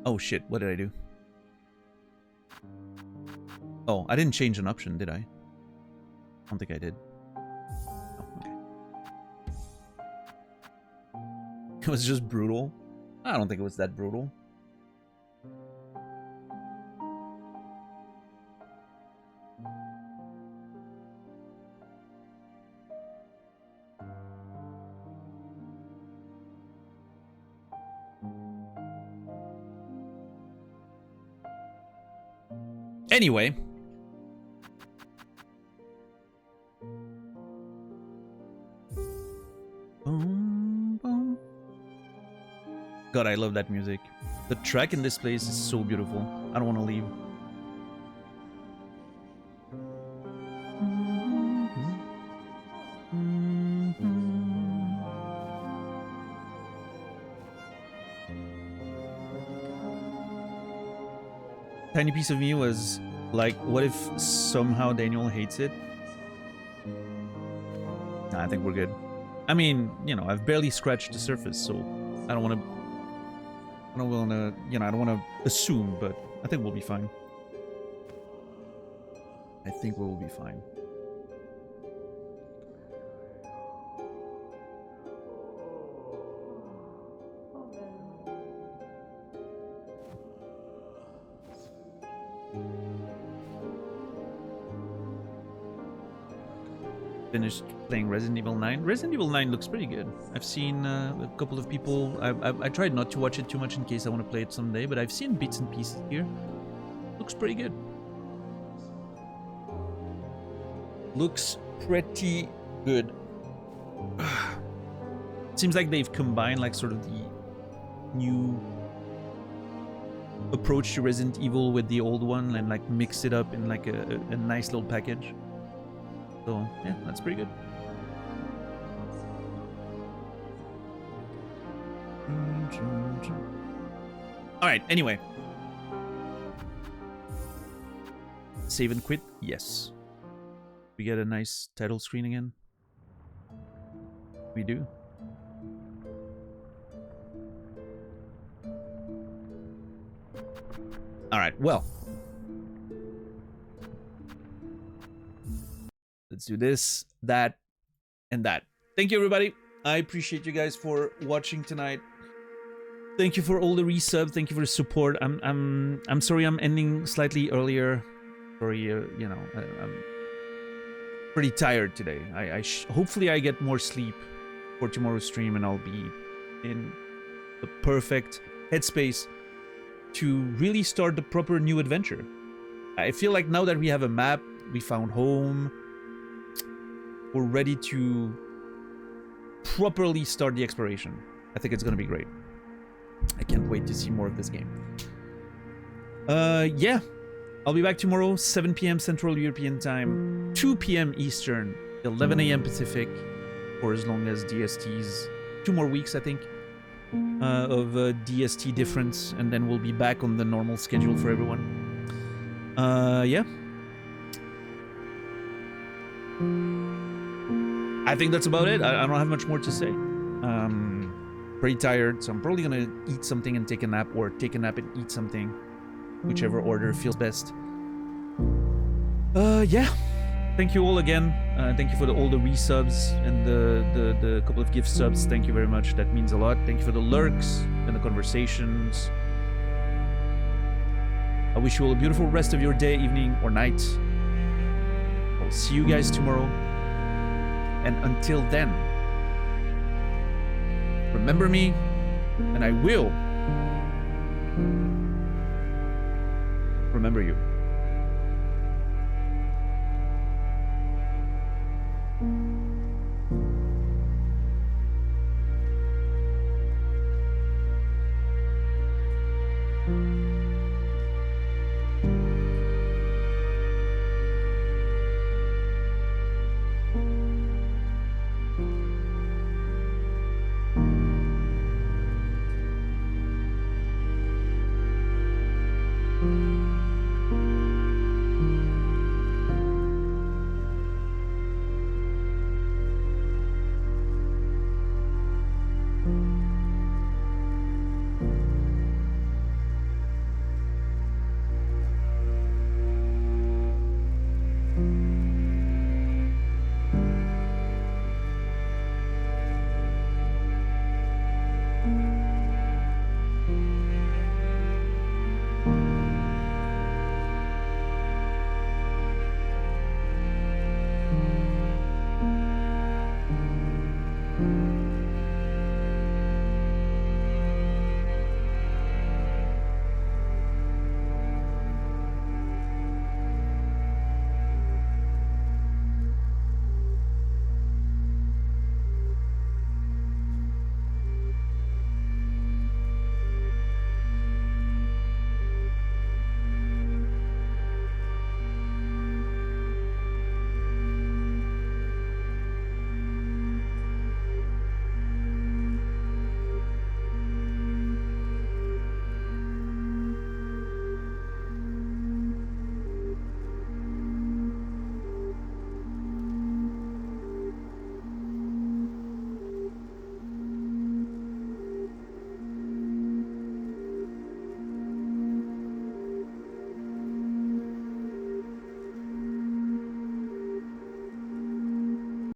Oh shit, what did I do? Oh, I didn't change an option, did I? I don't think I did. Oh, okay. It was just brutal. I don't think it was that brutal. Anyway. God, I love that music. The track in this place is so beautiful. I don't want to leave. Tiny piece of me was like, what if somehow Daniel hates it? Nah, I think we're good. I mean, you know, I've barely scratched the surface, so I don't want to, you know, I don't want to assume, but I think we'll be fine. I think we'll be fine. Finished playing Resident Evil 9. Resident Evil 9 looks pretty good. I've seen a couple of people. I tried not to watch it too much in case I want to play it someday, but I've seen bits and pieces here. Looks pretty good. Looks pretty good. Seems like they've combined like sort of the new approach to Resident Evil with the old one and like mix it up in like a nice little package. So, yeah, that's pretty good. Alright, anyway. Save and quit? Yes. We get a nice title screen again? We do. Alright, well. Let's do this, that, and that. Thank you, everybody. I appreciate you guys for watching tonight. Thank you for all the resubs. Thank you for the support. I'm sorry I'm ending slightly earlier. Sorry, you know, I'm pretty tired today. Hopefully I get more sleep for tomorrow's stream and I'll be in the perfect headspace to really start the proper new adventure. I feel like now that we have a map, we found home, we're ready to properly start the exploration. I think it's gonna be great. I can't wait to see more of this game. Yeah. I'll be back tomorrow, 7 p.m. Central European Time, 2 p.m. Eastern, 11 a.m. Pacific, for as long as DST's 2 more weeks, I think, of DST difference, and then we'll be back on the normal schedule for everyone. Yeah. I think that's about it. I don't have much more to say. Pretty tired, so I'm probably gonna eat something and take a nap, or take a nap and eat something, whichever order feels best. Yeah. Thank you all again. Thank you for all the resubs and the couple of gift subs. Thank you very much. That means a lot. Thank you for the lurks and the conversations. I wish you all a beautiful rest of your day, evening, or night. I'll see you guys tomorrow. And until then, remember me, and I will remember you.